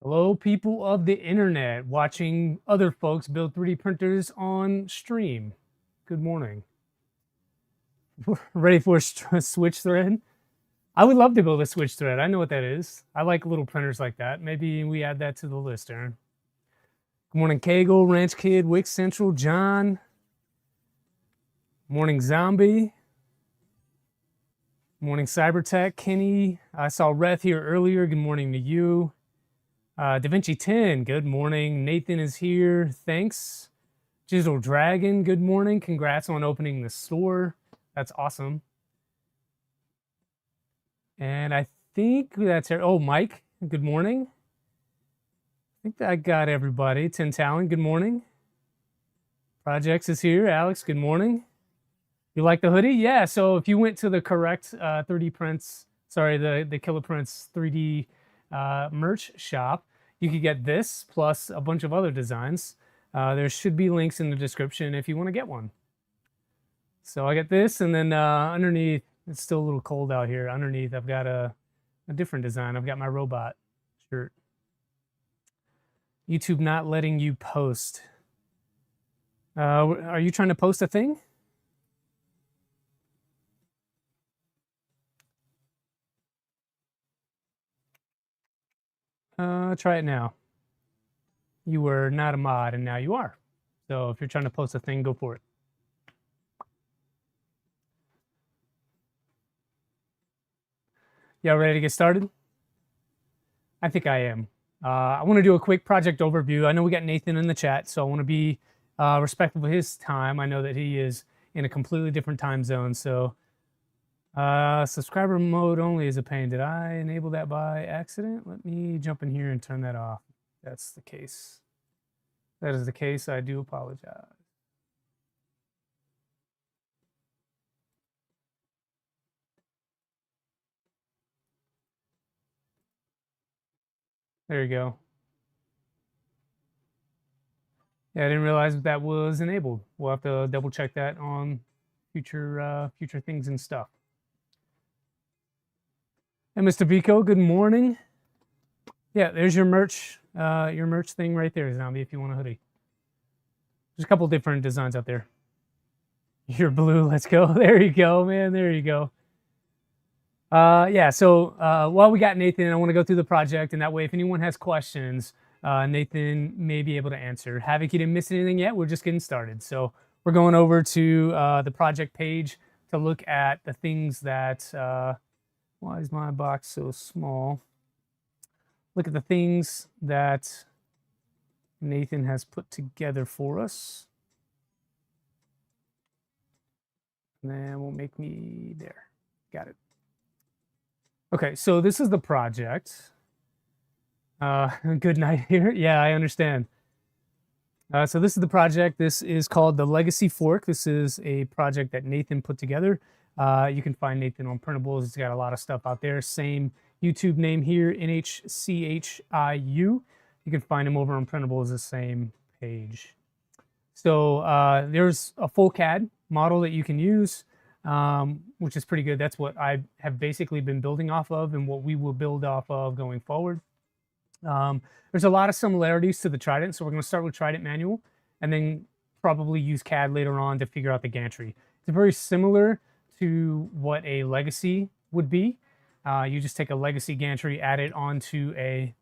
Hello, people of the internet watching other folks build 3D printers on stream. Good morning. Ready for a switch thread? I would love to build a switch thread. I know what that is. I like little printers like that. Maybe we add that to the list, Aaron. Good morning, Kegel, Ranch Kid, Wick Central, John. Morning, Zombie. Morning, Cybertech, Kenny. I saw Reth here earlier. Good morning to you. DaVinci 10, good morning. Nathan is here. Thanks. Jizzle Dragon, good morning. Congrats on opening the store. That's awesome. And I think that's it. Oh, Mike, good morning. I think that I got everybody. Tin Talon, good morning. Projects is here. Alex, good morning. You like the hoodie? Yeah, so if you went to the correct 3D prints, sorry, the Killer Prints 3D merch shop, you could get this plus a bunch of other designs. There should be links in the description if you want to get one. So I got this, and then underneath, it's still a little cold out here. Underneath, I've got a different design. I've got my robot shirt. YouTube not letting you post. Are you trying to post a thing? Try it now. You were not a mod, and now you are. So if you're trying to post a thing, go for it. Y'all ready to get started? I think I am. I want to do a quick project overview. I know we got Nathan in the chat, so I want to be respectful of his time. I know that he is in a completely different time zone, so subscriber mode only is a pain. Did I enable that by accident? Let me jump in here and turn that off. That's the case. That is the case. I do apologize. There you go. Yeah, I didn't realize that was enabled. We'll have to double check that on future things and stuff. And Mr. Vico, good morning. Yeah, there's your merch thing right there, Zombie, if you want a hoodie. There's a couple different designs out there. You're blue, let's go. There you go, man, there you go. Yeah, so while we got Nathan, I want to go through the project, and that way if anyone has questions, Nathan may be able to answer. Havoc, you didn't miss anything yet, we're just getting started. So we're going over to the project page to look at the things that, why is my box so small? Look at the things that Nathan has put together for us. And then we'll make me there. Got it. Okay, so this is the project. Good night here. Yeah, I understand. So this is the project. This is called the Legacy Fork. This is a project that Nathan put together. You can find Nathan on Printables. He's got a lot of stuff out there. Same YouTube name here, NHCHIU. You can find him over on Printables, the same page. So there's a full CAD model that you can use, which is pretty good. That's what I have basically been building off of and what we will build off of going forward. There's a lot of similarities to the Trident, so we're going to start with Trident manual and then probably use CAD later on to figure out the Gantry. It's very similar to what a Legacy would be. You just take a Legacy Gantry, add it onto a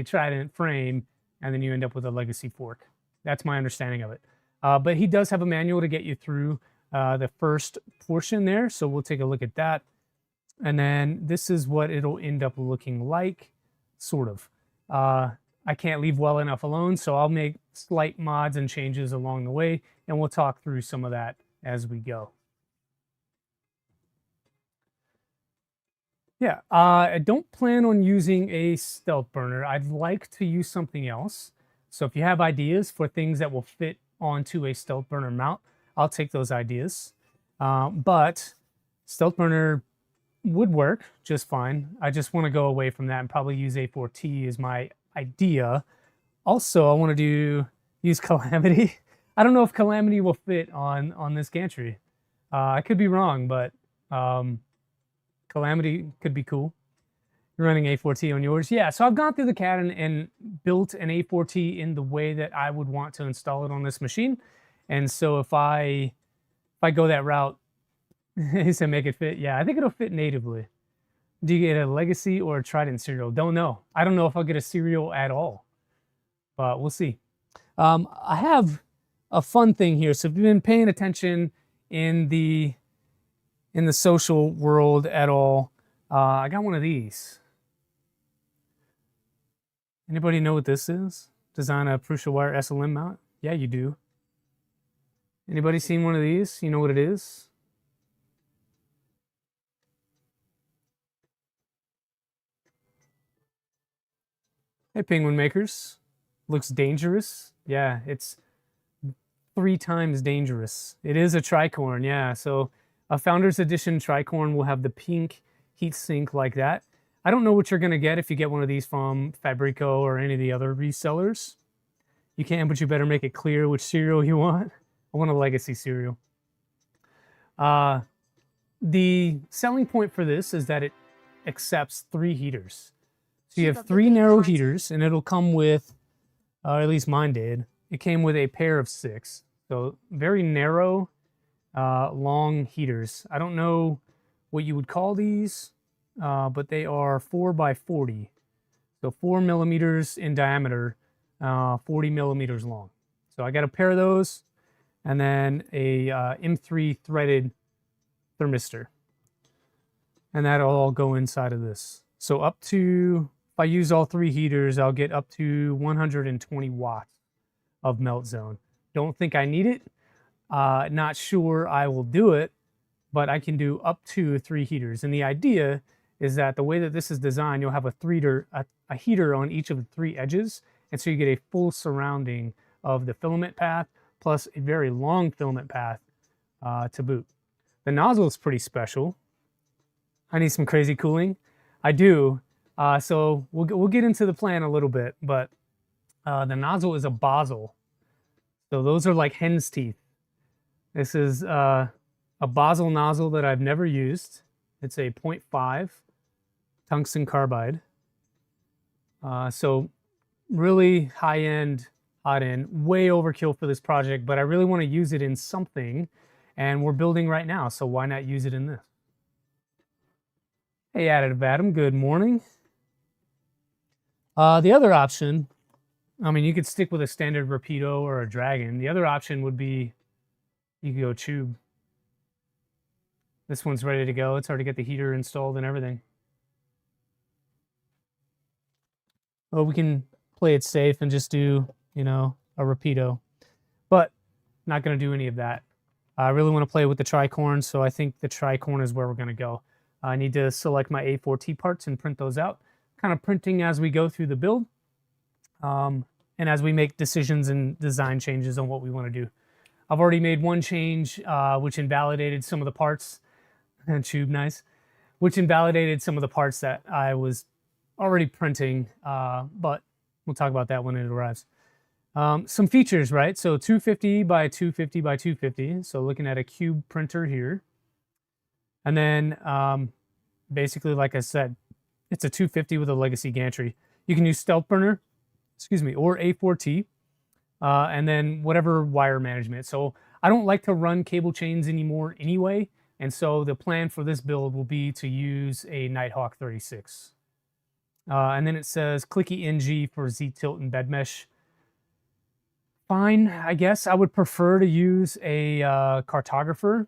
Trident frame, and then you end up with a Legacy fork. That's my understanding of it. But he does have a manual to get you through the first portion there, so we'll take a look at that. And then this is what it'll end up looking like, sort of. I can't leave well enough alone, so I'll make slight mods and changes along the way, and we'll talk through some of that as we go. Yeah, I don't plan on using a stealth burner. I'd like to use something else. So if you have ideas for things that will fit onto a stealth burner mount, I'll take those ideas. But stealth burner would work just fine. I just want to go away from that and probably use A4T as my idea. Also, I want to use Calamity. I don't know if Calamity will fit on this Gantry. I could be wrong, but Calamity could be cool. You're running A4T on yours? Yeah, so I've gone through the CAD and built an A4T in the way that I would want to install it on this machine. And so if I go that route, he said make it fit. Yeah, I think it'll fit natively. Do you get a legacy or a Trident serial? Don't know. I don't know if I'll get a serial at all, but we'll see. I have a fun thing here. So if you've been paying attention in the social world at all, I got one of these. Anybody know what this is? Design a Prusa wire SLM mount? Yeah, you do. Anybody seen one of these? You know what it is? Hey, penguin makers. Looks dangerous. Yeah, it's 3 times dangerous. It is a Tricorn, yeah. So a Founders Edition Tricorn will have the pink heat sink like that. I don't know what you're gonna get if you get one of these from Fabrico or any of the other resellers. You can, but you better make it clear which serial you want. I want a legacy serial. The selling point for this is that it accepts 3 heaters. So you have 3 narrow heaters, and it'll come with, at least mine did, it came with a pair of 6. So very narrow, long heaters. I don't know what you would call these, but they are 4 by 40. So 4 millimeters in diameter, 40 millimeters long. So I got a pair of those, and then a M3 threaded thermistor. And that'll all go inside of this. So up to, if I use all 3 heaters, I'll get up to 120 watts of melt zone. Don't think I need it. Not sure I will do it, but I can do up to 3 heaters. And the idea is that the way that this is designed, you'll have a heater on each of the 3 edges. And so you get a full surrounding of the filament path plus a very long filament path to boot. The nozzle is pretty special. I need some crazy cooling. I do. So we'll get into the plan a little bit, but the nozzle is a Basel. So those are like hen's teeth. This is a Basel nozzle that I've never used. It's a 0.5 tungsten carbide. So really high-end, hot-end, way overkill for this project, but I really want to use it in something, and we're building right now, so why not use it in this? Hey, Additive Adam, good morning. The other option, I mean, you could stick with a standard Rapido or a Dragon. The other option would be you could go tube. This one's ready to go. It's already got the heater installed and everything. Or we can play it safe and just do, you know, a Rapido. But not going to do any of that. I really want to play with the Tricorn, so I think the Tricorn is where we're going to go. I need to select my A4T parts and print those out. Kind of printing as we go through the build. And as we make decisions and design changes on what we want to do. I've already made one change, which invalidated some of the parts. And tube, nice. Which invalidated some of the parts that I was already printing, but we'll talk about that when it arrives. Some features, right? So 250 by 250 by 250. So looking at a cube printer here. And then basically, like I said, it's a 250 with a legacy gantry. You can use Stealth Burner, excuse me, or A4T, and then whatever wire management. So I don't like to run cable chains anymore anyway. And so the plan for this build will be to use a Nighthawk 36. And then it says clicky NG for Z-tilt and bed mesh. Fine, I guess. I would prefer to use a Cartographer,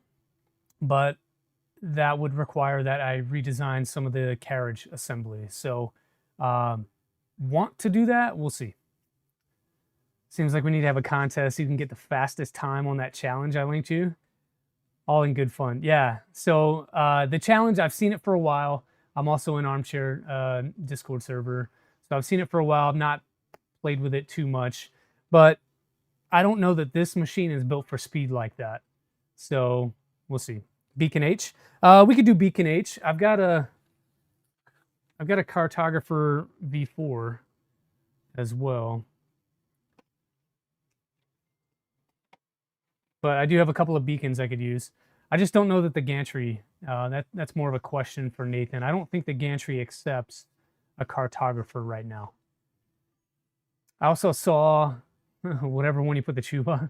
but that would require that I redesign some of the carriage assembly. So want to do that? We'll see. Seems like we need to have a contest. You can get the fastest time on that challenge I linked you. All in good fun. Yeah, so the challenge, I've seen it for a while. I'm also in Armchair Discord server. So I've seen it for a while. I've not played with it too much. But I don't know that this machine is built for speed like that. So we'll see. Beacon H. We could do Beacon H. I've got a Cartographer V4 as well. But I do have a couple of beacons I could use. I just don't know that the gantry, that's more of a question for Nathan. I don't think the gantry accepts a cartographer right now. I also saw, whatever one you put the tube on,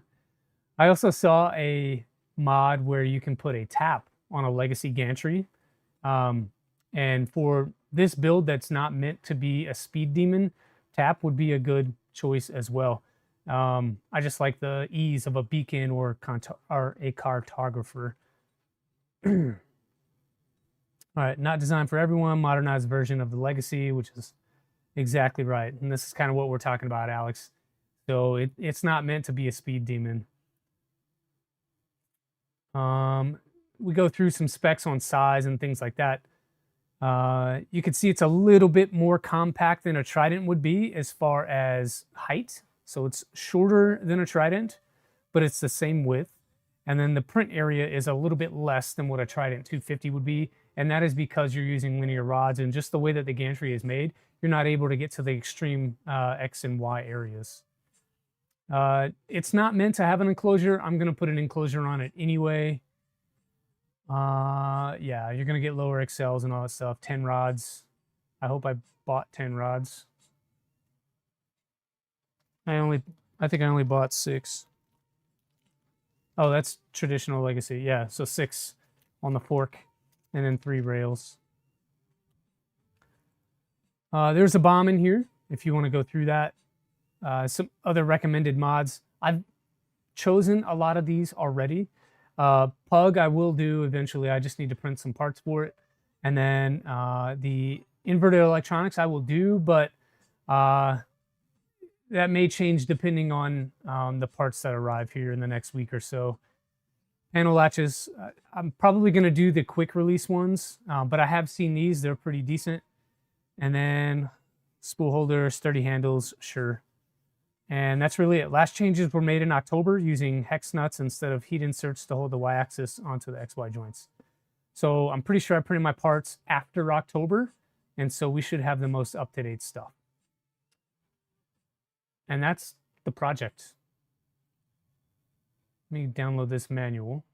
I also saw a mod where you can put a tap on a legacy gantry. And for this build that's not meant to be a speed demon, tap would be a good choice as well. I just like the ease of a beacon or a cartographer. All right, not designed for everyone, modernized version of the legacy, which is exactly right. And this is kind of what we're talking about, Alex. So it's not meant to be a speed demon. We go through some specs on size and things like that. You can see it's a little bit more compact than a Trident would be as far as height. So it's shorter than a Trident, but it's the same width. And then the print area is a little bit less than what a Trident 250 would be. And that is because you're using linear rods, and just the way that the gantry is made, you're not able to get to the extreme X and Y areas. It's not meant to have an enclosure. I'm going to put an enclosure on it anyway. Yeah, you're going to get lower XLs and all that stuff. 10 rods. I hope I bought 10 rods. I think I only bought 6. Oh, that's traditional legacy. Yeah, so 6 on the fork and then 3 rails. There's a bomb in here if you want to go through that. Some other recommended mods. I've chosen a lot of these already. Pug I will do eventually. I just need to print some parts for it. And then the inverted electronics I will do, but that may change depending on the parts that arrive here in the next week or so. Panel latches, I'm probably going to do the quick release ones, but I have seen these. They're pretty decent. And then spool holder, sturdy handles, sure. And that's really it. Last changes were made in October using hex nuts instead of heat inserts to hold the Y-axis onto the XY joints. So I'm pretty sure I printed my parts after October, and so we should have the most up-to-date stuff. And that's the project. Let me download this manual.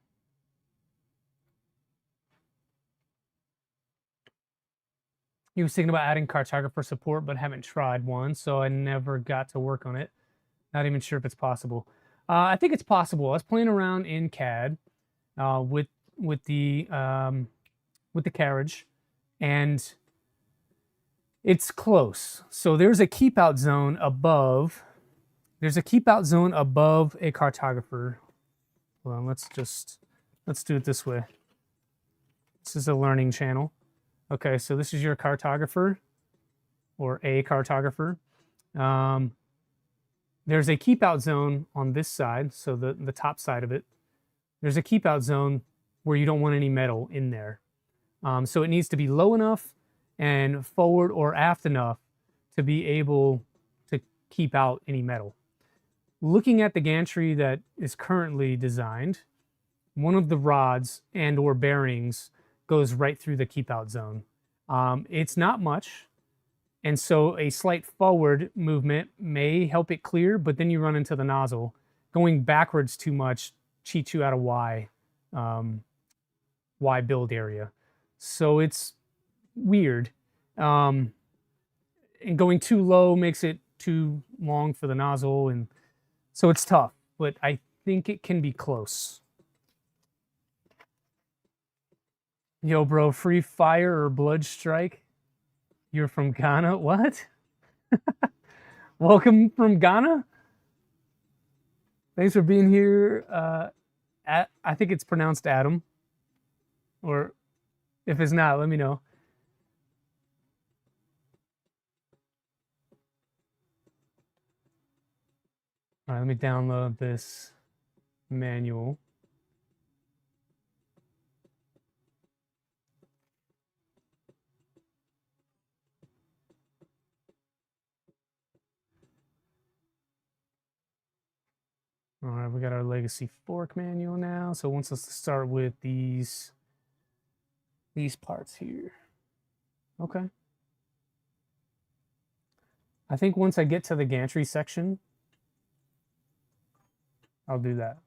He was thinking about adding cartographer support, but haven't tried one, so I never got to work on it. Not even sure if it's possible. I think it's possible. I was playing around in CAD with the carriage, and it's close. So there's a keep out zone above. There's a keep out zone above a cartographer. Hold on, let's do it this way. This is a learning channel. Okay, so this is your cartographer, or a cartographer. There's a keep out zone on this side, so the top side of it. There's a keep out zone where you don't want any metal in there. So it needs to be low enough and forward or aft enough to be able to keep out any metal. Looking at the gantry that is currently designed, one of the rods and or bearings goes right through the keep out zone. It's not much, and so a slight forward movement may help it clear, but then you run into the nozzle. Going backwards too much cheats you out of Y build area. So it's weird. And going too low makes it too long for the nozzle, and so it's tough, but I think it can be close. Yo, bro, free fire or blood strike? You're from Ghana? What? Welcome from Ghana? Thanks for being here. I think it's pronounced Adam. Or if it's not, let me know. All right, let me download this manual. All right, we got our legacy fork manual now. So it wants us to start with these parts here. Okay. I think once I get to the gantry section, I'll do that.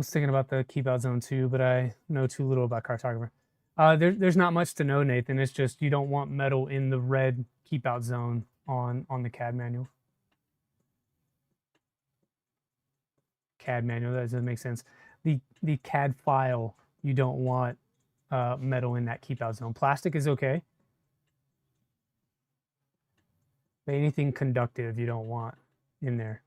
was thinking about the keep out zone too, but I know too little about Cartographer. There's not much to know, Nathan. It's just you don't want metal in the red keep out zone on the CAD manual. CAD manual, that doesn't make sense. The CAD file, you don't want metal in that keep out zone. Plastic is okay. But anything conductive you don't want in there.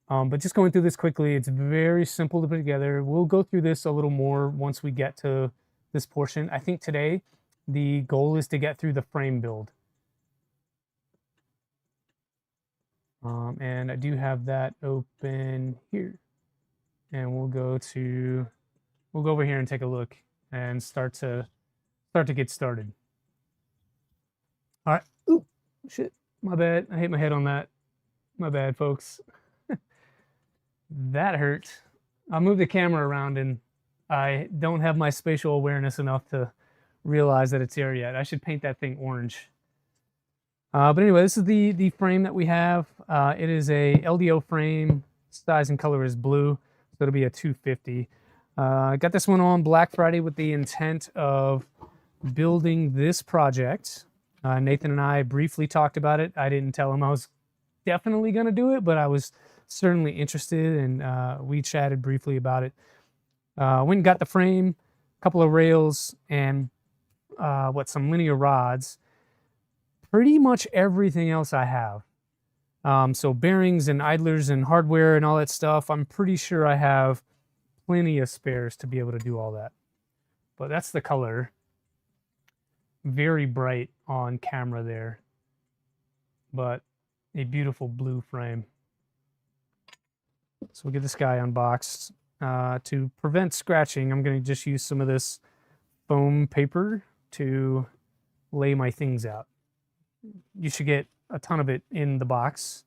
But just going through this quickly, it's very simple to put together. We'll go through this a little more once we get to this portion. I think today the goal is to get through the frame build. And I do have that open here. And we'll go over here and take a look and start to get started. All right. Ooh, shit. My bad. I hit my head on that. My bad, folks. That hurt. I'll move the camera around, and I don't have my spatial awareness enough to realize that it's there yet. I should paint that thing orange. But anyway, this is the frame that we have. It is a LDO frame. Size and color is blue, so it'll be a 250. I got this one on Black Friday with the intent of building this project. Nathan and I briefly talked about it. I didn't tell him I was definitely going to do it, but I was certainly interested, and we chatted briefly about it. Went and got the frame, a couple of rails, and some linear rods. Pretty much everything else I have. So bearings and idlers and hardware and all that stuff, I'm pretty sure I have plenty of spares to be able to do all that. But that's the color. Very bright on camera there, but a beautiful blue frame. So we'll get this guy unboxed. To prevent scratching, I'm going to just use some of this foam paper to lay my things out. You should get a ton of it in the box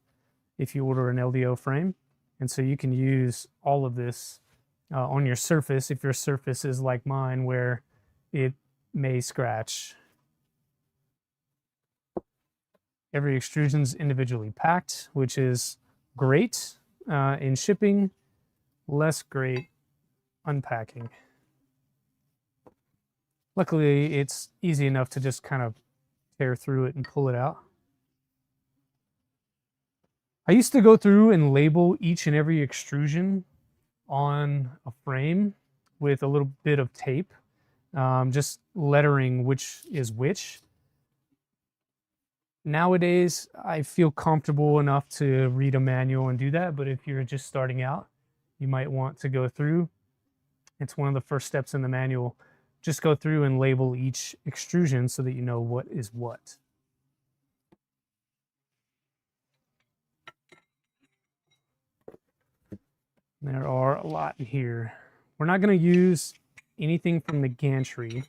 if you order an LDO frame. And so you can use all of this on your surface if your surface is like mine where it may scratch. Every extrusion's individually packed, which is great in shipping, less great unpacking. Luckily, it's easy enough to just kind of tear through it and pull it out. I used to go through and label each and every extrusion on a frame with a little bit of tape, just lettering which is which. Nowadays, I feel comfortable enough to read a manual and do that, but if you're just starting out, you might want to go through. It's one of the first steps in the manual. Just go through and label each extrusion so that you know what is what. There are a lot in here. We're not going to use anything from the gantry.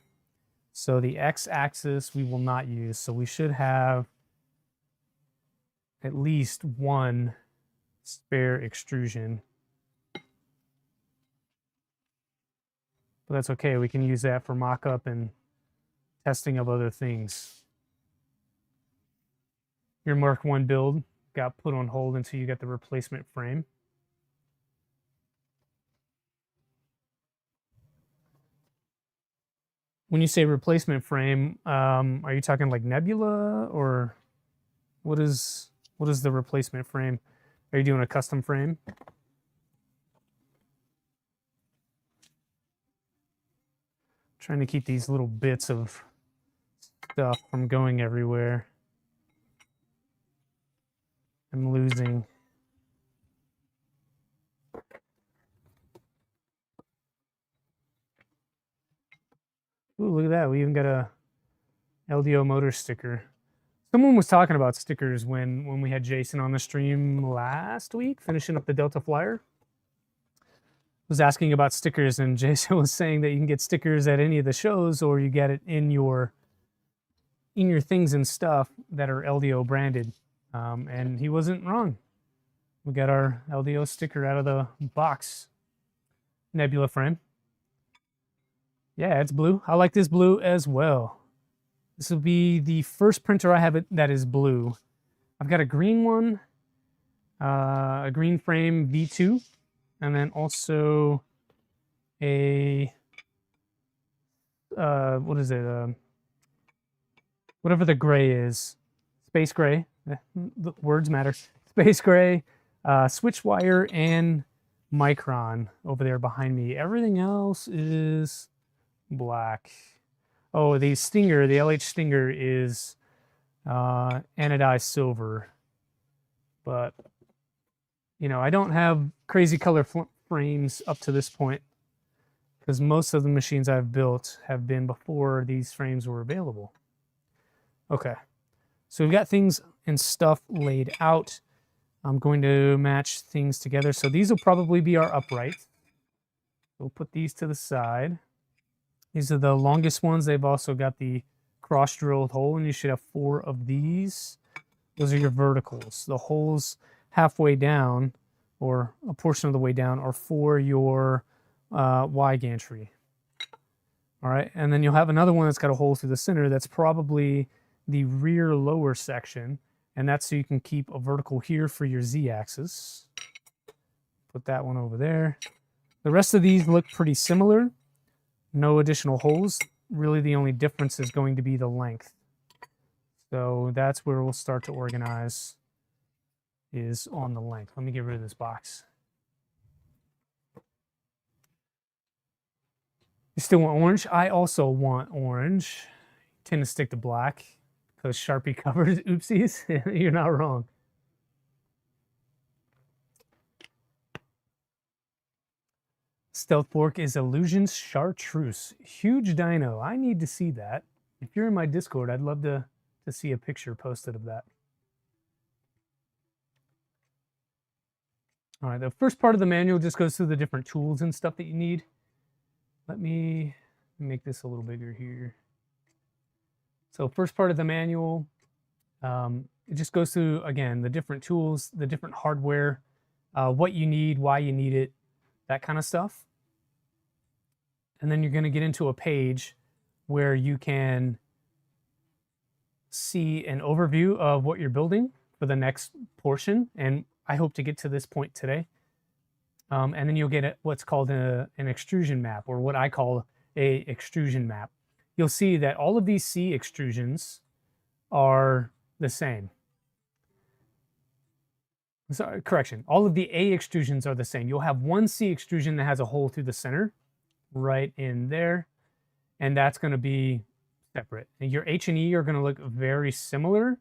So the x-axis we will not use. So we should have at least one spare extrusion. But that's okay. We can use that for mock-up and testing of other things. Your Mark 1 build got put on hold until you get the replacement frame. When you say replacement frame, are you talking like Nebula, or what is the replacement frame? Are you doing a custom frame? Trying to keep these little bits of stuff from going everywhere. I'm losing. Ooh, look at that. We even got a LDO motor sticker. Someone was talking about stickers when we had Jason on the stream last week, finishing up the Delta Flyer. Was asking about stickers, and Jason was saying that you can get stickers at any of the shows, or you get it in your things and stuff that are LDO branded. And he wasn't wrong. We got our LDO sticker out of the box. Nebula frame. Yeah, it's blue. I like this blue as well. This will be the first printer I have that is blue. I've got a green one, a green frame V2, and then also a what is it? Whatever the gray is, space gray. The words matter. Space gray, switch wire, and micron over there behind me. Everything else is black. Oh, the Stinger, the LH Stinger is anodized silver. But, you know, I don't have crazy color frames up to this point because most of the machines I've built have been before these frames were available. Okay, so we've got things and stuff laid out. I'm going to match things together. So these will probably be our uprights. We'll put these to the side. These are the longest ones. They've also got the cross-drilled hole, and you should have 4 of these. Those are your verticals. The holes halfway down, or a portion of the way down, are for your Y gantry. All right, and then you'll have another one that's got a hole through the center. That's probably the rear lower section, and that's so you can keep a vertical here for your Z-axis. Put that one over there. The rest of these look pretty similar. No additional holes. Really the only difference is going to be the length. So that's where we'll start to organize, is on the length. Let me get rid of this box. You still want orange? I also want orange. I tend to stick to black because Sharpie covers. Oopsies. You're not wrong. Stealth Fork is Illusions Chartreuse. Huge dyno. I need to see that. If you're in my Discord, I'd love to see a picture posted of that. All right, the first part of the manual just goes through the different tools and stuff that you need. Let me make this a little bigger here. So first part of the manual, it just goes through, again, the different tools, the different hardware, what you need, why you need it, that kind of stuff. And then you're going to get into a page where you can see an overview of what you're building for the next portion. And I hope to get to this point today. And then you'll get what's called an extrusion map, or what I call a extrusion map. You'll see that all of these C extrusions are the same. Sorry, correction. All of the A extrusions are the same. You'll have one C extrusion that has a hole through the center, right in there, and that's going to be separate. And your H and E are going to look very similar.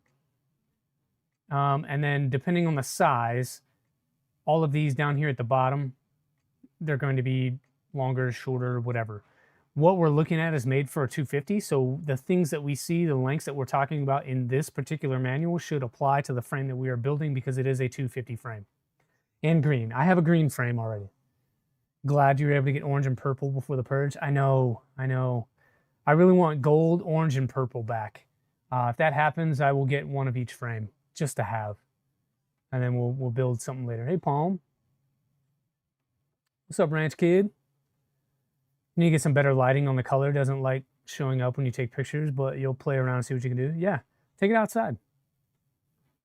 And then depending on the size, all of these down here at the bottom, they're going to be longer, shorter, whatever. What we're looking at is made for a 250, so the things that we see, the lengths that we're talking about in this particular manual should apply to the frame that we are building because it is a 250 frame. And green. I have a green frame already. Glad you were able to get orange and purple before the purge. I know. I really want gold, orange, and purple back. If that happens, I will get one of each frame just to have. And then we'll build something later. Hey, Palm. What's up, Ranch Kid? You need to get some better lighting on the color. Doesn't like showing up when you take pictures, but you'll play around and see what you can do. Yeah, take it outside.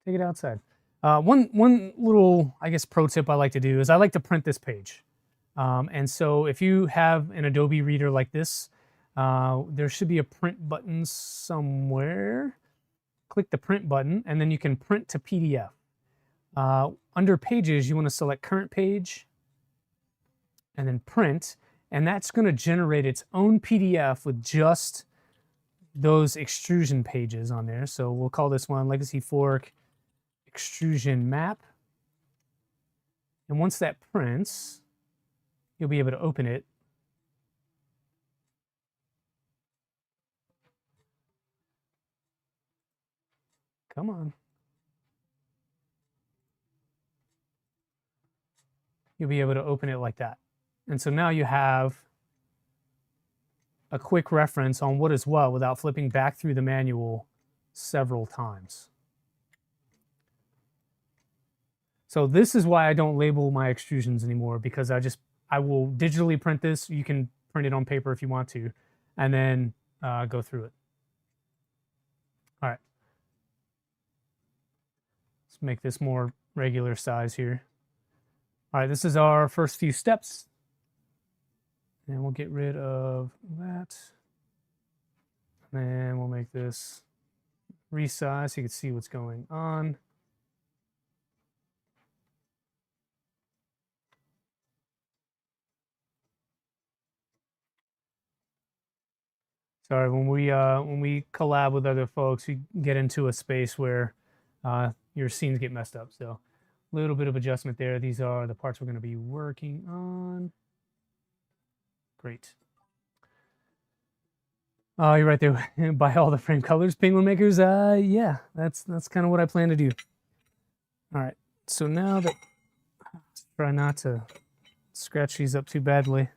Take it outside. One little, I guess, pro tip I like to do is I like to print this page. And so if you have an Adobe reader like this, there should be a print button somewhere. Click the print button, and then you can print to PDF. Under Pages, you want to select Current Page, and then Print, and that's going to generate its own PDF with just those extrusion pages on there. So we'll call this one Legacy Fork Extrusion Map. And once that prints, you'll be able to open it. Come on. You'll be able to open it like that. And so now you have a quick reference on what is what without flipping back through the manual several times. So this is why I don't label my extrusions anymore, because I will digitally print this. You can print it on paper if you want to, and then go through it. All right. Let's make this more regular size here. All right, this is our first few steps. And we'll get rid of that. And then we'll make this resize so you can see what's going on. Sorry, when we collab with other folks, we get into a space where your scenes get messed up. So a little bit of adjustment there. These are the parts we're going to be working on. Great. You're right there. Buy all the frame colors, Penguin Makers. Yeah, that's kind of what I plan to do. All right. So now that, try not to scratch these up too badly.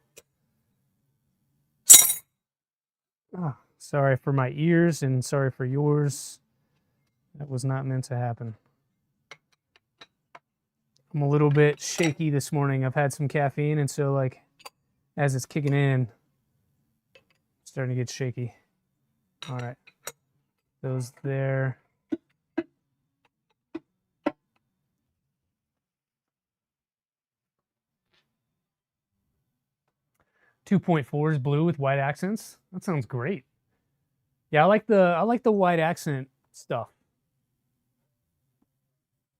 Oh, sorry for my ears and sorry for yours. That was not meant to happen. I'm a little bit shaky this morning. I've had some caffeine, and so like as it's kicking in, it's starting to get shaky. All right, those there. .4 is blue with white accents. That sounds great. Yeah, I like the white accent stuff.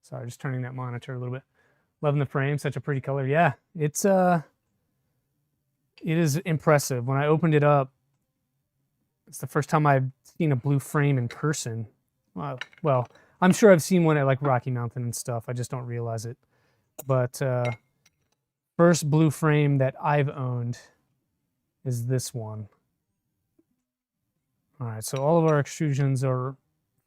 Sorry, just turning that monitor a little bit. Loving the frame, such a pretty color. Yeah, it is impressive. When I opened it up, it's the first time I've seen a blue frame in person. Well, I'm sure I've seen one at like Rocky Mountain and stuff. I just don't realize it. But first blue frame that I've owned is this one. All right, so all of our extrusions are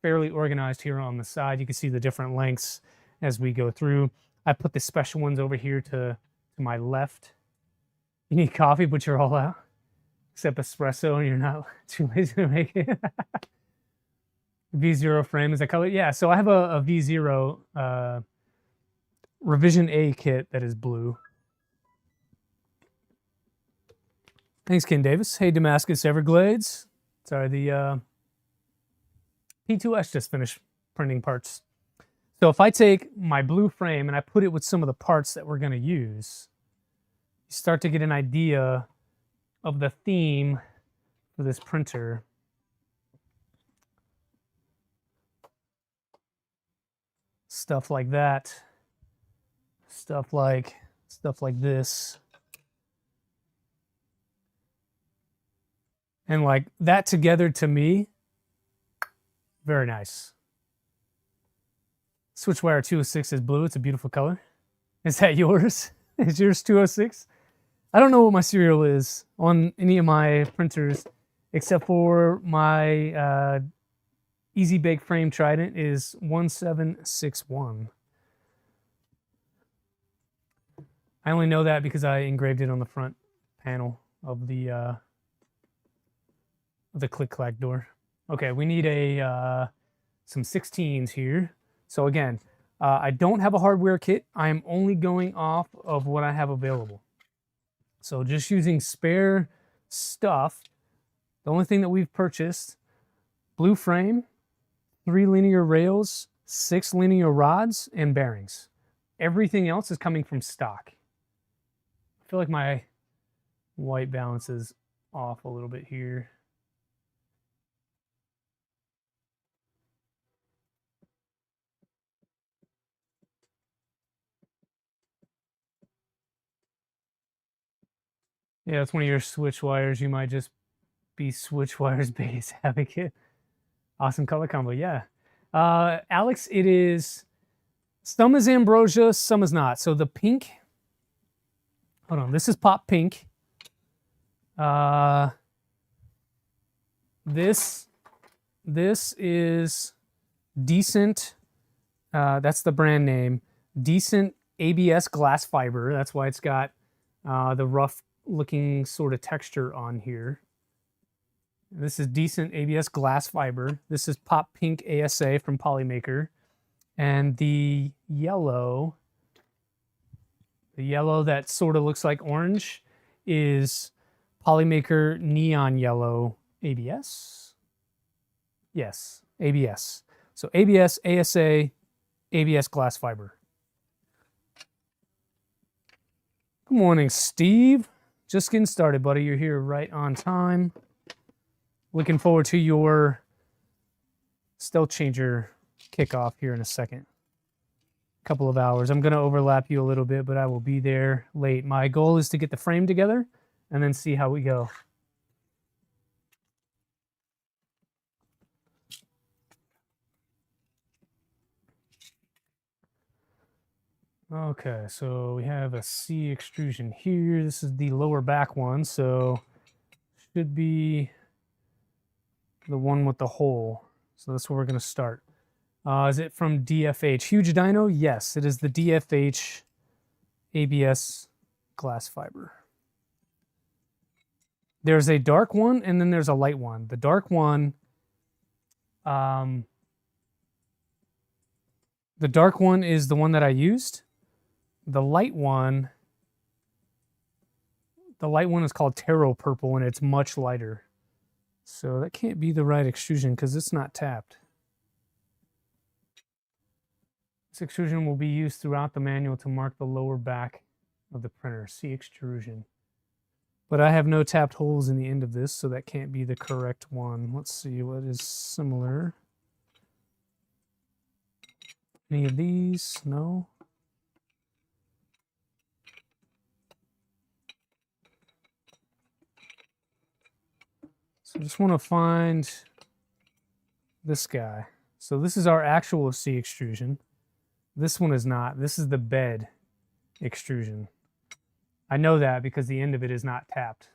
fairly organized here on the side. You can see the different lengths as we go through. I put the special ones over here to my left. You need coffee, but you're all out. Except espresso, and you're not too lazy to make it. V0 frame is that color? Yeah, so I have a V0 Revision A kit that is blue. Thanks, Ken Davis. Hey, Damascus Everglades. Sorry, the P2S just finished printing parts. So if I take my blue frame and I put it with some of the parts that we're going to use, you start to get an idea of the theme for this printer. Stuff like that. Stuff like this. And like that together, to me, very nice. Switchwire 206 is blue. It's a beautiful color. Is that yours? Is yours 206? I don't know what my serial is on any of my printers, except for my Easy Bake Frame Trident is 1761. I only know that because I engraved it on the front panel of the click-clack door. Okay, we need some 16s here. So again, I don't have a hardware kit. I am only going off of what I have available. So just using spare stuff. The only thing that we've purchased, blue frame, 3 linear rails, 6 linear rods, and bearings. Everything else is coming from stock. I feel like my white balance is off a little bit here. Yeah, it's one of your switch wires. You might just be switch wires biggest advocate. Awesome color combo, yeah. Alex, it is, some is ambrosia, some is not. So the pink, hold on, this is pop pink. This is decent, that's the brand name, decent ABS glass fiber. That's why it's got the rough looking sort of texture on here. This is decent ABS glass fiber. This is Pop Pink ASA from Polymaker. And the yellow that sort of looks like orange is Polymaker Neon Yellow ABS. Yes, ABS. So ABS, ASA, ABS glass fiber. Good morning, Steve. Just getting started, buddy. You're here right on time. Looking forward to your stealth changer kickoff here in a second. Couple of hours. I'm going to overlap you a little bit, but I will be there late. My goal is to get the frame together and then see how we go. Okay, so we have a C extrusion here. This is the lower back one, so should be the one with the hole. So that's where we're going to start. Is it from DFH? Huge Dino? Yes, it is the DFH ABS glass fiber. There's a dark one and then there's a light one. The dark one, is the one that I used. The light one is called Taro Purple, and it's much lighter. So that can't be the right extrusion because it's not tapped. This extrusion will be used throughout the manual to mark the lower back of the printer. See extrusion. But I have no tapped holes in the end of this, so that can't be the correct one. Let's see what is similar. Any of these? No. So I just want to find this guy. So this is our actual C extrusion. This one is not. This is the bed extrusion. I know that because the end of it is not tapped.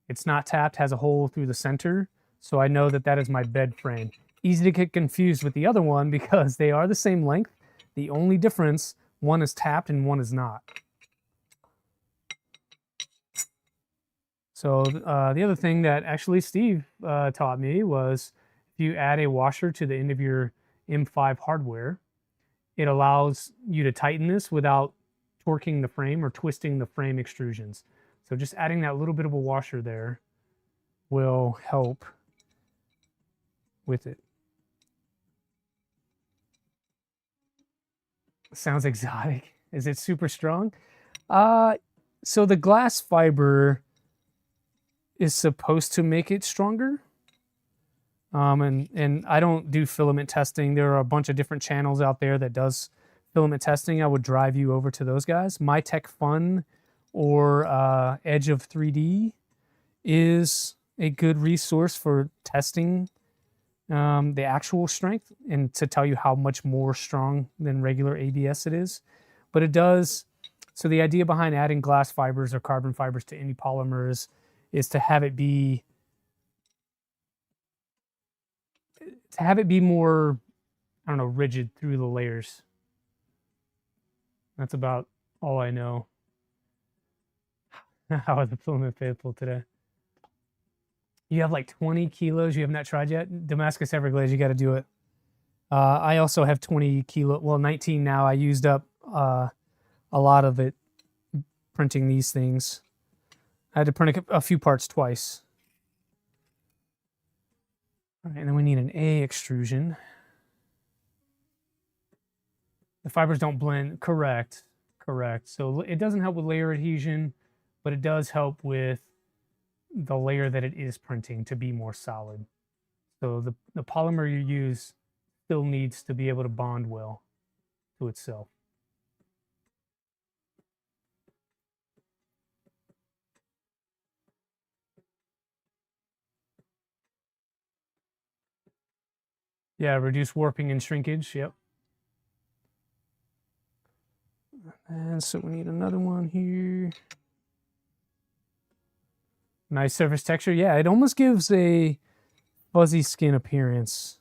It's not tapped, has a hole through the center, so I know that that is my bed frame. Easy to get confused with the other one because they are the same length. The only difference, one is tapped and one is not. So the other thing that actually Steve taught me was if you add a washer to the end of your M5 hardware, it allows you to tighten this without torquing the frame or twisting the frame extrusions. So just adding that little bit of a washer there will help with it. Sounds exotic. Is it super strong? So the glass fiber is supposed to make it stronger. And I don't do filament testing. There are a bunch of different channels out there that does filament testing. I would drive you over to those guys. MyTechFun or Edge of 3D is a good resource for testing the actual strength and to tell you how much more strong than regular ABS it is. But it does, so the idea behind adding glass fibers or carbon fibers to any polymers is to have it be more, I don't know, rigid through the layers. That's about all I know. How are the filament faithful today? You have like 20 kilos you have not tried yet? Damascus Everglades, you got to do it. I also have 20 kilo, well, 19 now. I used up a lot of it printing these things. I had to print a few parts twice. All right, and then we need an A extrusion. The fibers don't blend. Correct. So it doesn't help with layer adhesion, but it does help with the layer that it is printing to be more solid. So the polymer you use still needs to be able to bond well to itself. Yeah, reduce warping and shrinkage, yep. And so we need another one here. Nice surface texture. Yeah, it almost gives a fuzzy skin appearance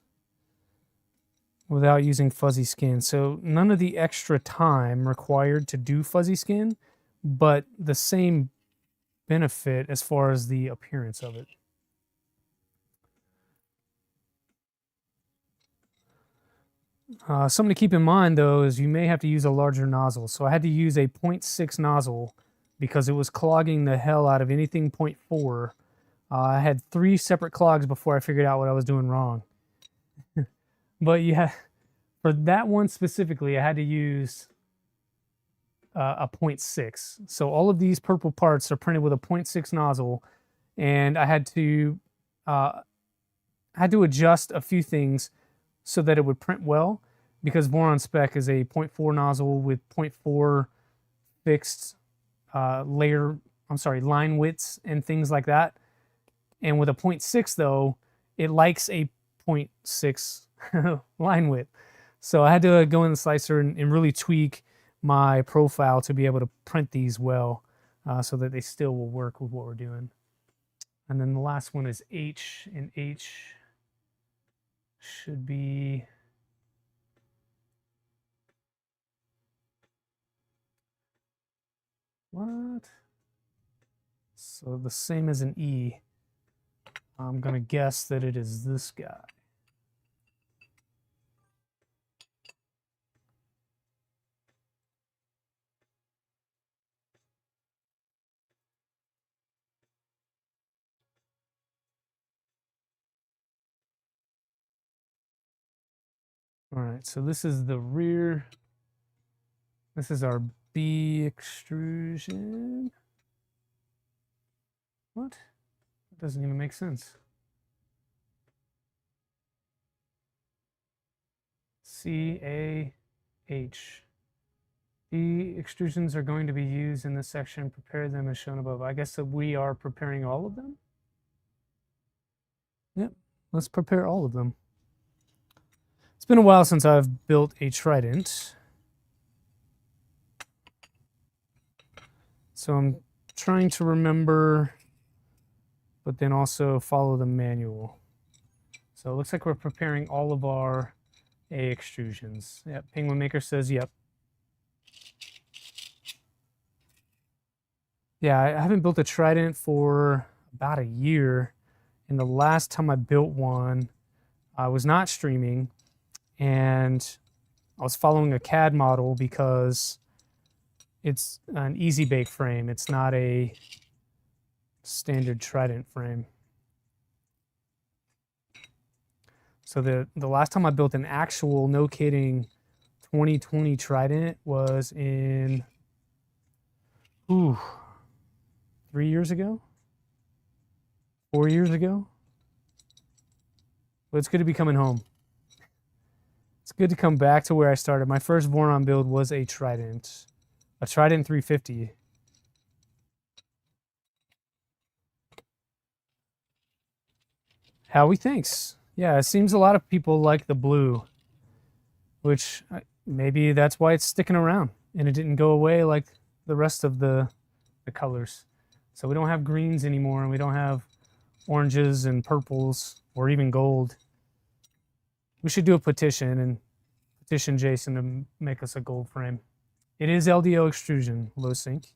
without using fuzzy skin. So none of the extra time required to do fuzzy skin, but the same benefit as far as the appearance of it. Something to keep in mind, though, is you may have to use a larger nozzle. So I had to use a 0.6 nozzle because it was clogging the hell out of anything 0.4. I had 3 separate clogs before I figured out what I was doing wrong. But yeah, for that one specifically, I had to use a 0.6. So all of these purple parts are printed with a 0.6 nozzle, and I had to adjust a few things so that it would print well, because Voron spec is a 0.4 nozzle with 0.4 fixed line widths and things like that. And with a 0.6 though, it likes a 0.6 line width. So I had to go in the slicer and really tweak my profile to be able to print these well, so that they still will work with what we're doing. And then the last one is H, and H should be what? So the same as an E. I'm gonna guess that it is this guy. All right, so this is the rear. This is our B extrusion. What? That doesn't even make sense. C-A-H. The extrusions are going to be used in this section. Prepare them as shown above. I guess that we are preparing all of them. Yep, let's prepare all of them. It's been a while since I've built a Trident. So I'm trying to remember, but then also follow the manual. So it looks like we're preparing all of our A extrusions. Yep, Penguin Maker says yep. Yeah, I haven't built a Trident for about a year. And the last time I built one, I was not streaming, and I was following a CAD model because it's an easy bake frame. It's not a standard Trident frame. So the last time I built an actual, no kidding, 2020 Trident was in 3 years ago, 4 years ago. But it's good to be coming home. It's good to come back to where I started. My first Voron build was a Trident 350. Howie thinks. Yeah, it seems a lot of people like the blue, which maybe that's why it's sticking around and it didn't go away like the rest of the colors. So we don't have greens anymore, and we don't have oranges and purples or even gold. We should do a petition and petition Jason to make us a gold frame. It is LDO extrusion, low sync.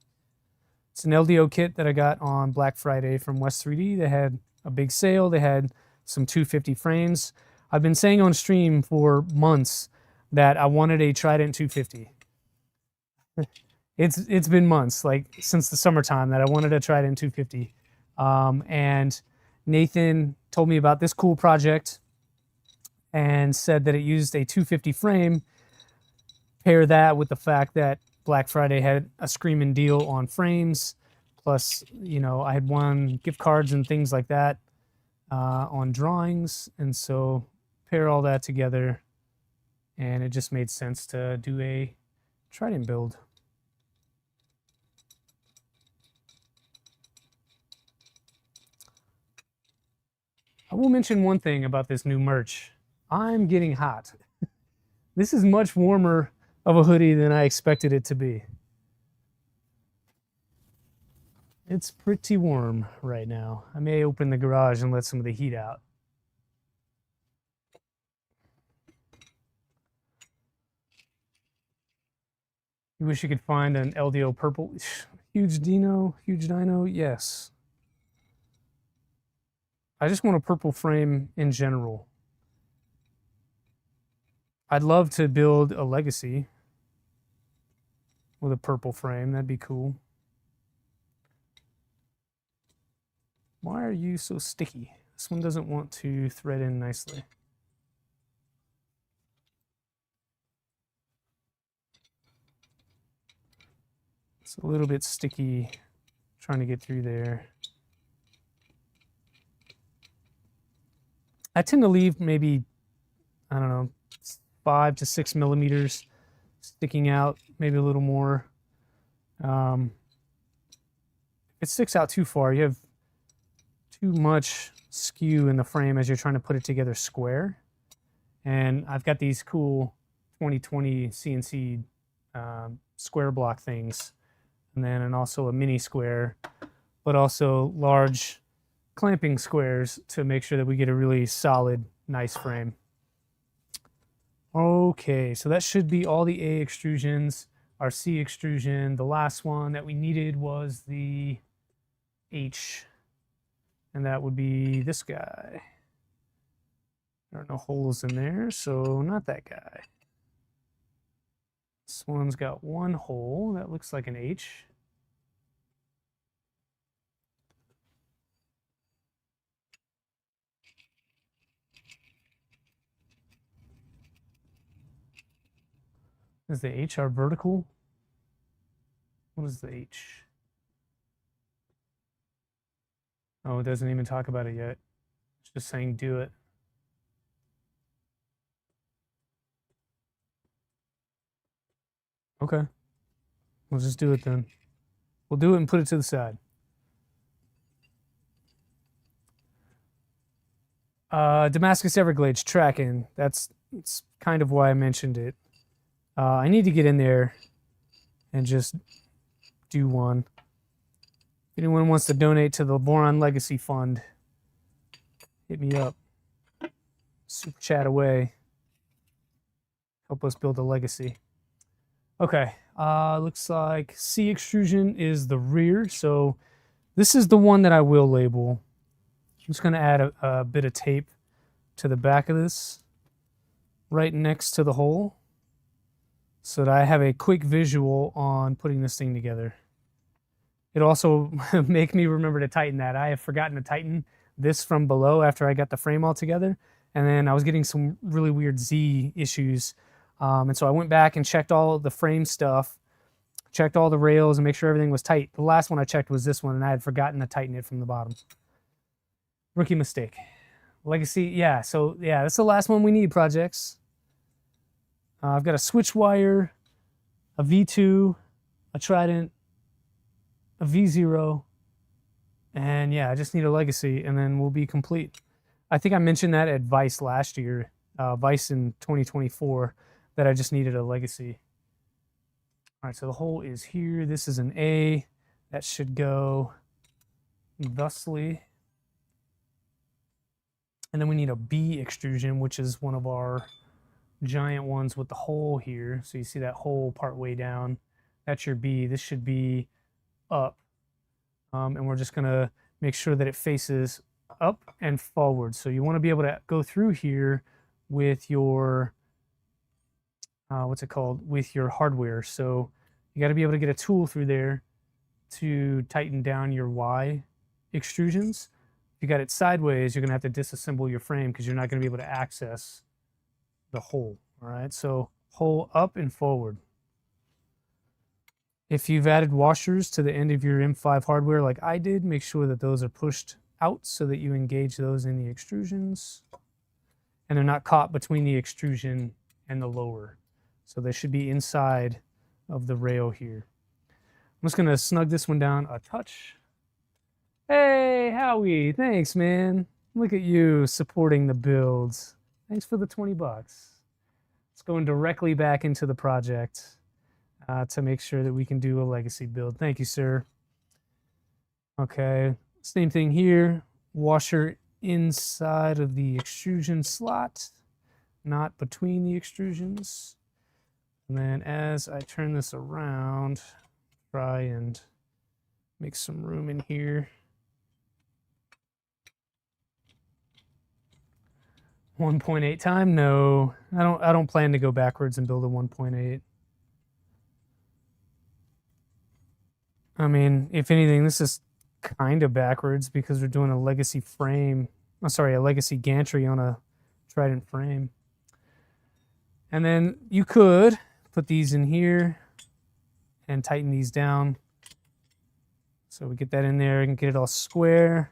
It's an LDO kit that I got on Black Friday from West 3D. They had a big sale. They had some 250 frames. I've been saying on stream for months that I wanted a Trident 250. It's been months, like since the summertime, that I wanted a Trident 250. And Nathan told me about this cool project and said that it used a 250 frame. Pair that with the fact that Black Friday had a screaming deal on frames. Plus, you know, I had won gift cards and things like that on drawings. And so pair all that together, and it just made sense to do a Trident build. I will mention one thing about this new merch. I'm getting hot. This is much warmer of a hoodie than I expected it to be. It's pretty warm right now. I may open the garage and let some of the heat out. You wish you could find an LDO purple. Huge dino, yes. I just want a purple frame in general. I'd love to build a Legacy with a purple frame. That'd be cool. Why are you so sticky? This one doesn't want to thread in nicely. It's a little bit sticky trying to get through there. I tend to leave maybe, I don't know, 5 to 6 millimeters sticking out, maybe a little more. If it sticks out too far, you have too much skew in the frame as you're trying to put it together square. And I've got these cool 2020 CNC square block things, and also a mini square, but also large clamping squares to make sure that we get a really solid, nice frame. Okay, so that should be all the A extrusions. Our C extrusion, the last one that we needed was the H, and that would be this guy. There are no holes in there, so not that guy. This one's got one hole that looks like an H. Is the H our vertical? What is the H? Oh, it doesn't even talk about it yet. It's just saying do it. Okay. We'll just do it then. We'll do it and put it to the side. Damascus Everglades tracking. That's kind of why I mentioned it. I need to get in there and just do one. If anyone wants to donate to the Voron Legacy Fund, hit me up. Super chat away. Help us build a legacy. Okay, looks like C extrusion is the rear. So this is the one that I will label. I'm just going to add a bit of tape to the back of this, right next to the hole, so that I have a quick visual on putting this thing together. It also make me remember to tighten that. I have forgotten to tighten this from below after I got the frame all together, and then I was getting some really weird Z issues. And so I went back and checked all the frame stuff, checked all the rails and make sure everything was tight. The last one I checked was this one, and I had forgotten to tighten it from the bottom. Rookie mistake. Legacy, yeah, so yeah, that's the last one we need, projects. I've got a switch wire, a V2, a Trident, a V0, and yeah, I just need a legacy, and then we'll be complete. I think I mentioned that at Vice last year, Vice in 2024, that I just needed a legacy. All right, so the hole is here. This is an A. That should go thusly. And then we need a B extrusion, which is one of our giant ones with the hole here. So you see that hole part way down. That's your B. This should be up. And we're just going to make sure that it faces up and forward. So you want to be able to go through here with your, what's it called? With your hardware. So you got to be able to get a tool through there to tighten down your Y extrusions. If you got it sideways, you're going to have to disassemble your frame because you're not going to be able to access the hole. All right, so hole up and forward. If you've added washers to the end of your M5 hardware like I did, make sure that those are pushed out so that you engage those in the extrusions. And they're not caught between the extrusion and the lower. So they should be inside of the rail here. I'm just going to snug this one down a touch. Hey, Howie, thanks, man. Look at you supporting the builds. Thanks for the 20 bucks. It's going directly back into the project to make sure that we can do a legacy build. Thank you, sir. Okay, same thing here. Washer inside of the extrusion slot, not between the extrusions. And then as I turn this around, try and make some room in here. 1.8 time? No, I don't plan to go backwards and build a 1.8. I mean, if anything, this is kind of backwards because we're doing a legacy frame. Oh, sorry, a legacy gantry on a Trident frame. And then you could put these in here and tighten these down So we get that in there and get it all square.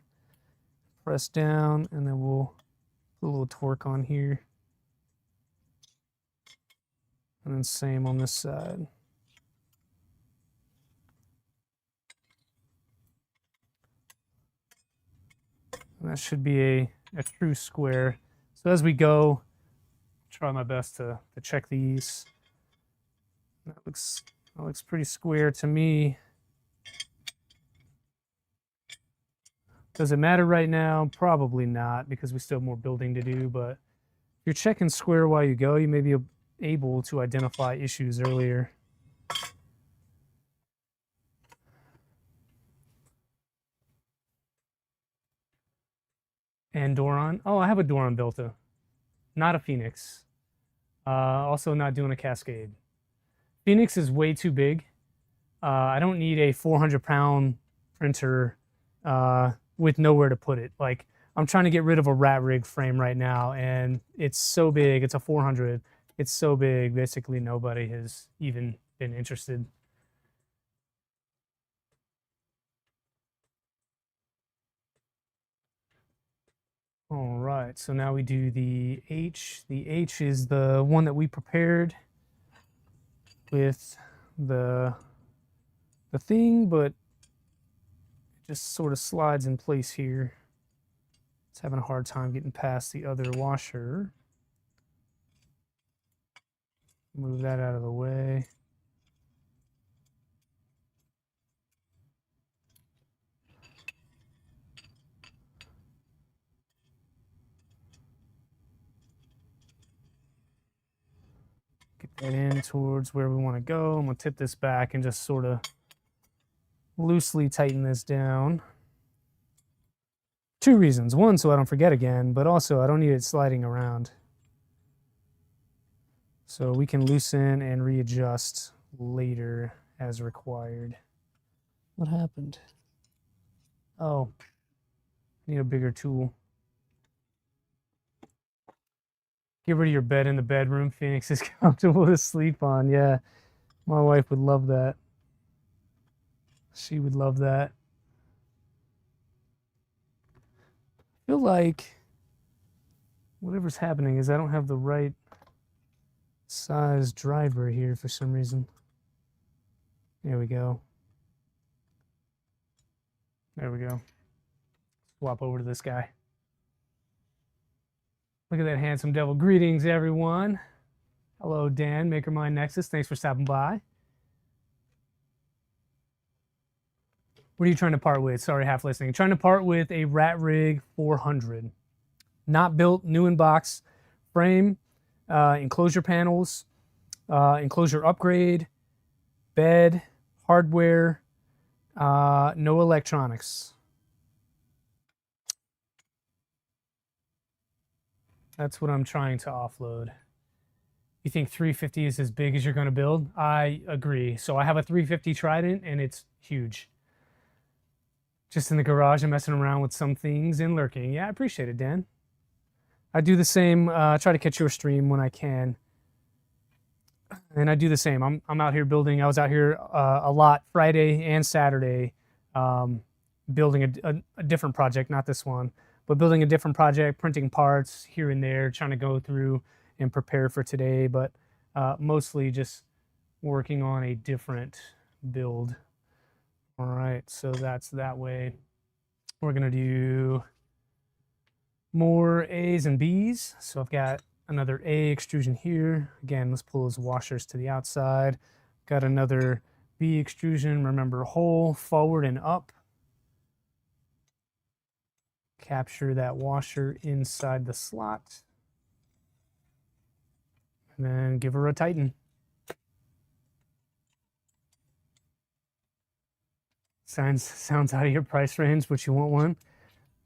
Press down, and then we'll put a little torque on here. And then same on this side. And that should be a true square. So as we go, try my best to check these. That looks pretty square to me. Does it matter right now? Probably not, because we still have more building to do, but if you're checking square while you go, you may be able to identify issues earlier. And Doron. Oh, I have a Doron Delta, not a Phoenix. Also not doing a Cascade. Phoenix is way too big. I don't need a 400-pound printer with nowhere to put it. Like, I'm trying to get rid of a rat rig frame right now, and it's so big. It's a 400. It's so big, basically nobody has even been interested. All right, so now we do the H. The H is the one that we prepared with the thing, but it just sort of slides in place here. It's having a hard time getting past the other washer. Move that out of the way. Get that in towards where we want to go. I'm going to tip this back and just sort of loosely tighten this down. Two reasons. One, so I don't forget again, but also I don't need it sliding around. So we can loosen and readjust later as required. What happened? Oh, need a bigger tool. Get rid of your bed in the bedroom. Phoenix is comfortable to sleep on. Yeah, my wife would love that. She would love that. I feel like whatever's happening is I don't have the right size driver here for some reason. There we go. There we go. Swap over to this guy. Look at that handsome devil. Greetings, everyone. Hello, Dan, MakerMind Nexus. Thanks for stopping by. What are you trying to part with? Sorry, half listening. Trying to part with a Rat Rig 400. Not built, new in box. Frame, enclosure panels, enclosure upgrade, bed, hardware, no electronics. That's what I'm trying to offload. You think 350 is as big as you're going to build? I agree. So I have a 350 Trident, and it's huge. Just in the garage, I'm messing around with some things and lurking. Yeah, I appreciate it, Dan. I do the same. Try to catch your stream when I can. And I do the same. I'm out here building. I was out here a lot Friday and Saturday building a different project, not this one, but building a different project, printing parts here and there, trying to go through and prepare for today, but mostly just working on a different build. All right, so that's that way. We're going to do more A's and B's. So I've got another A extrusion here. Again, let's pull those washers to the outside. Got another B extrusion. Remember, hole forward and up. Capture that washer inside the slot. And then give her a tighten. Sounds out of your price range, but you want one?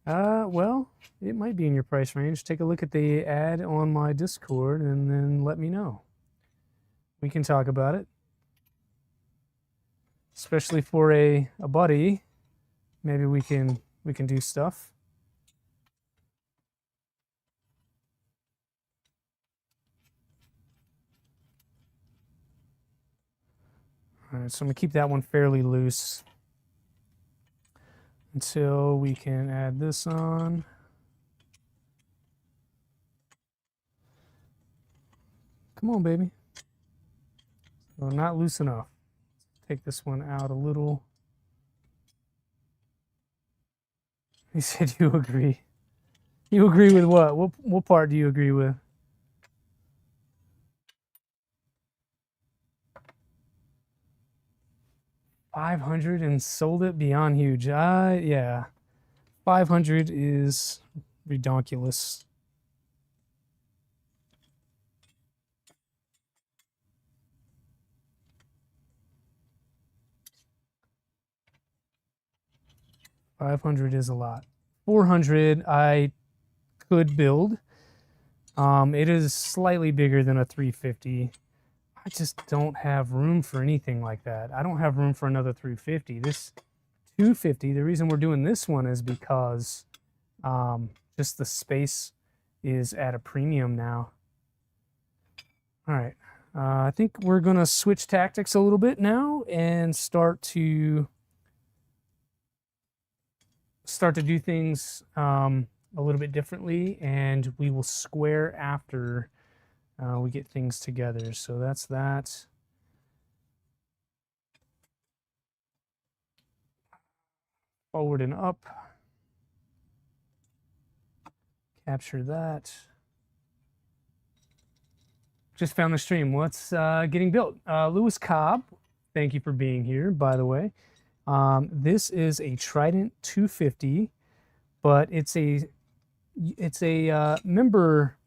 Well, it might be in your price range. Take a look at the ad on my Discord and then let me know. We can talk about it. Especially for a buddy. Maybe we can do stuff. All right, so I'm gonna keep that one fairly loose. until we can add this on. Come on, baby. So not loose enough. Take this one out a little. You said you agree. You agree with what? What part do you agree with? $500 and sold it beyond huge. Yeah. 500 is redonkulous. $500 is a lot. 400 I could build. It is slightly bigger than a 350. I just don't have room for anything like that. I don't have room for another 350. This 250, the reason we're doing this one is because just the space is at a premium now. All right, I think we're gonna switch tactics a little bit now and start to do things a little bit differently, and we will square after we get things together. So that's that. Forward and up. Capture that. Just found the stream. What's getting built? Lewis Cobb, thank you for being here, by the way. This is a Trident 250, but it's a member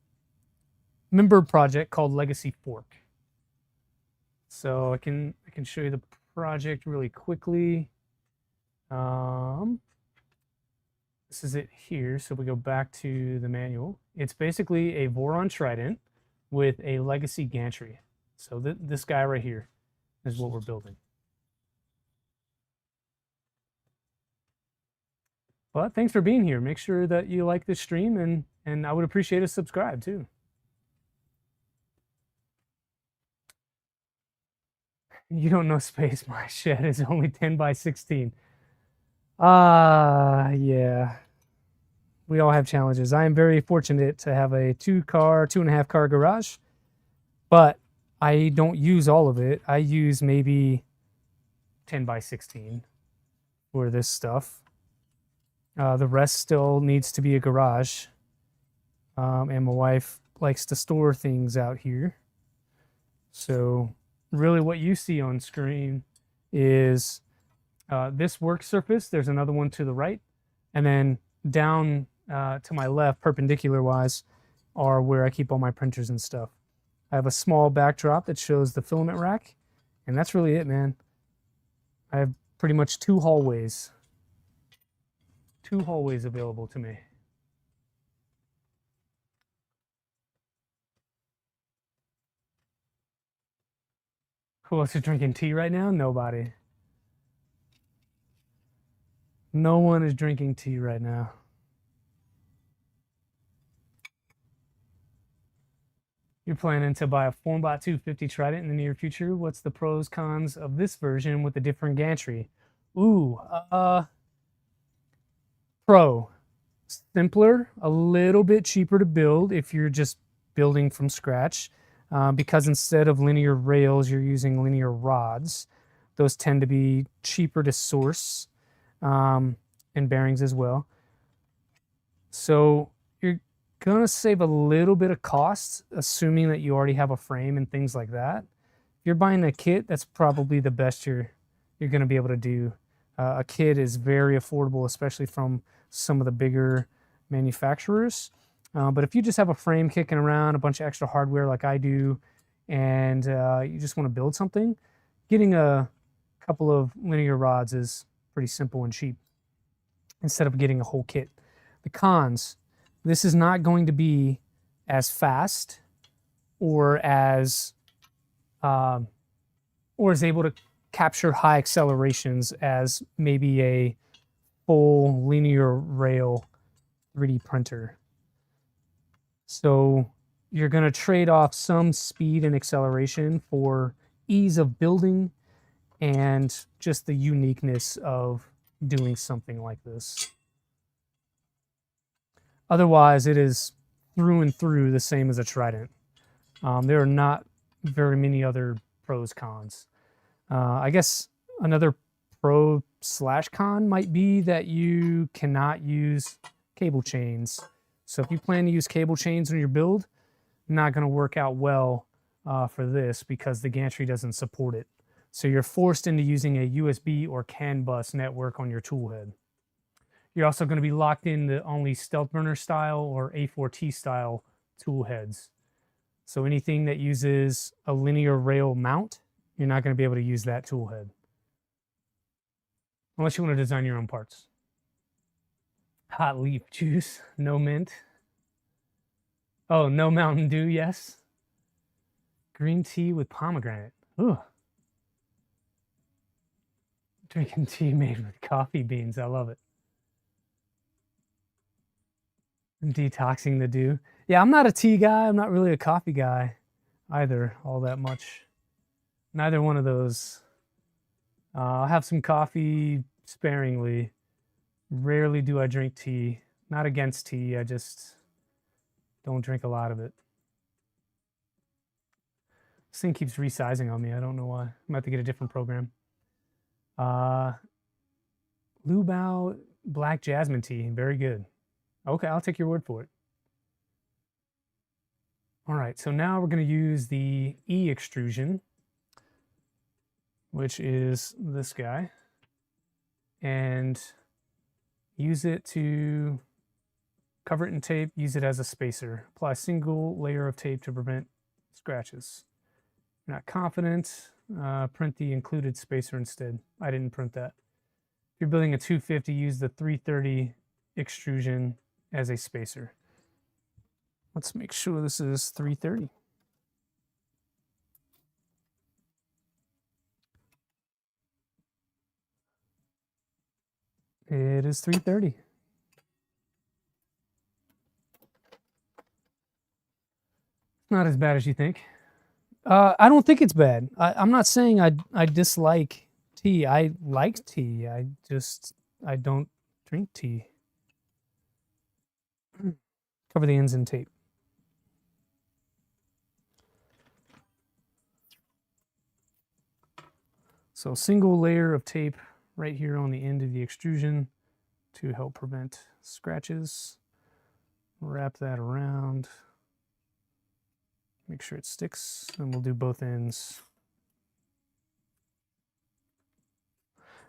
project called Legacy Fork. So I can show you the project really quickly. This is it here. So we go back to the manual. It's basically a Voron Trident with a legacy gantry. So this guy right here is what we're building. But thanks for being here. Make sure that you like this stream, and I would appreciate a subscribe too. You don't know space. My shed is only 10 by 16. Yeah. We all have challenges. I am very fortunate to have a 2.5 car garage, but I don't use all of it. I use maybe 10 by 16 for this stuff. The rest still needs to be a garage. And my wife likes to store things out here. So really what you see on screen is this work surface. There's another one to the right. And then down to my left, perpendicular wise, are where I keep all my printers and stuff. I have a small backdrop that shows the filament rack. And that's really it, man. I have pretty much two hallways available to me. Who else is drinking tea right now? Nobody. No one is drinking tea right now. You're planning to buy a Formbot 250 Trident in the near future. What's the pros, cons of this version with a different gantry? Ooh, pro. Simpler, a little bit cheaper to build if you're just building from scratch, because instead of linear rails, you're using linear rods. Those tend to be cheaper to source, and bearings as well. So you're gonna save a little bit of cost, assuming that you already have a frame and things like that. If you're buying a kit, that's probably the best you're gonna be able to do. A kit is very affordable, especially from some of the bigger manufacturers. But if you just have a frame kicking around, a bunch of extra hardware like I do, and you just want to build something, getting a couple of linear rods is pretty simple and cheap instead of getting a whole kit. The cons: this is not going to be as fast or as able to capture high accelerations as maybe a full linear rail 3D printer. So you're going to trade off some speed and acceleration for ease of building and just the uniqueness of doing something like this. Otherwise, it is through and through the same as a Trident. There are not very many other pros cons. I guess another pro / con might be that you cannot use cable chains. So if you plan to use cable chains on your build, not going to work out well for this because the gantry doesn't support it. So you're forced into using a USB or CAN bus network on your tool head. You're also going to be locked into only Stealth Burner style or A4T style tool heads. So anything that uses a linear rail mount, you're not going to be able to use that tool head. Unless you want to design your own parts. Hot leaf juice, no mint. Oh, no Mountain Dew, yes. Green tea with pomegranate. Ooh. Drinking tea made with coffee beans. I love it. Detoxing the dew. Yeah, I'm not a tea guy. I'm not really a coffee guy either, all that much. Neither one of those. I'll have some coffee sparingly. Rarely do I drink tea. Not against tea. I just don't drink a lot of it. This thing keeps resizing on me. I don't know why. I'm about to get a different program. Lubao Black Jasmine Tea. Very good. Okay, I'll take your word for it. All right, so now we're going to use the E extrusion, which is this guy, and use it to cover it in tape, use it as a spacer. Apply a single layer of tape to prevent scratches. If you're not confident, print the included spacer instead. I didn't print that. If you're building a 250, use the 330 extrusion as a spacer. Let's make sure this is 330. It is 330. Not as bad as you think. I don't think it's bad. I'm not saying I dislike tea. I like tea. I don't drink tea. Cover the ends in tape. So single layer of tape right here on the end of the extrusion to help prevent scratches. Wrap that around. Make sure it sticks, and we'll do both ends.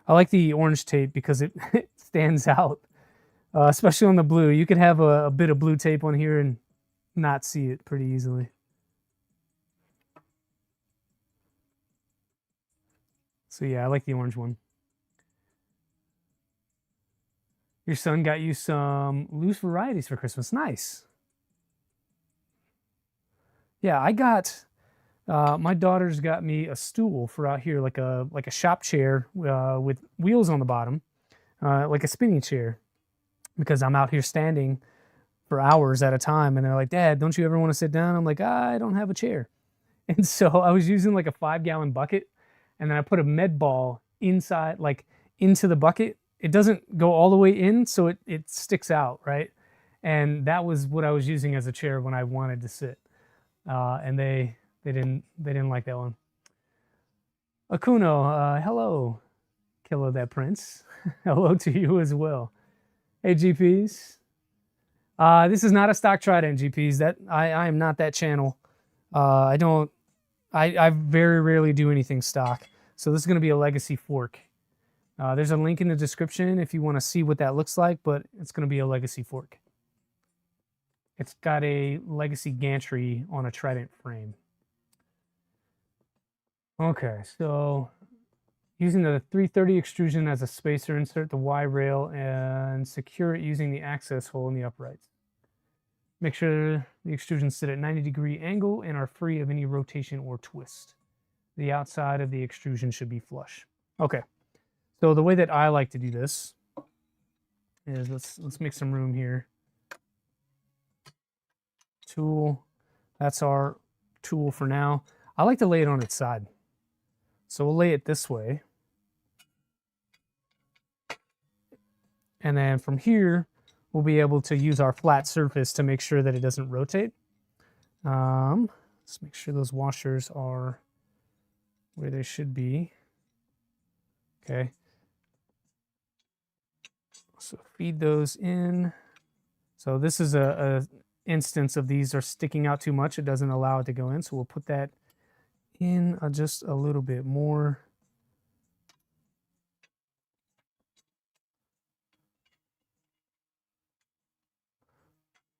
I like the orange tape because it stands out, especially on the blue. You could have a bit of blue tape on here and not see it pretty easily. So yeah, I like the orange one. Your son got you some loose varieties for Christmas. Nice. Yeah, I got, my daughter's got me a stool for out here, like a shop chair with wheels on the bottom, like a spinning chair, because I'm out here standing for hours at a time, and they're like, "Dad, don't you ever want to sit down?" I'm like, "I don't have a chair." And so I was using like a 5-gallon bucket, and then I put a med ball inside, like into the bucket. It doesn't go all the way in, so it sticks out, right? And that was what I was using as a chair when I wanted to sit. And they didn't like that one. Akuno, hello, Kilo that Prince. Hello to you as well. Hey GPs. This is not a stock Trident, GPs. That I am not that channel. I very rarely do anything stock. So this is going to be a legacy fork. There's a link in the description if you want to see what that looks like, but it's going to be a legacy fork. It's got a legacy gantry on a Trident frame. Okay, so using the 330 extrusion as a spacer, insert the Y rail and secure it using the access hole in the uprights. Make sure the extrusions sit at 90-degree angle and are free of any rotation or twist. The outside of the extrusion should be flush. Okay, so the way that I like to do this is let's make some room here. Tool, that's our tool for now. I like to lay it on its side. So we'll lay it this way. And then from here, we'll be able to use our flat surface to make sure that it doesn't rotate. Let's make sure those washers are where they should be. Okay. So feed those in. So this is a instance of these are sticking out too much. It doesn't allow it to go in. So we'll put that in just a little bit more.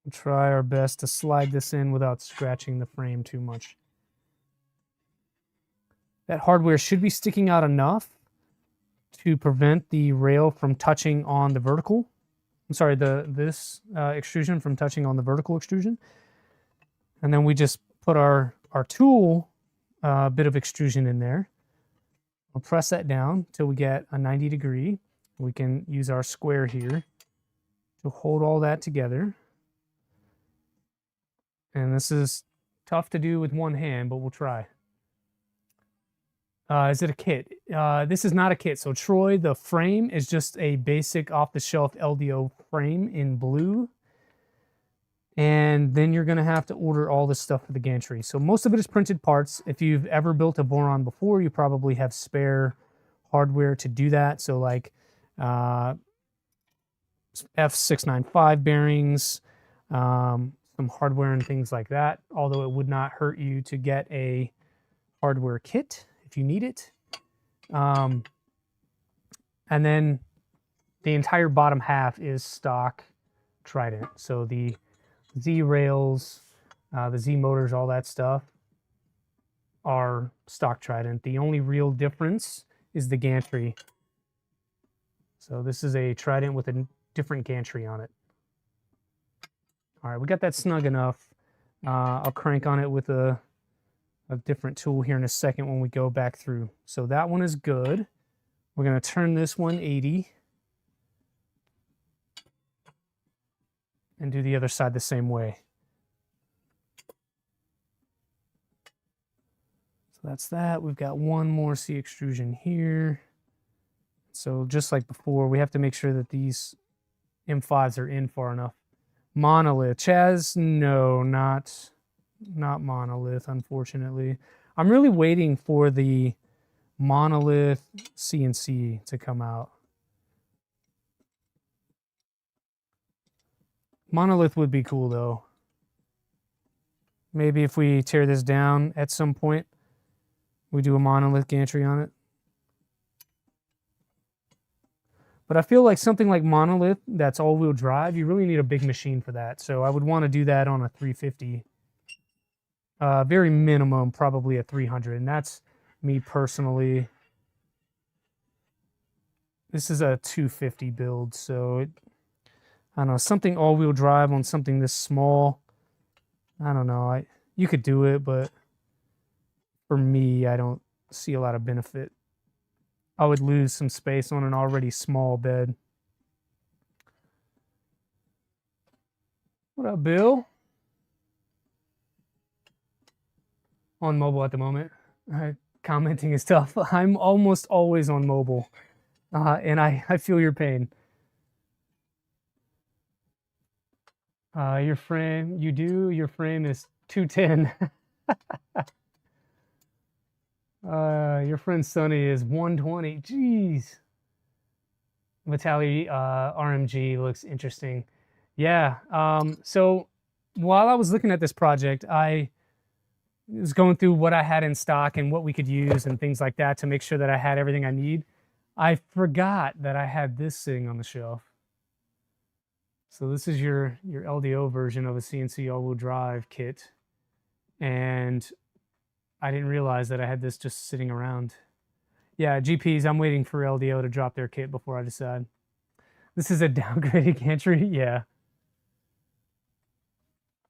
We'll try our best to slide this in without scratching the frame too much. That hardware should be sticking out enough to prevent the rail from touching on the vertical. I'm sorry, this extrusion from touching on the vertical extrusion. And then we just put our tool bit of extrusion in there. We'll press that down till we get a 90 degree. We can use our square here to hold all that together. And this is tough to do with one hand, but we'll try. Is it a kit? This is not a kit. So Troy, the frame is just a basic off-the-shelf LDO frame in blue. And then you're going to have to order all this stuff for the gantry. So most of it is printed parts. If you've ever built a Voron before, you probably have spare hardware to do that. So like F695 bearings, some hardware and things like that. Although it would not hurt you to get a hardware kit if you need it. And then the entire bottom half is stock Trident. So the Z rails, the Z motors, all that stuff are stock Trident. The only real difference is the gantry. So this is a Trident with a different gantry on it. All right, we got that snug enough. I'll crank on it with a different tool here in a second when we go back through. So that one is good. We're going to turn this 180 and do the other side the same way. So that's that. We've got one more C extrusion here. So just like before, we have to make sure that these M5s are in far enough. Monolith. Chaz, no, not monolith, unfortunately. I'm really waiting for the monolith CNC to come out. Monolith would be cool though. Maybe if we tear this down at some point, we do a monolith gantry on it. But I feel like something like monolith that's all-wheel drive, you really need a big machine for that. So I would want to do that on a 350. Very minimum, probably a 300. And that's me personally. This is a 250 build. So I don't know, something all-wheel drive on something this small. I don't know. You could do it, but for me, I don't see a lot of benefit. I would lose some space on an already small bed. What up, Bill? On mobile at the moment. Commenting is tough. I'm almost always on mobile. And I feel your pain. Your frame, you do? Your frame is 210. Your friend Sonny is 120. Jeez. Vitaly RMG looks interesting. Yeah. So while I was looking at this project, I was going through what I had in stock and what we could use and things like that to make sure that I had everything I need. I forgot that I had this sitting on the shelf. So this is your LDO version of a CNC all-wheel drive kit. And I didn't realize that I had this just sitting around. Yeah, GPs, I'm waiting for LDO to drop their kit before I decide. This is a downgraded gantry? Yeah.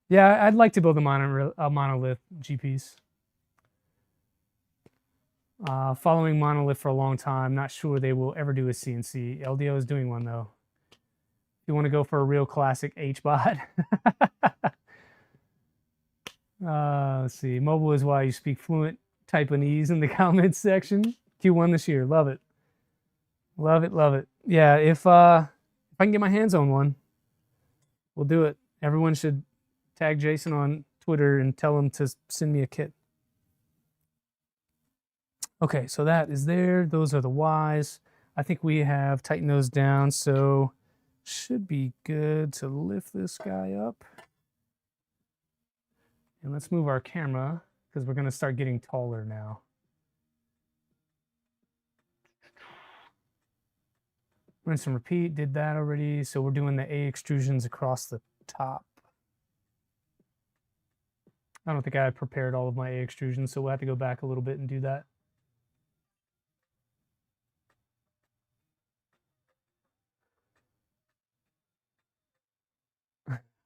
Yeah, I'd like to build a monolith GPs. Following monolith for a long time. Not sure they will ever do a CNC. LDO is doing one, though. If you want to go for a real classic H-bot. Let's see. Mobile is why you speak fluent Taiwanese in the comments section. Q1 this year. Love it. Love it. Love it. Yeah, if I I can get my hands on one, we'll do it. Everyone should tag Jason on Twitter and tell him to send me a kit. Okay, so that is there. Those are the Ys. I think we have tightened those down, so should be good to lift this guy up. And let's move our camera because we're going to start getting taller now. Rinse and repeat, did that already. So we're doing the A extrusions across the top. I don't think I prepared all of my A extrusions, so we'll have to go back a little bit and do that.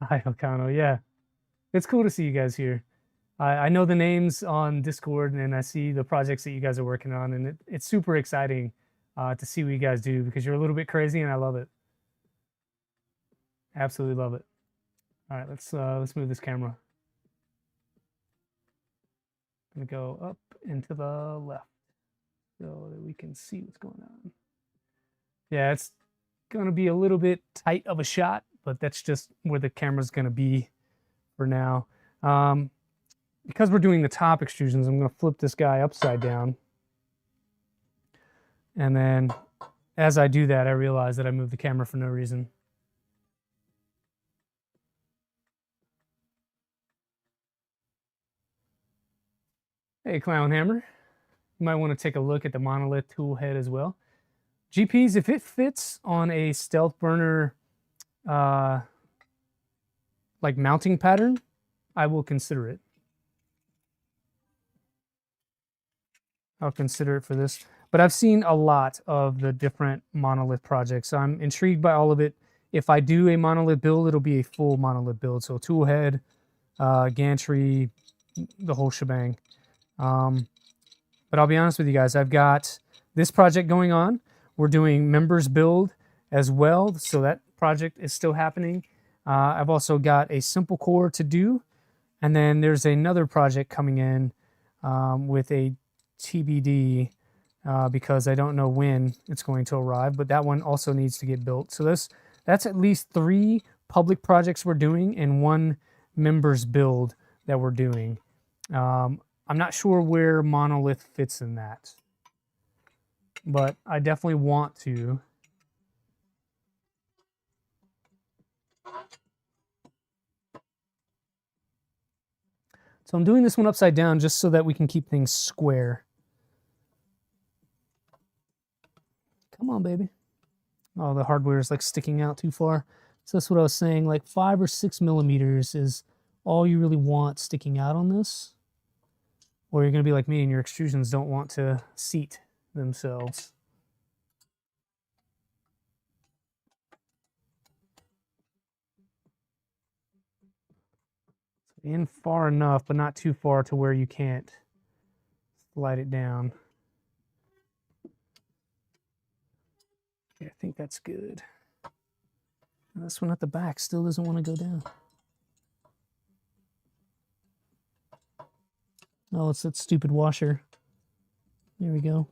Hi, Elcano. Yeah, it's cool to see you guys here. I know the names on Discord, and I see the projects that you guys are working on, and it's super exciting to see what you guys do because you're a little bit crazy, and I love it. Absolutely love it. All right, let's move this camera. I'm gonna go up and to the left so that we can see what's going on. Yeah, it's gonna be a little bit tight of a shot, but that's just where the camera's gonna be for now. Because we're doing the top extrusions, I'm gonna flip this guy upside down. And then as I do that, I realize that I moved the camera for no reason. Hey, Clown Hammer. You might want to take a look at the monolith tool head as well. GPs, if it fits on a stealth burner like mounting pattern, I will consider it. I'll consider it for this. But I've seen a lot of the different monolith projects. So I'm intrigued by all of it. If I do a monolith build, it'll be a full monolith build. So tool head, gantry, the whole shebang. But I'll be honest with you guys, I've got this project going on. We're doing members build as well. So that project is still happening. I've also got a simple core to do. And then there's another project coming in with a TBD because I don't know when it's going to arrive, but that one also needs to get built. So that's at least 3 public projects we're doing and 1 members build that we're doing. I'm not sure where monolith fits in that, but I definitely want to. So I'm doing this one upside down just so that we can keep things square. Come on, baby. Oh, the hardware is like sticking out too far. So that's what I was saying, like 5 or 6 millimeters is all you really want sticking out on this. Or you're going to be like me and your extrusions don't want to seat themselves. In far enough, but not too far to where you can't slide it down. Okay, I think that's good. This one at the back still doesn't want to go down. Oh, it's that stupid washer. There we go.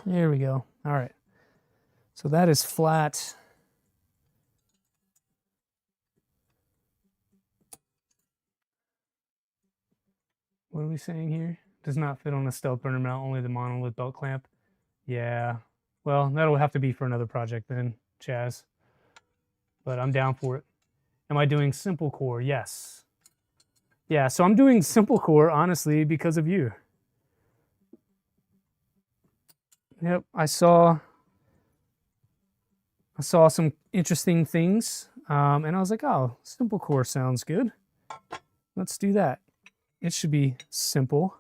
There we go. All right. So that is flat. What are we saying here? Does not fit on the stealth burner mount, only the monolith belt clamp. Yeah. Well, that'll have to be for another project then, Chaz. But I'm down for it. Am I doing simple core? Yes. Yeah, so I'm doing simple core, honestly, because of you. Yep, I saw some interesting things, and I was like, oh, simple core sounds good. Let's do that. It should be simple.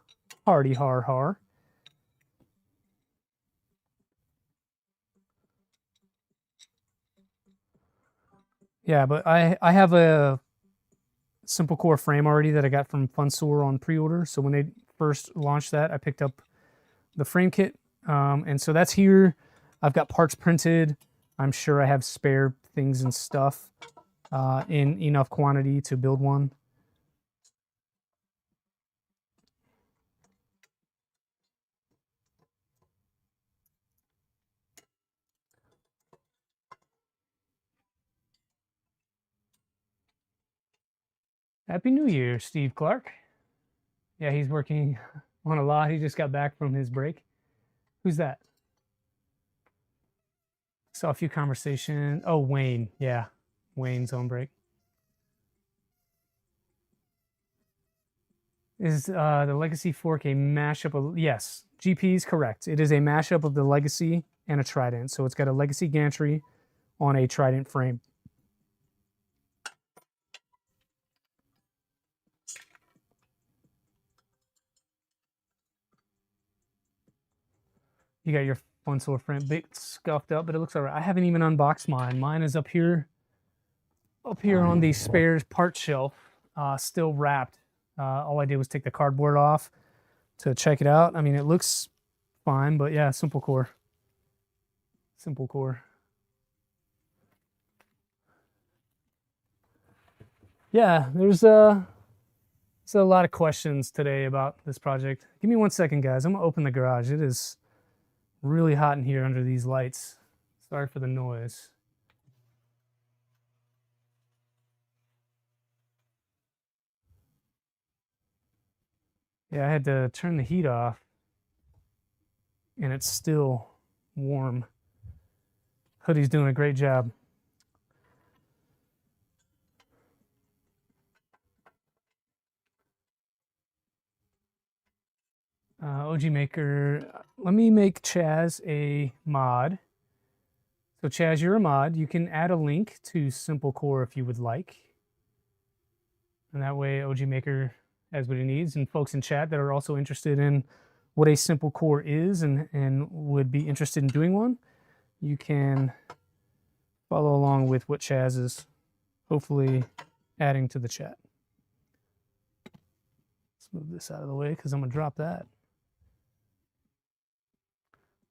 Hardy har har. Yeah, but I have a simple core frame already that I got from Funsor on pre-order. So when they first launched that, I picked up the frame kit. And so that's here. I've got parts printed. I'm sure I have spare things and stuff in enough quantity to build one. Happy New Year, Steve Clark. Yeah, he's working on a lot. He just got back from his break. Who's that? Saw a few conversations. Oh, Wayne. Yeah, Wayne's on break. Is the Legacy fork a mashup of... Yes, GP is correct. It is a mashup of the Legacy and a Trident. So it's got a Legacy Gantry on a Trident frame. You got your Funsor frame, bit scuffed up, but it looks all right. I haven't even unboxed mine. Mine is up here on the spares part shelf, still wrapped. All I did was take the cardboard off to check it out. I mean, it looks fine, but yeah, simple core. Simple core. Yeah, there's a lot of questions today about this project. Give me 1 second, guys. I'm gonna open the garage. It is really hot in here under these lights. Sorry for the noise. Yeah, I had to turn the heat off and it's still warm. Hoodie's doing a great job. OG Maker, let me make Chaz a mod. So Chaz, you're a mod. You can add a link to Simple Core if you would like. And that way OG Maker has what he needs. And folks in chat that are also interested in what a Simple Core is and would be interested in doing one, you can follow along with what Chaz is hopefully adding to the chat. Let's move this out of the way because I'm going to drop that.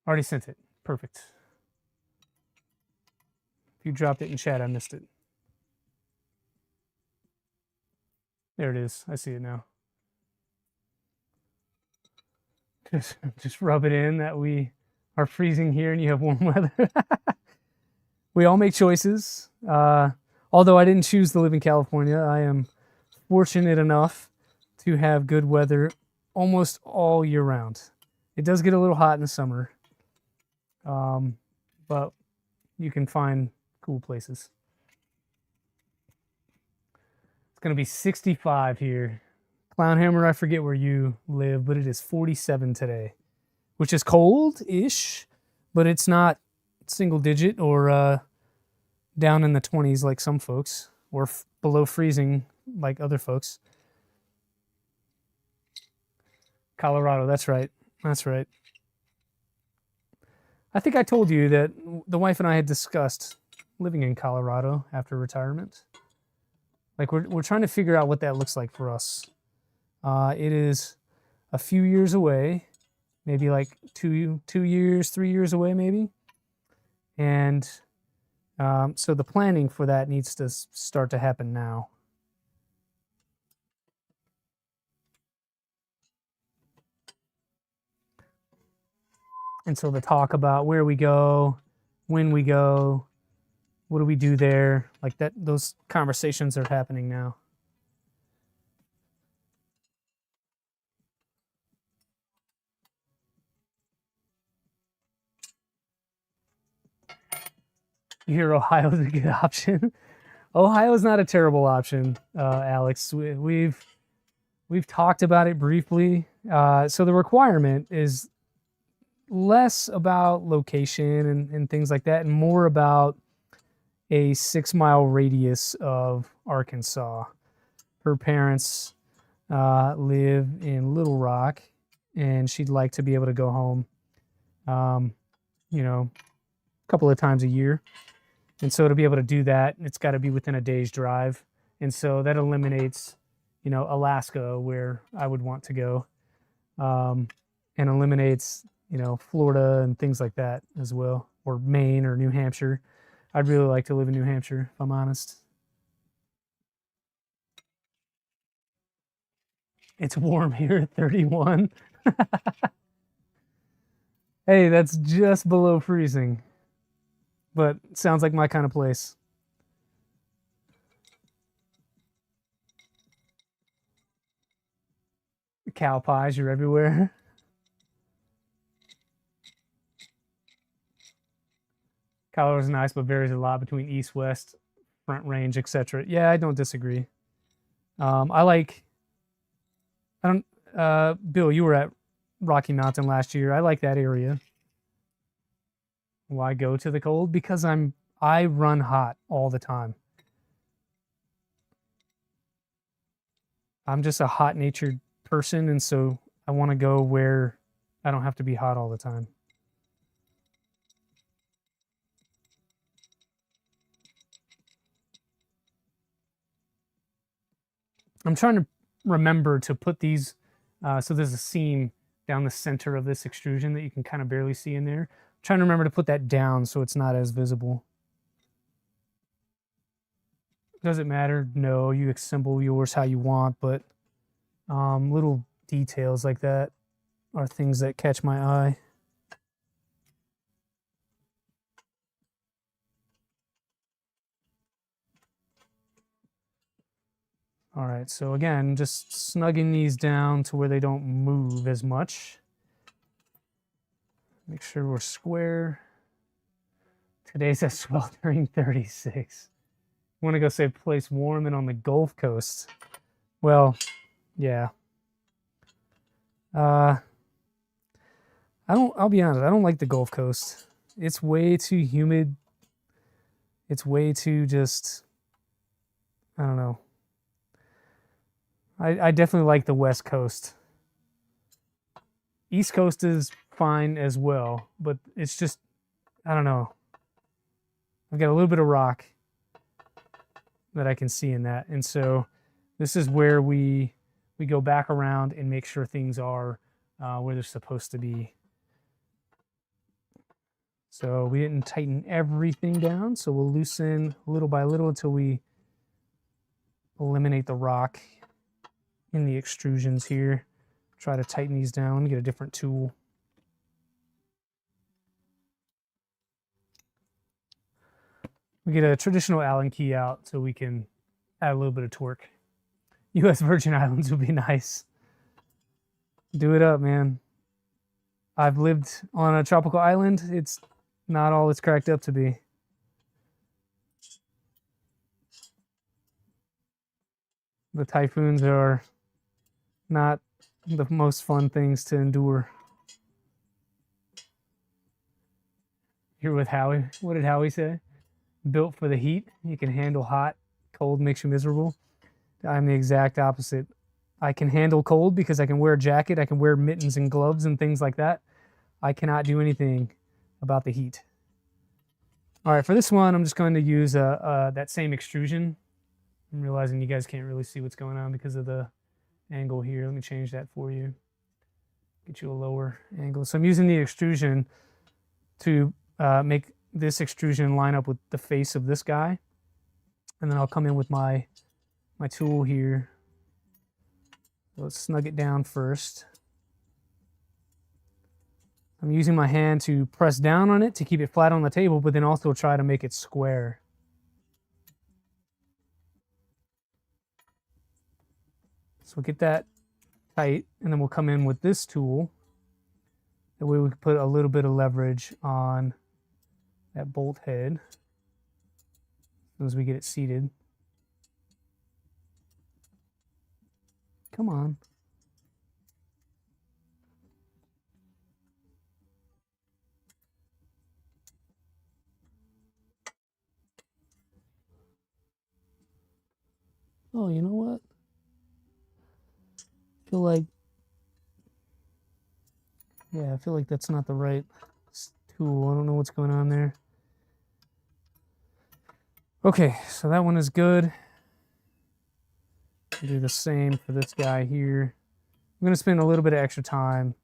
Already sent it. Perfect. If you dropped it in chat, I missed it. There it is. I see it now. Just rub it in that we are freezing here and you have warm weather. We all make choices. Although I didn't choose to live in California, I am fortunate enough to have good weather almost all year round. It does get a little hot in the summer, but you can find cool places. It's going to be 65 here. Clownhammer, I forget where you live, but it is 47 today, which is cold-ish, but it's not single digit or down in the 20s like some folks, or below freezing like other folks. Colorado, that's right. That's right. I think I told you that the wife and I had discussed living in Colorado after retirement. Like we're trying to figure out what that looks like for us. It is a few years away, maybe like 2 years, 3 years away maybe. And so the planning for that needs to start to happen now. And so the talk about where we go, when we go, what do we do there, like that, those conversations are happening now. You hear Ohio's a good option. Ohio's not a terrible option, Alex. We've talked about it briefly. So the requirement is less about location and things like that, and more about a 6-mile radius of Arkansas. Her parents live in Little Rock, and she'd like to be able to go home, you know, a couple of times a year. And so to be able to do that, it's got to be within a day's drive. And so that eliminates, you know, Alaska, where I would want to go, and eliminates, you know, Florida and things like that as well, or Maine or New Hampshire. I'd really like to live in New Hampshire, if I'm honest. It's warm here at 31. Hey, that's just below freezing. But sounds like my kind of place. Cow pies, you're everywhere. Colorado's nice, but varies a lot between east, west, front range, etc. Yeah, I don't disagree. I don't, Bill, you were at Rocky Mountain last year. I like that area. Why go to the cold? Because I run hot all the time. I'm just a hot-natured person, and so I want to go where I don't have to be hot all the time. I'm trying to remember to put these, so there's a seam down the center of this extrusion that you can kind of barely see in there. I'm trying to remember to put that down so it's not as visible. Does it matter? No, you assemble yours how you want, but little details like that are things that catch my eye. All right, so again, just snugging these down to where they don't move as much. Make sure we're square. Today's at sweltering 36. Want to go save place warm and on the Gulf Coast. Well, yeah. I'll be honest, I don't like the Gulf Coast. It's way too humid. It's way too just, I don't know. I definitely like the West Coast. East Coast is fine as well, but it's just, I don't know. I've got a little bit of rock that I can see in that. And so this is where we go back around and make sure things are where they're supposed to be. So we didn't tighten everything down, so we'll loosen little by little until we eliminate the rock in the extrusions here. Try to tighten these down. Let me get a different tool. We get a traditional Allen key out so we can add a little bit of torque. U.S. Virgin Islands would be nice. Do it up, man. I've lived on a tropical island. It's not all it's cracked up to be. The typhoons are not the most fun things to endure. Here with Howie. What did Howie say? Built for the heat. You can handle hot. Cold makes you miserable. I'm the exact opposite. I can handle cold because I can wear a jacket. I can wear mittens and gloves and things like that. I cannot do anything about the heat. All right, for this one, I'm just going to use that same extrusion. I'm realizing you guys can't really see what's going on because of the angle here. Let me change that for you. Get you a lower angle. So I'm using the extrusion to make this extrusion line up with the face of this guy. And then I'll come in with my tool here. Let's snug it down first. I'm using my hand to press down on it to keep it flat on the table, but then also try to make it square. So we'll get that tight, and then we'll come in with this tool. That way we can put a little bit of leverage on that bolt head as we get it seated. Come on. Oh, you know what? I feel like that's not the right tool. I don't know what's going on there. Okay, so that one is good. I'll do the same for this guy here. I'm gonna spend a little bit of extra time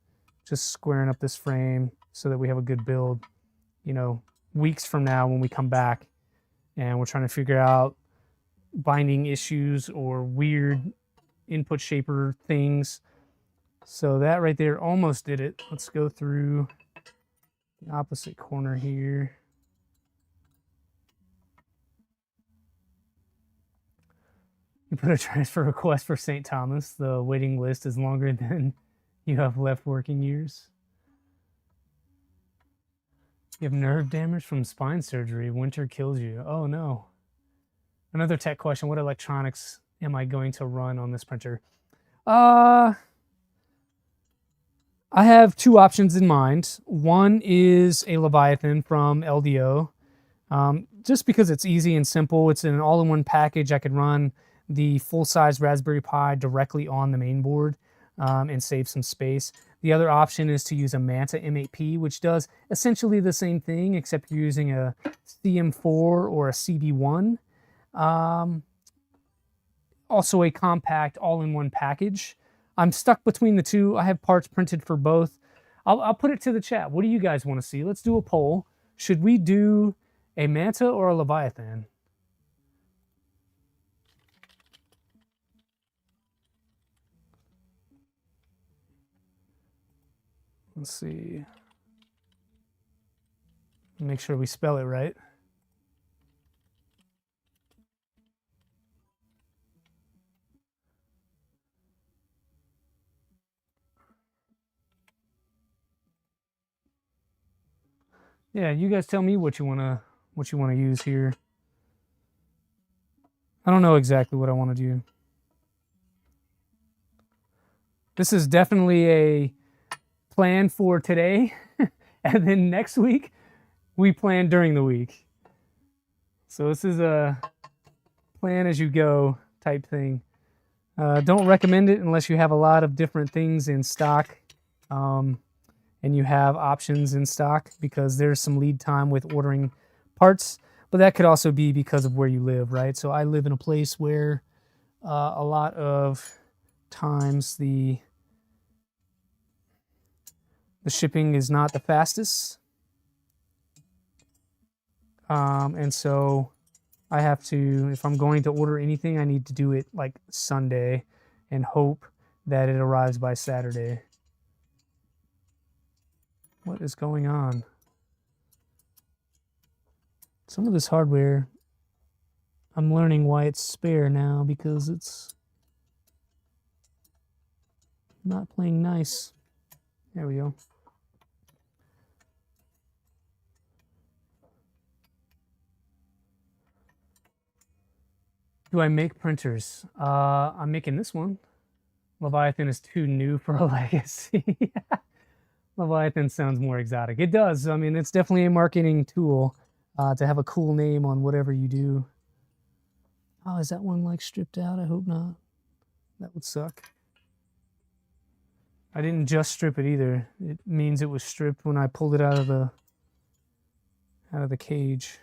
just squaring up this frame so that we have a good build, you know, weeks from now when we come back and we're trying to figure out binding issues or weird input shaper things. So that right there almost did it. Let's go through the opposite corner here. You put a transfer request for St. Thomas. The waiting list is longer than you have left working years. You have nerve damage from spine surgery. Winter kills you. Oh no. Another tech question. What electronics am I going to run on this printer? I have two options in mind. One is a Leviathan from LDO. Just because it's easy and simple. It's an all-in-one package. I could run the full-size Raspberry Pi directly on the main board and save some space. The other option is to use a Manta M8P, which does essentially the same thing, except you're using a CM4 or a CB1. Also a compact all-in-one package. I'm stuck between the two. I have parts printed for both. I'll put it to the chat. What do you guys want to see? Let's do a poll. Should we do a Manta or a Leviathan? Let's see. Make sure we spell it right. Yeah, you guys tell me what you wanna use here. I don't know exactly what I want to do. This is definitely a plan for today, and then next week we plan during the week. So this is a plan as you go type thing. Don't recommend it unless you have a lot of different things in stock and you have options in stock, because there's some lead time with ordering parts, but that could also be because of where you live, right? So I live in a place where a lot of times the shipping is not the fastest. And so I have to, if I'm going to order anything, I need to do it like Sunday and hope that it arrives by Saturday. What is going on? Some of this hardware, I'm learning why it's spare now, because it's not playing nice. There we go. Do I make printers? I'm making this one. Leviathan is too new for a legacy. Leviathan sounds more exotic. It does. I mean, it's definitely a marketing tool to have a cool name on whatever you do. Oh, is that one like stripped out? I hope not. That would suck. I didn't just strip it either. It means it was stripped when I pulled it out of the cage.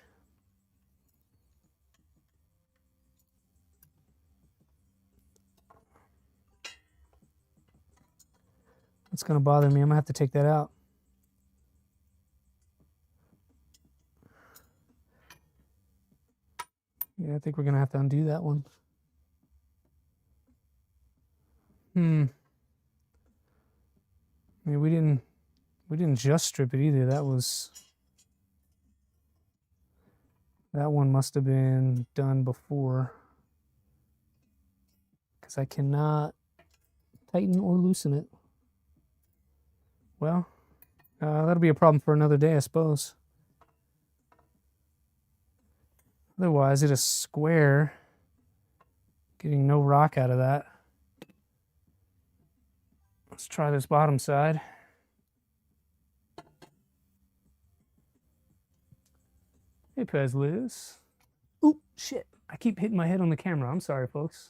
That's gonna bother me. I'm gonna have to take that out. Yeah, I think we're gonna have to undo that one. I mean, we didn't just strip it either. That one must have been done before, because I cannot tighten or loosen it. Well, that'll be a problem for another day, I suppose. Otherwise, it is square. Getting no rock out of that. Let's try this bottom side. Hey, Pez Liz. Oop, shit. I keep hitting my head on the camera. I'm sorry, folks.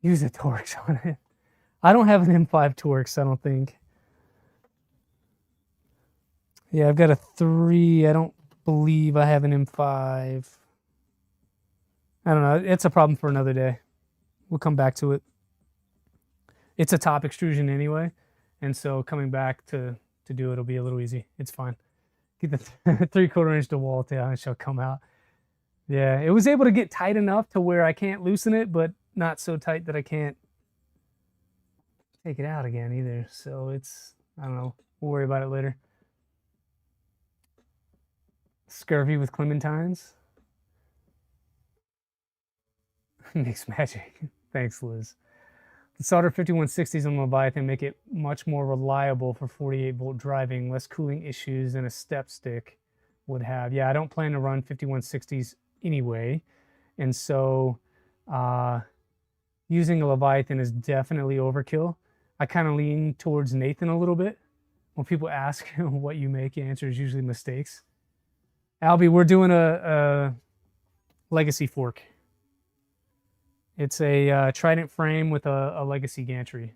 Use a Torx on it. I don't have an M5 Torx, I don't think. Yeah, I've got a 3. I don't believe I have an M5. I don't know. It's a problem for another day. We'll come back to it. It's a top extrusion anyway, and so coming back to do it will be a little easy. It's fine. Get the 3/4 inch DeWalt down, it shall come out. Yeah, it was able to get tight enough to where I can't loosen it, but not so tight that I can't take it out again either. So it's, I don't know. We'll worry about it later. Scurvy with clementines. Mixed magic. Thanks, Liz. The solder 5160s on the Leviathan make it much more reliable for 48-volt driving, less cooling issues than a step stick would have. Yeah, I don't plan to run 5160s anyway, and so using a Leviathan is definitely overkill. I kind of lean towards Nathan a little bit. When people ask what you make, the answer is usually mistakes. Albie, we're doing a legacy fork. It's a Trident frame with a legacy gantry.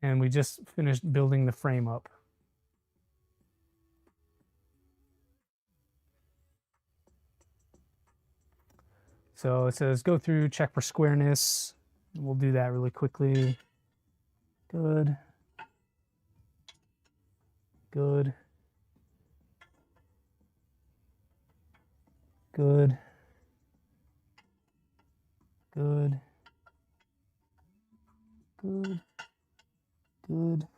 And we just finished building the frame up. So it says go through, check for squareness. We'll do that really quickly. Good. Good. Good. Good. Good. Good.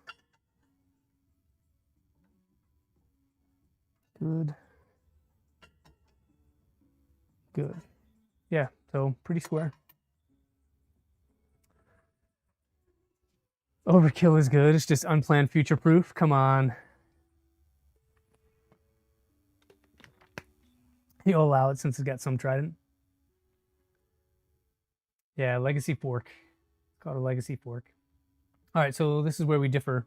Good. Good. Yeah, so pretty square. Overkill is good. It's just unplanned future proof. Come on. You'll allow it since it's got some Trident. Yeah, legacy fork. It's called a legacy fork. All right, so this is where we differ.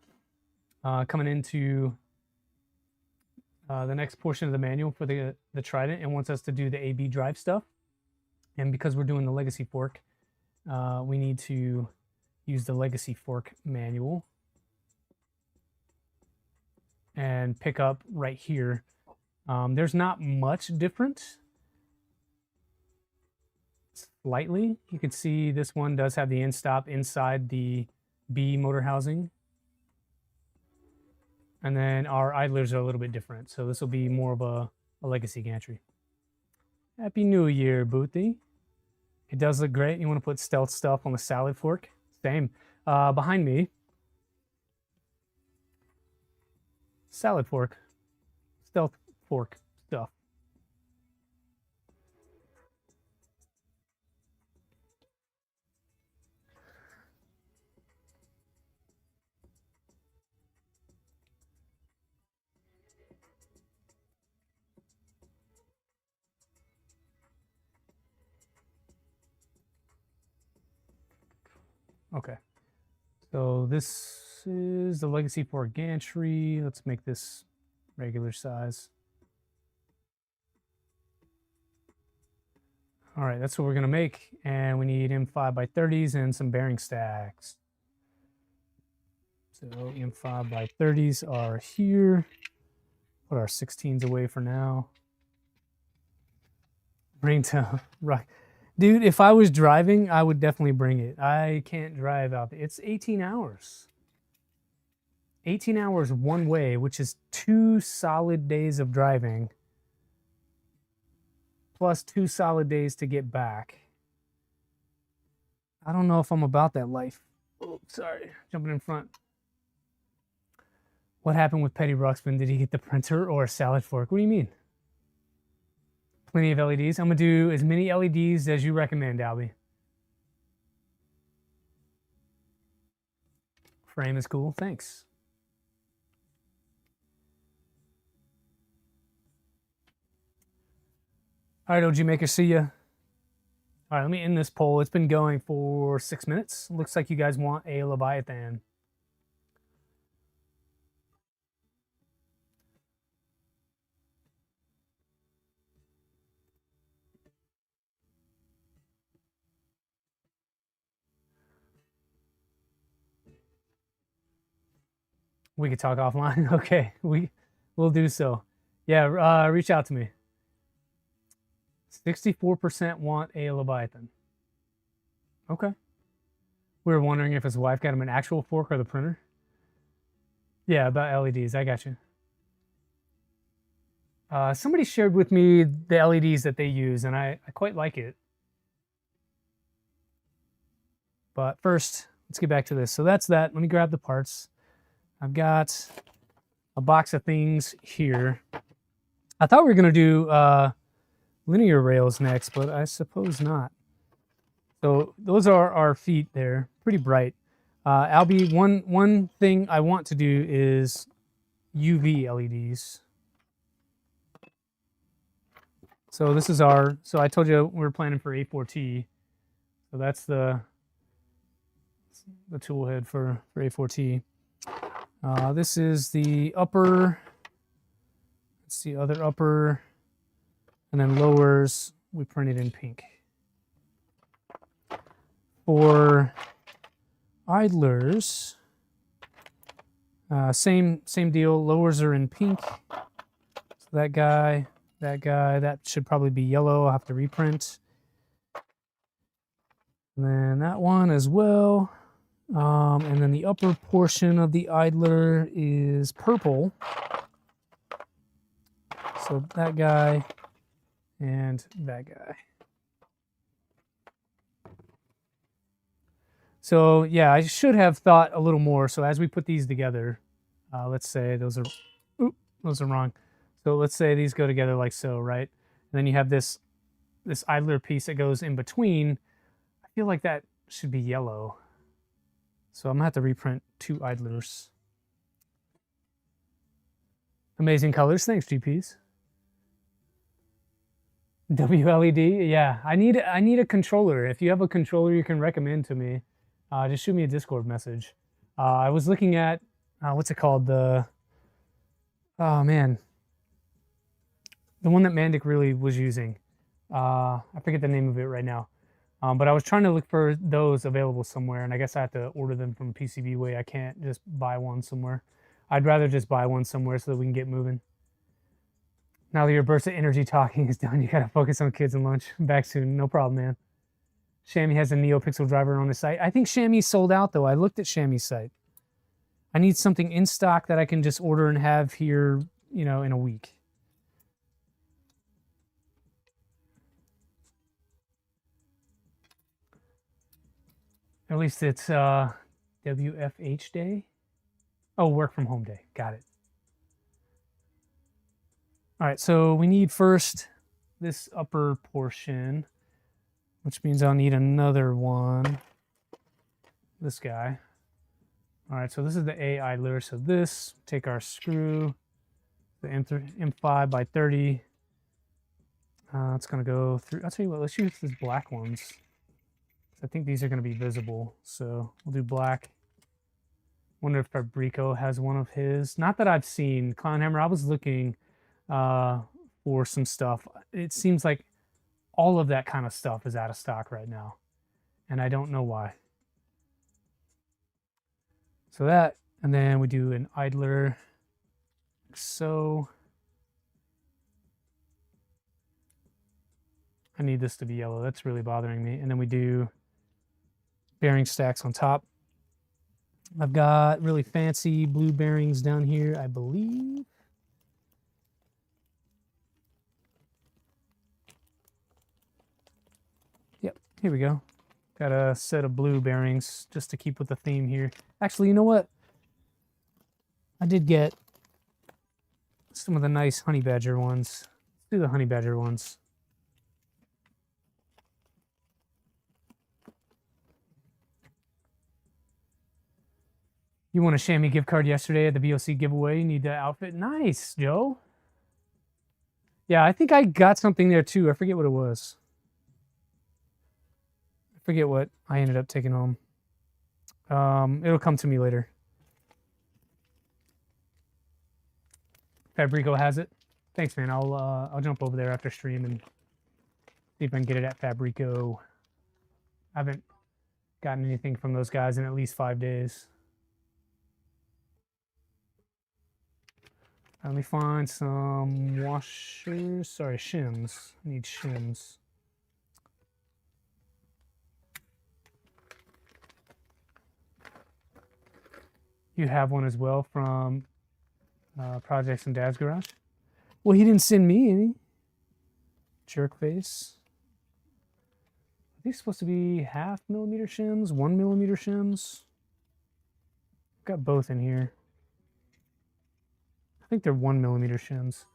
Coming into the next portion of the manual for the Trident, it wants us to do the AB drive stuff. And because we're doing the legacy fork, we need to use the legacy fork manual and pick up right here. There's not much different. Slightly, you can see this one does have the end stop inside the B motor housing. And then our idlers are a little bit different. So this will be more of a legacy gantry. Happy New Year, Boothie. It does look great. You want to put stealth stuff on the salad fork? Same. Behind me, salad fork, stealth fork stuff. Okay, so this is the legacy fork gantry. Let's make this regular size. All right, that's what we're gonna make. And we need M5x30s and some bearing stacks. So M5x30s are here. Put our 16s away for now. Bring to, right. Dude, if I was driving, I would definitely bring it. I can't drive out there. It's 18 hours. 18 hours one way, which is 2 solid days of driving, plus 2 solid days to get back. I don't know if I'm about that life. Oh, sorry, jumping in front. What happened with Petty Ruxpin? Did he get the printer or a salad fork? What do you mean? Plenty of LEDs. I'm gonna do as many LEDs as you recommend, Albie. Frame is cool, thanks. All right, OG Maker, see ya. All right, let me end this poll. It's been going for 6 minutes. Looks like you guys want a Leviathan. We could talk offline. Okay, we'll do so. Yeah, reach out to me. 64% want a Leviathan. Okay. We were wondering if his wife got him an actual fork or the printer. Yeah, about LEDs. I got you. Somebody shared with me the LEDs that they use, and I quite like it. But first, let's get back to this. So that's that. Let me grab the parts. I've got a box of things here. I thought we were going to do linear rails next, but I suppose not. So those are our feet there, pretty bright. Albie, one thing I want to do is UV LEDs. So this is our, so I told you we're planning for A4T. So that's the tool head for A4T. This is the upper, that's the other upper, and then lowers, we printed in pink. For idlers, same deal, lowers are in pink. So that guy, that should probably be yellow. I'll have to reprint. And then that one as well. And then the upper portion of the idler is purple. So that guy and that guy. So yeah, I should have thought a little more. So as we put these together, let's say those are wrong. So let's say these go together like so, right? And then you have this idler piece that goes in between. I feel like that should be yellow. So I'm gonna have to reprint 2 idlers. Amazing colors, thanks GPs. WLED, yeah. I need a controller. If you have a controller you can recommend to me, just shoot me a Discord message. I was looking at what's it called? Oh man, the one that Mandic really was using. I forget the name of it right now. But I was trying to look for those available somewhere, and I guess I have to order them from PCBWay. I can't just buy one somewhere. I'd rather just buy one somewhere so that we can get moving. Now that your burst of energy talking is done, you gotta focus on kids and lunch. Back soon, no problem, man. Shammy has a NeoPixel driver on his site. I think Shammy's sold out, though. I looked at Shammy's site. I need something in stock that I can just order and have here, you know, in a week. At least it's WFH day. Oh, work from home day. Got it. All right, so we need first this upper portion, which means I'll need another one. This guy. All right, so this is the A idler. So this, take our screw, the M5 by 30. It's gonna go through. I'll tell you what, let's use these black ones. I think these are gonna be visible. So we'll do black. Wonder if Fabrico has one of his. Not that I've seen. Clownhammer, I was looking for some stuff. It seems like all of that kind of stuff is out of stock right now, and I don't know why. So that, and then we do an idler. So I need this to be yellow. That's really bothering me. And then we do bearing stacks on top. I've got really fancy blue bearings down here, I believe. Yep, here we go. Got a set of blue bearings just to keep with the theme here. Actually, you know what? I did get some of the nice honey badger ones. Let's do the honey badger ones. You won a Shammy gift card yesterday at the VOC giveaway. You need the outfit. Nice, Joe. Yeah, I think I got something there too. I forget what it was. I forget what I ended up taking home. It'll come to me later. Fabrico has it. Thanks, man. I'll jump over there after stream and see if I can get it at Fabrico. I haven't gotten anything from those guys in at least 5 days. Let me find some washers. Sorry, shims. I need shims. You have one as well from Projects in Dad's Garage? Well, he didn't send me any. Jerk face. Are these supposed to be 0.5 millimeter shims? 1 millimeter shims? I've got both in here. I think they're 1 millimeter shims.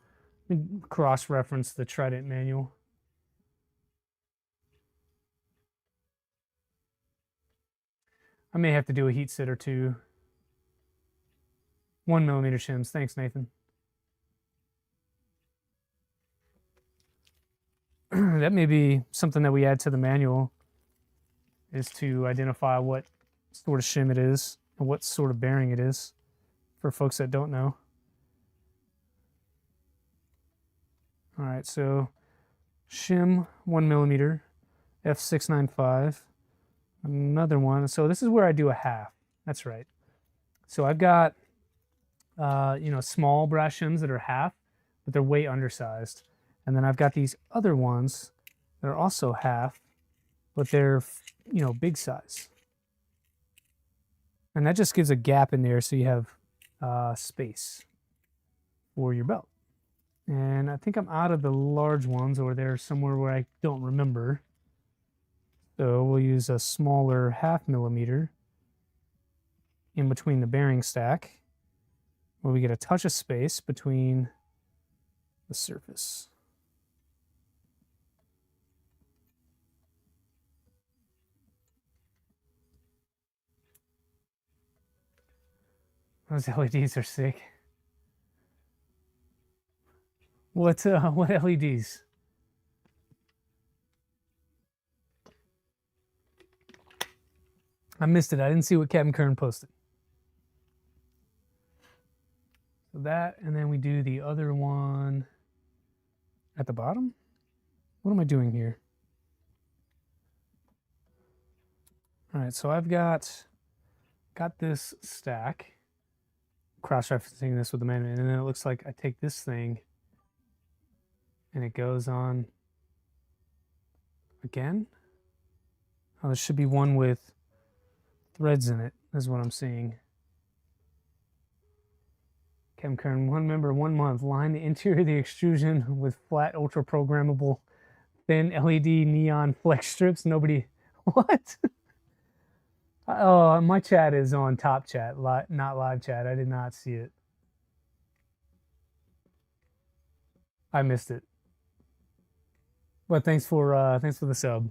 Let me cross-reference the Trident manual. I may have to do a heat sit or two. 1mm shims. Thanks, Nathan. That may be something that we add to the manual, is to identify what sort of shim it is and what sort of bearing it is for folks that don't know. All right, so shim 1mm, F695, another one. So this is where I do a half. That's right. So I've got, you know, small brass shims that are half, but they're way undersized. And then I've got these other ones that are also half, but they're, you know, big size. And that just gives a gap in there so you have space for your belt. And I think I'm out of the large ones, or they're somewhere where I don't remember. So we'll use a smaller 0.5mm in between the bearing stack, where we get a touch of space between the surface. Those LEDs are sick. What LEDs? I missed it. I didn't see what Captain Kern posted. So that, and then we do the other one at the bottom. What am I doing here? All right, so I've got this stack, cross-referencing this with the manual, and then it looks like I take this thing and it goes on again. Oh, there should be one with threads in it, is what I'm seeing. Chem Kern, 1 member, 1 month. Line the interior of the extrusion with flat, ultra programmable, thin LED neon flex strips. Nobody, what? Oh, my chat is on top chat, not live chat. I did not see it. I missed it. But thanks for the sub.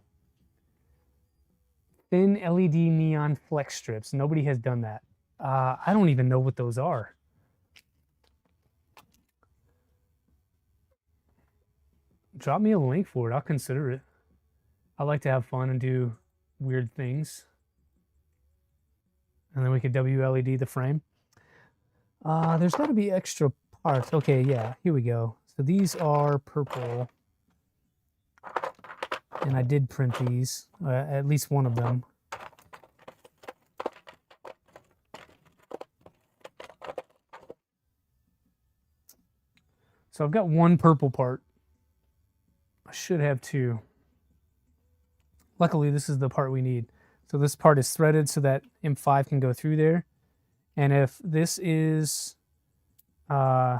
Thin LED neon flex strips. Nobody has done that. I don't even know what those are. Drop me a link for it. I'll consider it. I like to have fun and do weird things. And then we could WLED the frame. There's got to be extra parts. Okay, yeah, here we go. So these are purple. And I did print these, at least one of them. So I've got one purple part. I should have two. Luckily, this is the part we need. So this part is threaded so that M5 can go through there. And if this is the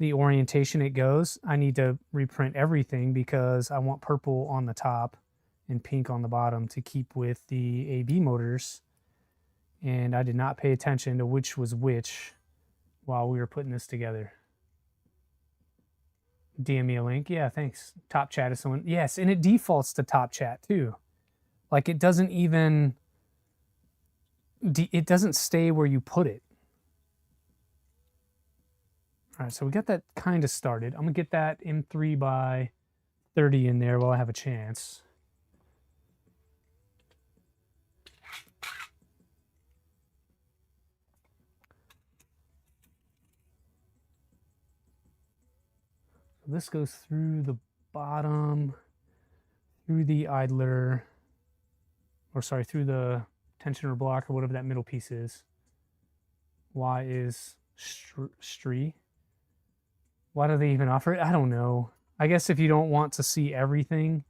orientation it goes, I need to reprint everything because I want purple on the top and pink on the bottom to keep with the AB motors. And I did not pay attention to which was which while we were putting this together. DM me a link. Yeah, thanks. Top chat is someone. Yes, and it defaults to top chat too. Like it doesn't even, it doesn't stay where you put it. All right, so we got that kind of started. I'm gonna get that M3 by 30 in there while I have a chance. So this goes through the bottom, through the idler, or sorry, through the tensioner block or whatever that middle piece is. Y is STRI. Why do they even offer it? I don't know. I guess if you don't want to see everything,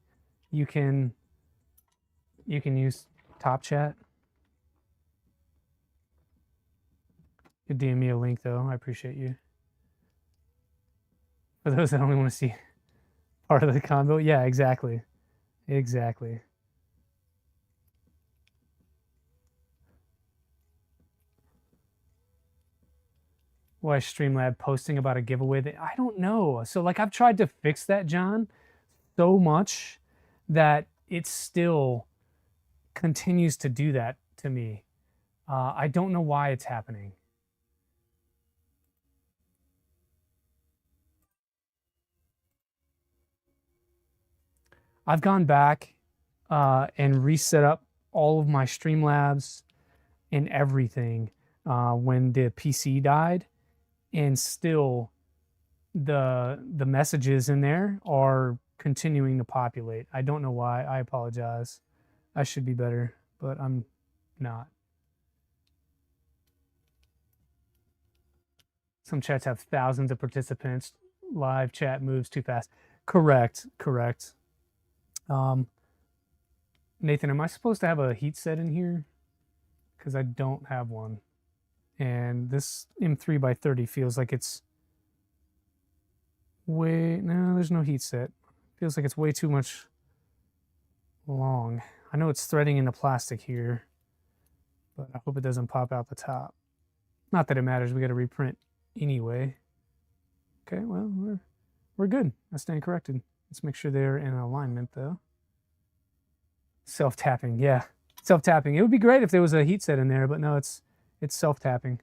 you can use top chat. You DM me a link though. I appreciate you. For those that only want to see part of the combo, yeah, exactly. Exactly. Why Streamlab posting about a giveaway that I don't know. So like I've tried to fix that, John, so much that it still continues to do that to me. I don't know why it's happening. I've gone back and reset up all of my Streamlabs and everything when the PC died, and still the messages in there are continuing to populate. I don't know why. I apologize. I should be better, but I'm not. Some chats have thousands of participants. Live chat moves too fast. Correct. Nathan, am I supposed to have a heat set in here? Because I don't have one. And this M3x30 feels like it's no, there's no heat set. Feels like it's way too much long. I know it's threading into plastic here, but I hope it doesn't pop out the top. Not that it matters, we got to reprint anyway. Okay, well, we're good. I stand corrected. Let's make sure they're in alignment though. Self-tapping, yeah. Self-tapping. It would be great if there was a heat set in there, but no, it's self-tapping.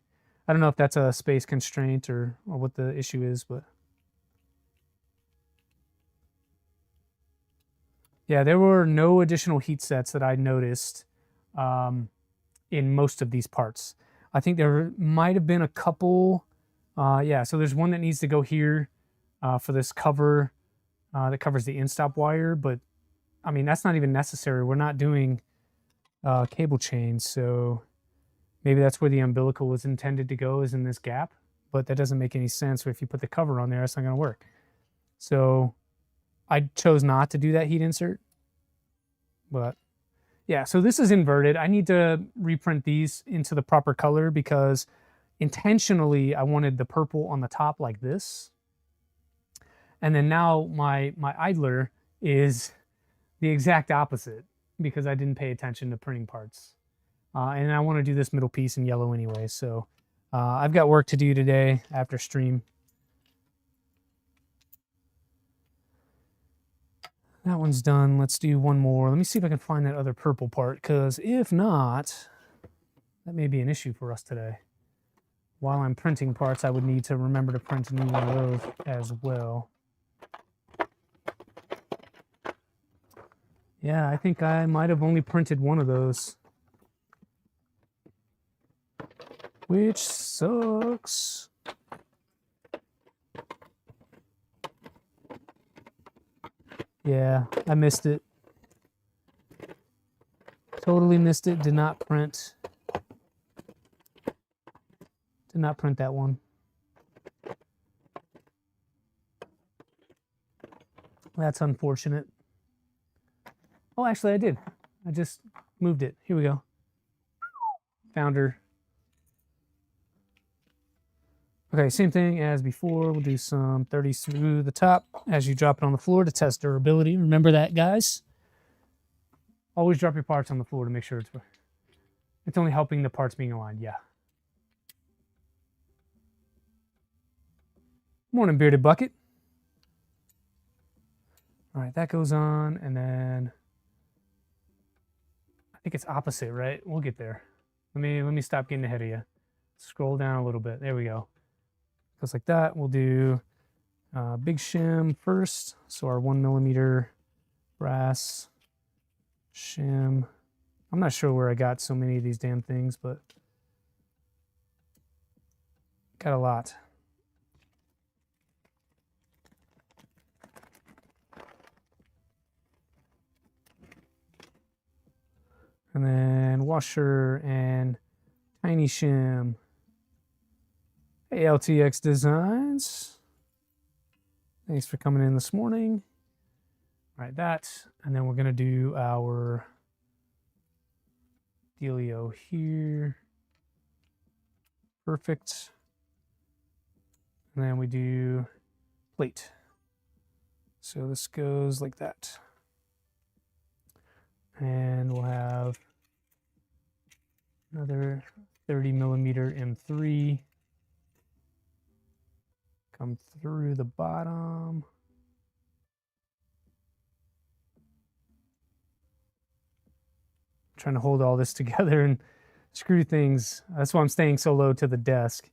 I don't know if that's a space constraint or what the issue is, but yeah, there were no additional heat sets that I noticed in most of these parts. I think there might have been a couple. Yeah, so there's one that needs to go here for this cover that covers the in-stop wire, but I mean, that's not even necessary. We're not doing cable chains, so maybe that's where the umbilical was intended to go, is in this gap, but that doesn't make any sense. If you put the cover on there, it's not going to work. So I chose not to do that heat insert, but yeah, so this is inverted. I need to reprint these into the proper color because intentionally I wanted the purple on the top like this. And then now my idler is the exact opposite because I didn't pay attention to printing parts. And I want to do this middle piece in yellow anyway. So I've got work to do today after stream. That one's done. Let's do one more. Let me see if I can find that other purple part, because if not, that may be an issue for us today. While I'm printing parts, I would need to remember to print a new one of those as well. Yeah, I think I might have only printed one of those, which sucks. Yeah, I missed it. Totally missed it. Did not print. Did not print that one. That's unfortunate. Oh, actually I did. I just moved it. Here we go. Found her. Okay, same thing as before. We'll do some 30s through the top as you drop it on the floor to test durability. Remember that, guys. Always drop your parts on the floor to make sure it's only helping the parts being aligned. Yeah. Morning, Bearded Bucket. All right, that goes on, and then I think it's opposite, right? We'll get there. Let me stop getting ahead of you. Scroll down a little bit. There we go. Goes like that. We'll do big shim first. So our 1mm brass shim. I'm not sure where I got so many of these damn things, but got a lot. And then washer and tiny shim. Hey, LTX Designs. Thanks for coming in this morning. All right, that. And then we're going to do our dealio here. Perfect. And then we do plate. So this goes like that. And we'll have another 30mm M3 come through the bottom. trying to hold all this together and screw things. That's why I'm staying so low to the desk.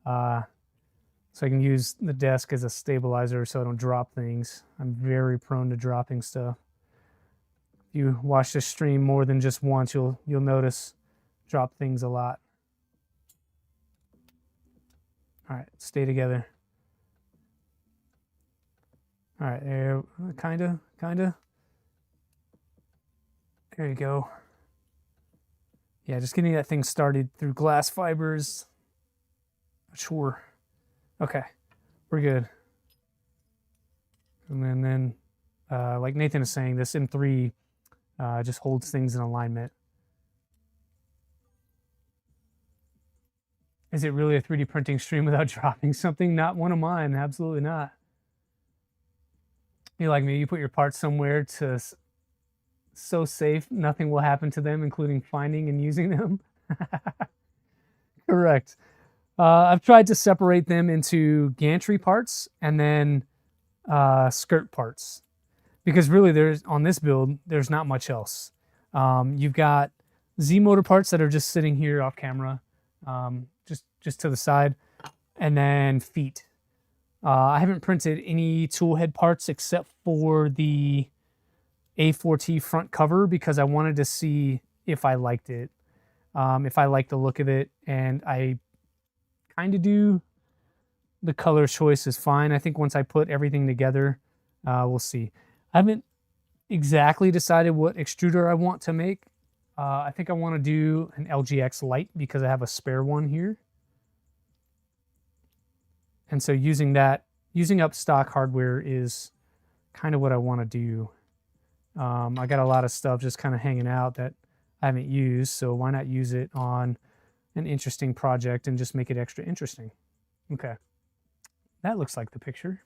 So I can use the desk as a stabilizer so I don't drop things. I'm very prone to dropping stuff. If you watch this stream more than just once, you'll notice drop things a lot. All right, stay together. All right, there, kinda. There you go. Yeah, just getting that thing started through glass fibers. Sure. Okay, we're good. And then like Nathan is saying, this M3 just holds things in alignment. Is it really a 3D printing stream without dropping something? Not one of mine, absolutely not. You like me, you put your parts somewhere to so safe, nothing will happen to them, including finding and using them. Correct. I've tried to separate them into gantry parts and then skirt parts, because really there's on this build there's not much else. You've got Z motor parts that are just sitting here off camera, just to the side, and then feet. I haven't printed any tool head parts except for the A4T front cover because I wanted to see if I liked it, if I liked the look of it, and I kind of do. The color choice is fine. I think once I put everything together, we'll see. I haven't exactly decided what extruder I want to make. I think I want to do an LGX light because I have a spare one here. And so using up stock hardware is kind of what I want to do. I got a lot of stuff just kind of hanging out that I haven't used, so why not use it on an interesting project and just make it extra interesting. Okay, that looks like the picture,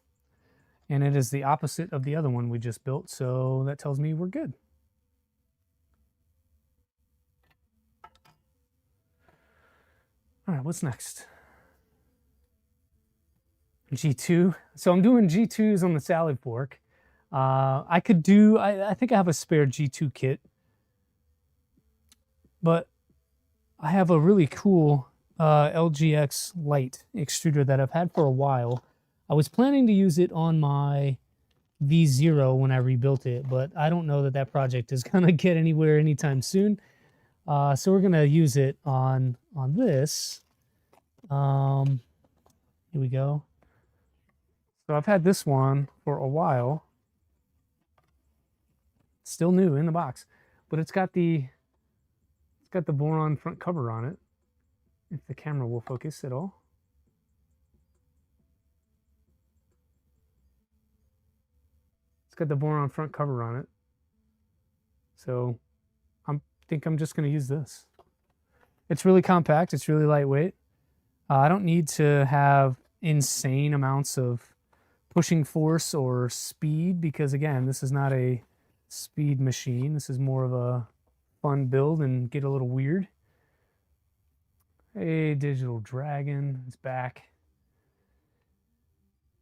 and it is the opposite of the other one we just built, so that tells me we're good. All right, what's next? G2. So I'm doing G2s on the salad fork. I could do, I think I have a spare G2 kit, but I have a really cool LGX light extruder that I've had for a while. I was planning to use it on my V0 when I rebuilt it, but I don't know that that project is going to get anywhere anytime soon. So we're going to use it on this. Here we go. So I've had this one for a while. Still new in the box, but it's got the Voron front cover on it. If the camera will focus at all. It's got the Voron front cover on it. So I think I'm just going to use this. It's really compact. It's really lightweight. I don't need to have insane amounts of pushing force or speed because, again, this is not a speed machine. This is more of a fun build and get a little weird. Hey, Digital Dragon is back.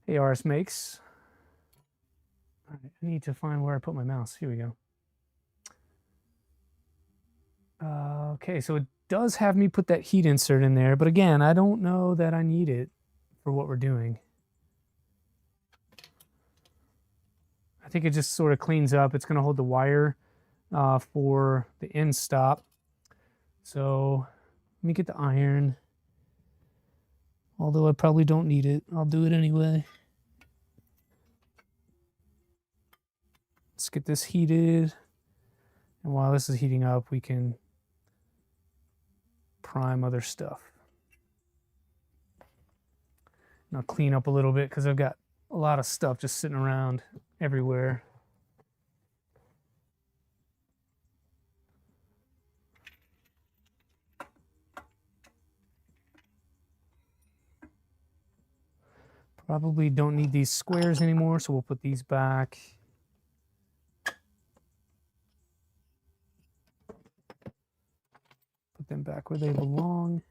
Hey, RS Makes. All right, I need to find where I put my mouse. Here we go. Okay, so it does have me put that heat insert in there, but again, I don't know that I need it for what we're doing. I think it just sort of cleans up. It's going to hold the wire for the end stop. So let me get the iron. Although I probably don't need it. I'll do it anyway. Let's get this heated. And while this is heating up, we can prime other stuff. And I'll clean up a little bit because I've got a lot of stuff just sitting around everywhere. Probably don't need these squares anymore, so we'll put these back. Put them back where they belong.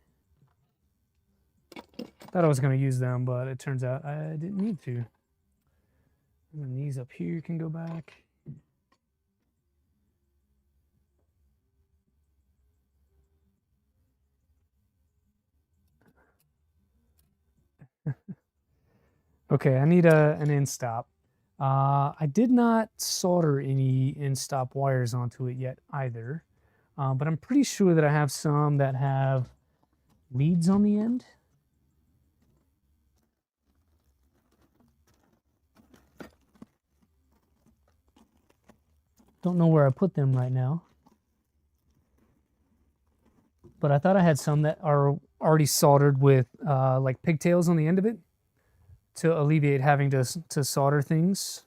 Thought I was going to use them, but it turns out I didn't need to. And then these up here can go back. Okay, I need an end stop. I did not solder any end stop wires onto it yet either, but I'm pretty sure that I have some that have leads on the end. Don't know where I put them right now. But I thought I had some that are already soldered with like pigtails on the end of it to alleviate having to solder things.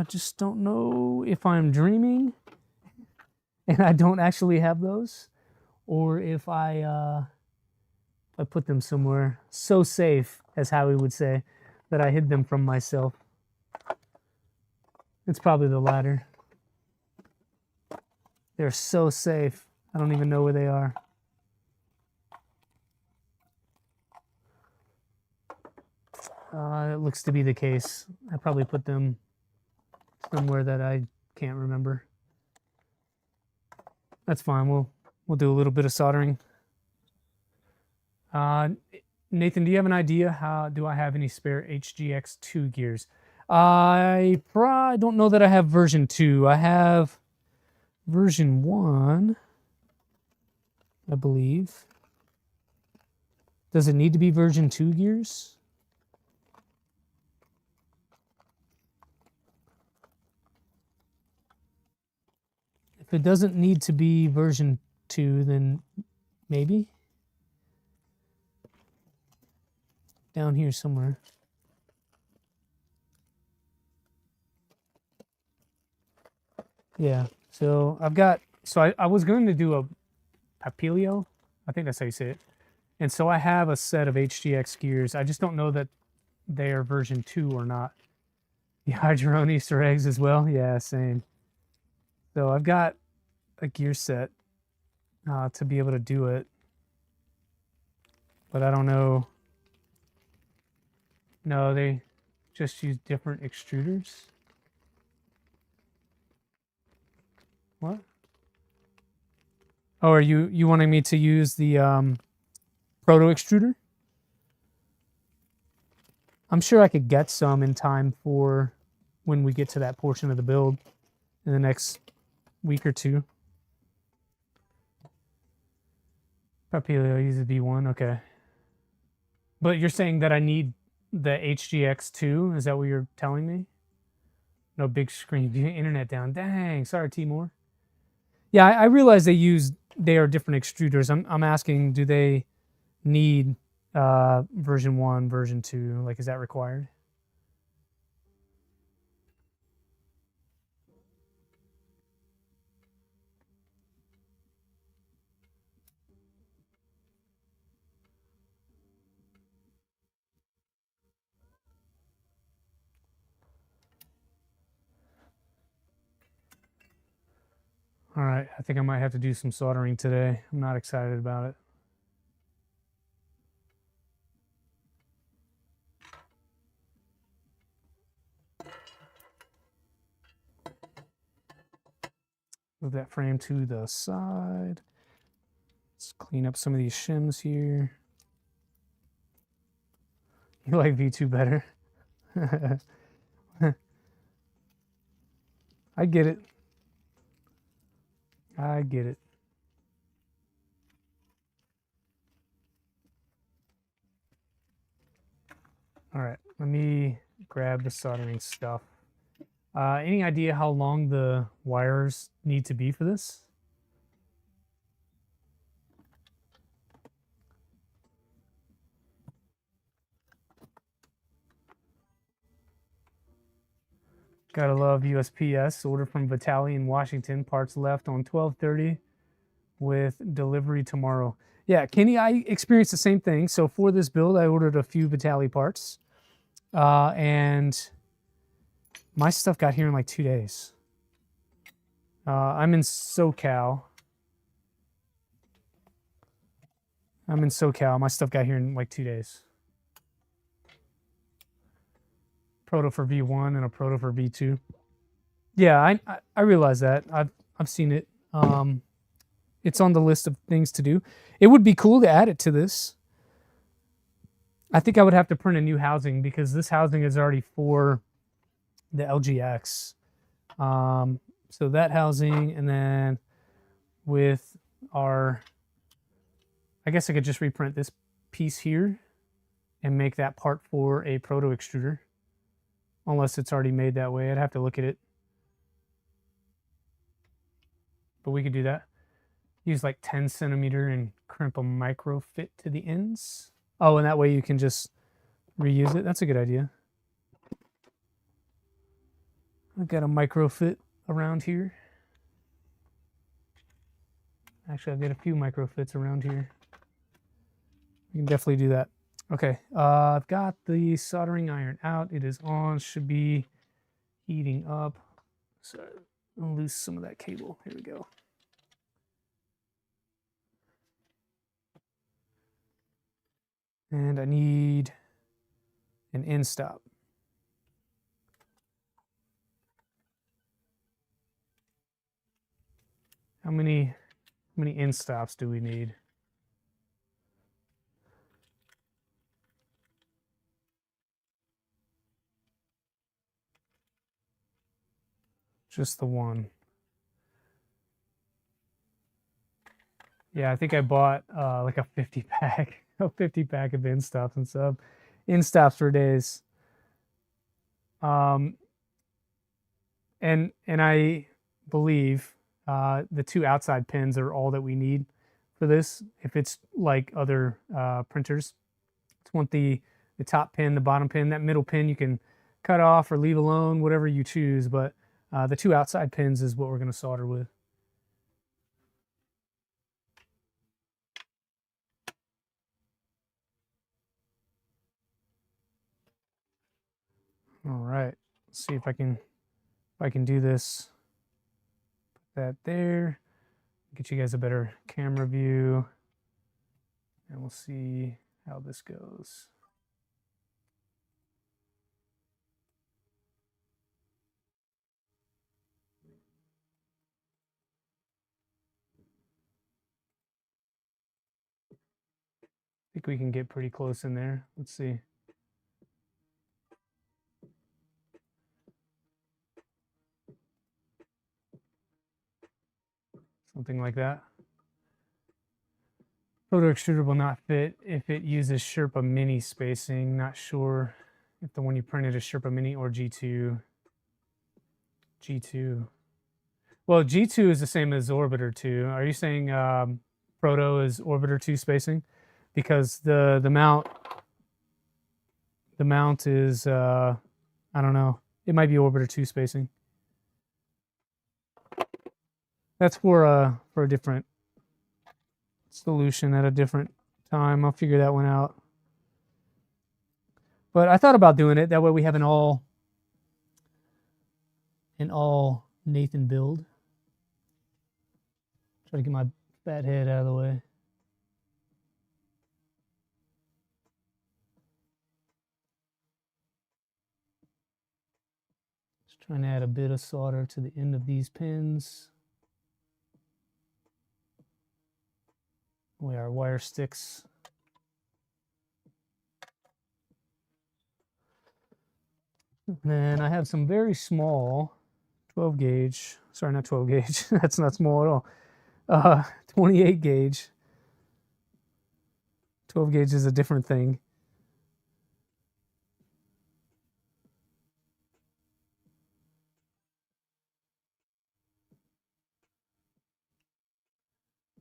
Just don't know if I'm dreaming and I don't actually have those, or if I put them somewhere so safe, as Howie would say, that I hid them from myself. It's probably the latter. They're so safe. I don't even know where they are. It looks to be the case. I probably put them somewhere that I can't remember. That's fine. We'll do a little bit of soldering. Nathan, do you have an idea how do I have any spare HGX2 gears? I don't know that I have version 2. I have version 1, I believe. Does it need to be version 2 gears? If it doesn't need to be version 2, then maybe. Down here somewhere. Yeah, so I've got, so I was going to do a Papilio, I think that's how you say it. And so I have a set of HGX gears. I just don't know that they are version 2 or not. You hide your own Easter eggs as well? Yeah, same. So I've got a gear set to be able to do it. But I don't know. No, they just use different extruders. What? Oh, are you wanting me to use the proto extruder? I'm sure I could get some in time for when we get to that portion of the build in the next week or two. Papilio uses V1, okay. But you're saying that I need the HGX2? Is that what you're telling me? No big screen, internet down. Dang, sorry, Timor. Yeah, I realize they are different extruders. I'm asking, do they need version 1, version 2? Like, is that required? All right, I think I might have to do some soldering today. I'm not excited about it. Move that frame to the side. Let's clean up some of these shims here. You like V2 better? I get it. I get it. All right, let me grab the soldering stuff. Any idea how long the wires need to be for this? Gotta love USPS. Order from Vitali in Washington. Parts left on 12/30 with delivery tomorrow. Yeah, Kenny, I experienced the same thing. So for this build, I ordered a few Vitali parts. And my stuff got here in like 2 days. I'm in SoCal. My stuff got here in like 2 days. Proto for V1 and a proto for V2. Yeah, I realize that. I've seen it. It's on the list of things to do. It would be cool to add it to this. I think I would have to print a new housing because this housing is already for the LGX. So that housing, and then with our, I guess I could just reprint this piece here and make that part for a proto extruder, unless it's already made that way. I'd have to look at it, but we could do that. Use like 10 centimeter and crimp a micro fit to the ends. Oh, and that way you can just reuse it. That's a good idea. I've got a micro fit around here. Actually, I've got a few micro fits around here. We can definitely do that. Okay, I've got the soldering iron out. It is on, should be heating up. So I'll lose some of that cable. Here we go. And I need an end stop. How many end stops do we need? Just the one. Yeah, I think I bought like a 50 pack, a 50 pack of end stops and stuff. End stops for days. And I believe the two outside pins are all that we need for this. If it's like other printers, it's want the top pin, the bottom pin, that middle pin you can cut off or leave alone, whatever you choose. But the two outside pins is what we're going to solder with. All right, let's see if I can do this. Put that there. Get you guys a better camera view, and we'll see how this goes. I think we can get pretty close in there. Let's see. Something like that. Proto extruder will not fit if it uses Sherpa Mini spacing. Not sure if the one you printed is Sherpa Mini or G2. G2. Well, G2 is the same as Orbiter 2. Are you saying Proto is Orbiter 2 spacing? Because the mount is I don't know. It might be Orbiter 2 spacing. That's for a different solution at a different time. I'll figure that one out. But I thought about doing it. That way we have an all Nathan build. Try to get my fat head out of the way. Just trying to add a bit of solder to the end of these pins. Our wire sticks. And then I have some very small 12 gauge, sorry, not 12 gauge, that's not small at all. 28 gauge. 12 gauge is a different thing.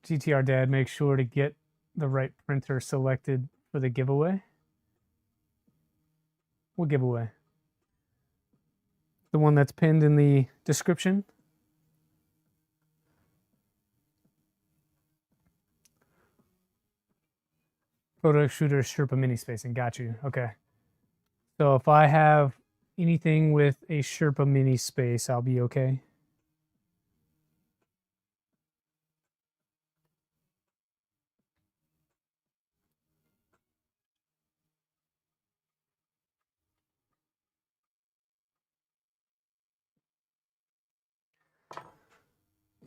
GTR Dad, make sure to get the right printer selected for the giveaway. What giveaway? The one that's pinned in the description. Proto extruder Sherpa Mini spacing. Got you. Okay. So if I have anything with a Sherpa Mini space, I'll be okay.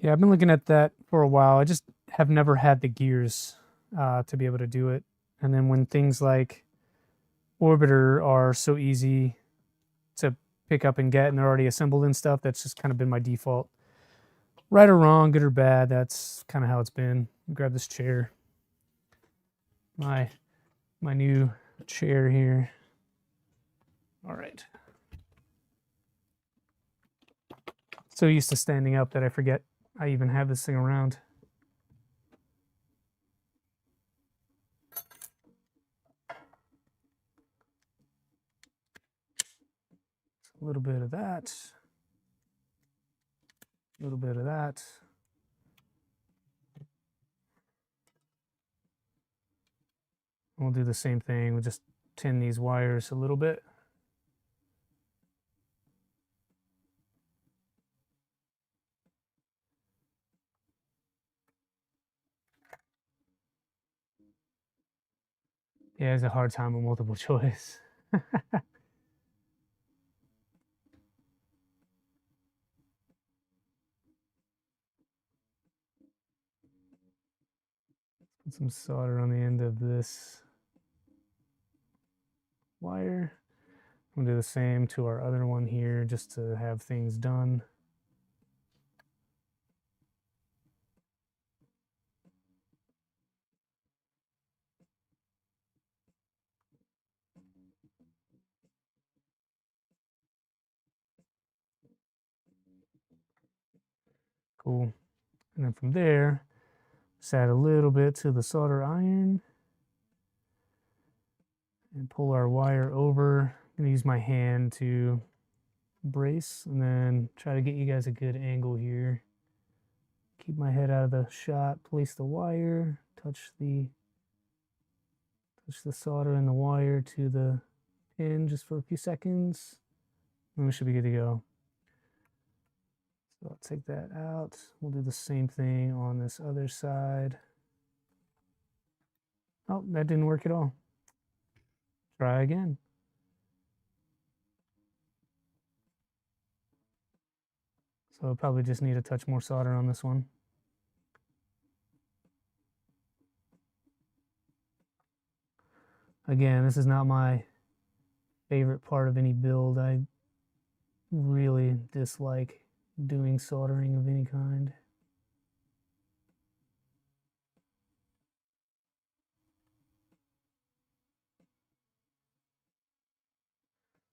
Yeah, I've been looking at that for a while. I just have never had the gears to be able to do it. And then when things like Orbiter are so easy to pick up and get, and they're already assembled and stuff. That's just kind of been my default. Right or wrong, good or bad, that's kind of how it's been. Grab this chair. My new chair here. All right. So used to standing up that I forget I even have this thing around. A little bit of that. A little bit of that. We'll do the same thing. We'll just tin these wires a little bit. Yeah, it's a hard time with multiple choice. Put some solder on the end of this wire. We'll do the same to our other one here just to have things done. Cool. And then from there, just add a little bit to the solder iron and pull our wire over. I'm gonna use my hand to brace and then try to get you guys a good angle here. Keep my head out of the shot, place the wire, touch the solder and the wire to the pin just for a few seconds, and we should be good to go. So I'll take that out. We'll do the same thing on this other side. Oh, that didn't work at all. Try again. So I'll probably just need a touch more solder on this one. Again, this is not my favorite part of any build. I really dislike doing soldering of any kind.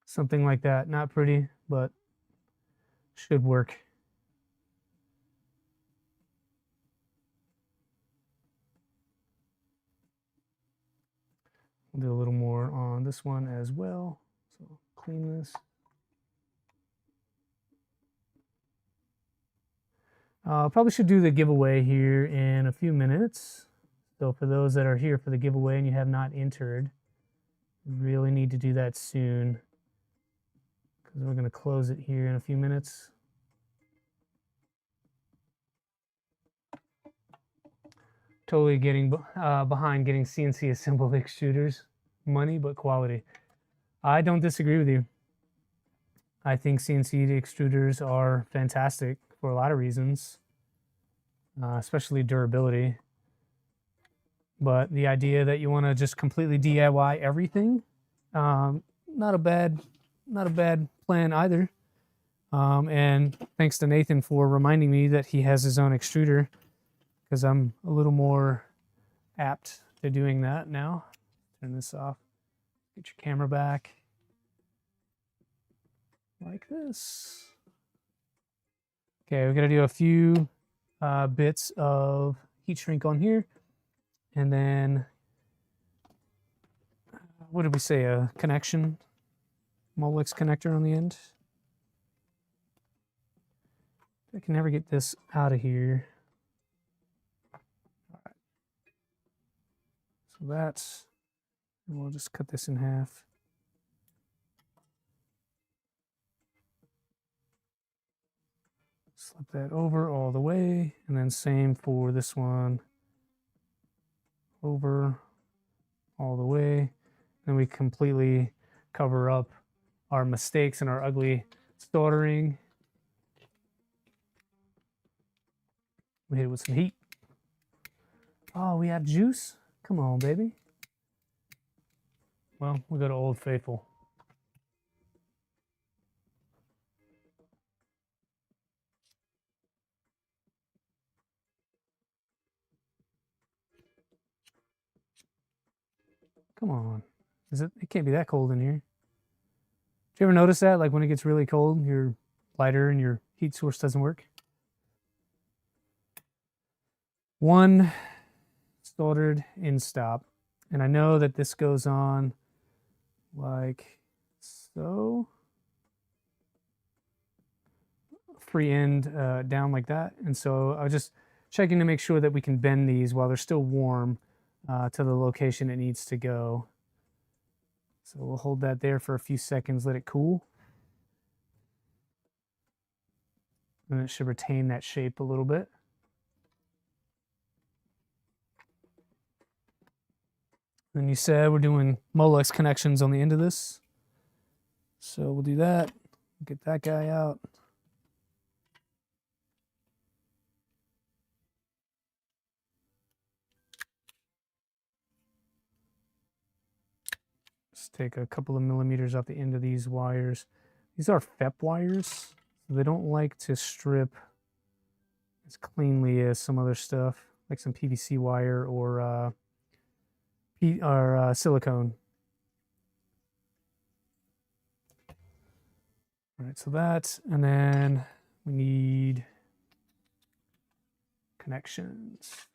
Something like that. Not pretty, but should work. We'll do a little more on this one as well. So clean this. Probably should do the giveaway here in a few minutes. So for those that are here for the giveaway and you have not entered, you really need to do that soon because we're going to close it here in a few minutes. Totally getting behind getting CNC assembled extruders. Money, but quality. I don't disagree with you. I think CNC extruders are fantastic for a lot of reasons, especially durability. But the idea that you want to just completely DIY everything, not a bad plan either. And thanks to Nathan for reminding me that he has his own extruder, because I'm a little more apt to doing that now. Turn this off. Get your camera back. Like this. Okay, we're gonna do a few bits of heat shrink on here. And then, what did we say? A connection, Molex connector on the end. I can never get this out of here. All right. So that's, and we'll just cut this in half. Slip that over all the way, and then same for this one. Over all the way. Then we completely cover up our mistakes and our ugly soldering. We hit it with some heat. Oh, we have juice? Come on, baby. Well, we'll go to Old Faithful. Come on. It can't be that cold in here. Do you ever notice that? Like when it gets really cold, your lighter and your heat source doesn't work? One soldered in stop. And I know that this goes on like so. Free end down like that. And so I was just checking to make sure that we can bend these while they're still warm to the location it needs to go. So we'll hold that there for a few seconds, let it cool. And it should retain that shape a little bit. Then you said we're doing Molex connections on the end of this. So we'll do that. Get that guy out. Just take a couple of millimeters off the end of these wires. These are FEP wires. So they don't like to strip as cleanly as some other stuff, like some PVC wire or silicone. All right, so that, and then we need connections.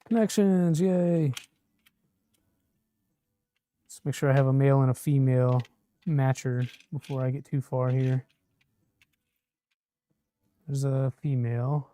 Connections, yay. Let's make sure I have a male and a female matcher before I get too far here. There's a female.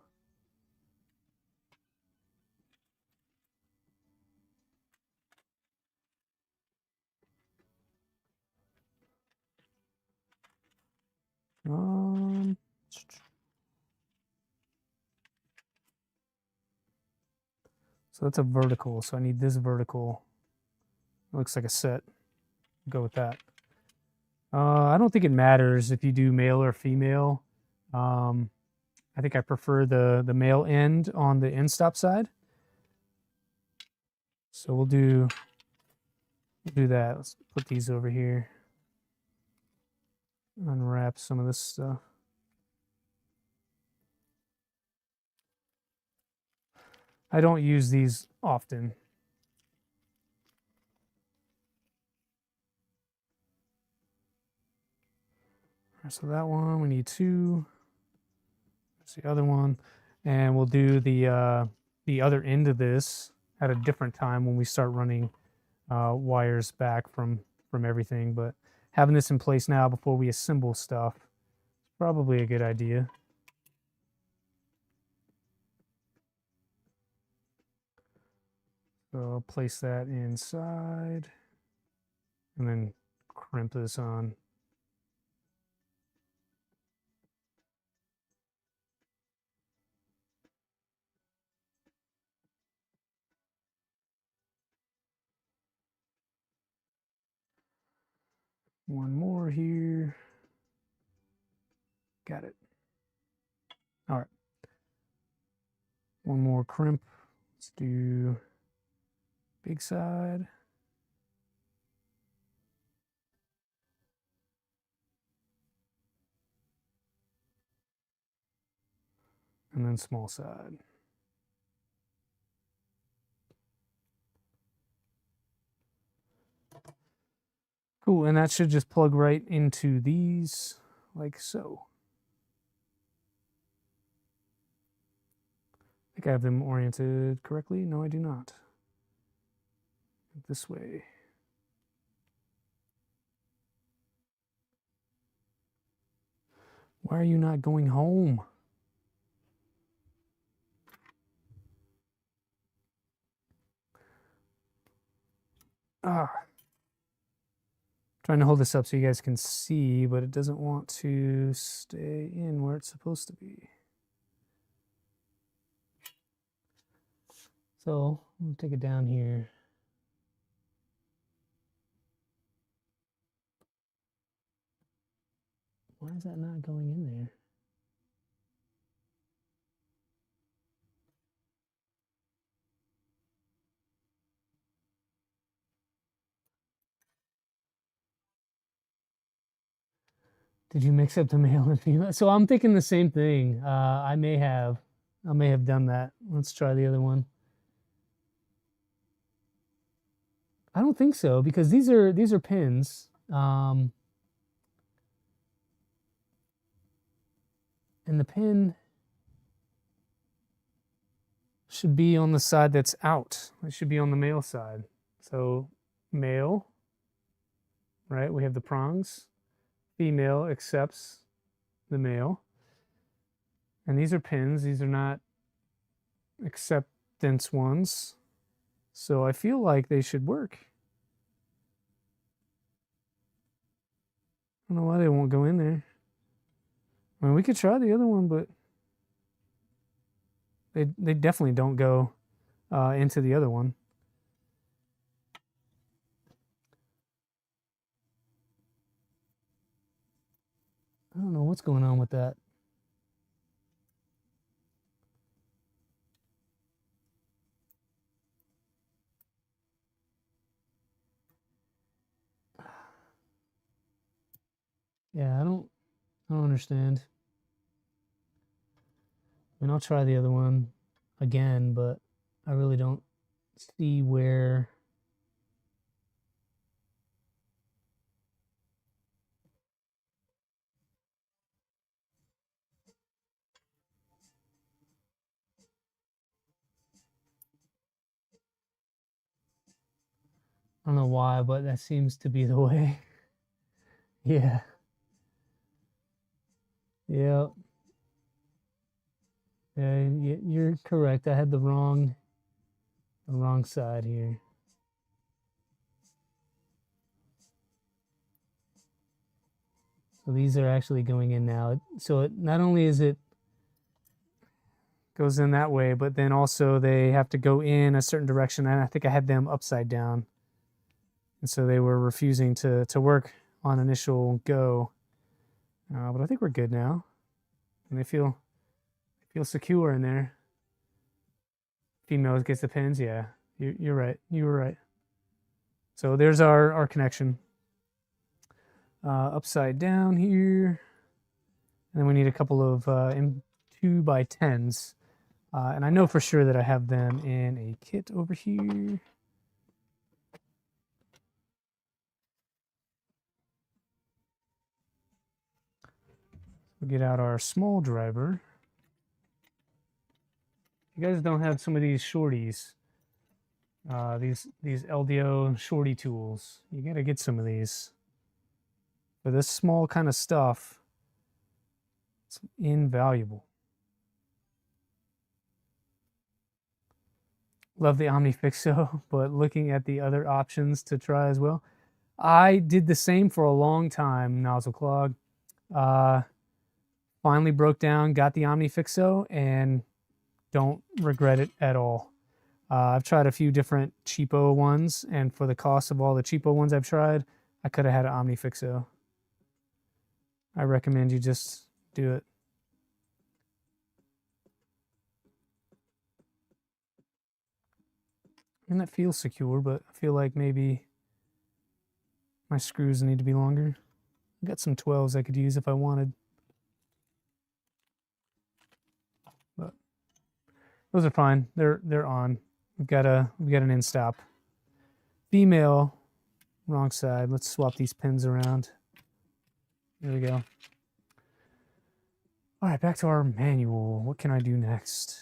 So that's a vertical, so I need this vertical. It looks like a set. Go with that. I don't think it matters if you do male or female. I think I prefer the male end on the end stop side. So we'll do that. Let's put these over here. Unwrap some of this stuff. I don't use these often. So that one, we need 2. There's the other one. And we'll do the other end of this at a different time when we start running wires back from everything. But having this in place now before we assemble stuff is probably a good idea. So I'll place that inside and then crimp this on. One more here. Got it. All right. One more crimp. Let's do big side. And then small side. Cool, and that should just plug right into these like so. I think I have them oriented correctly. No, I do not. This way. Why are you not going home? Trying to hold this up so you guys can see, but it doesn't want to stay in where it's supposed to be. So I'm gonna take it down here. Why is that not going in there? Did you mix up the male and female? So I'm thinking the same thing. I may have done that. Let's try the other one. I don't think so, because these are pins. And the pin should be on the side that's out. It should be on the male side. So male, right? We have the prongs. Female accepts the male. And these are pins. These are not acceptance ones. So I feel like they should work. I don't know why they won't go in there. I mean, we could try the other one, but they definitely don't go into the other one. I don't know what's going on with that. Yeah, I don't understand. I mean, I'll try the other one again, but I really don't see where. I don't know why, but that seems to be the way. Yeah. Yeah. Yeah, you're correct. I had the wrong side here. So these are actually going in now. So it not only is it goes in that way, but then also they have to go in a certain direction. And I think I had them upside down. And so they were refusing to work on initial go. But I think we're good now. And they feel secure in there. Female gets the pins. Yeah, you're right. You were right. So there's our connection. Upside down here. And then we need a couple of 2x10s. And I know for sure that I have them in a kit over here. We'll get out our small driver. You guys don't have some of these shorties, these LDO shorty tools. You gotta get some of these. For this small kind of stuff, it's invaluable. Love the OmniFixo, but looking at the other options to try as well. I did the same for a long time, nozzle clog. Finally broke down, got the OmniFixo, and don't regret it at all. I've tried a few different cheapo ones, and for the cost of all the cheapo ones I've tried, I could have had an OmniFixo. I recommend you just do it. And that feels secure, but I feel like maybe my screws need to be longer. I've got some 12s I could use if I wanted. But those are fine. They're on. We've got an in stop. Female, wrong side. Let's swap these pins around. There we go. All right, back to our manual. What can I do next?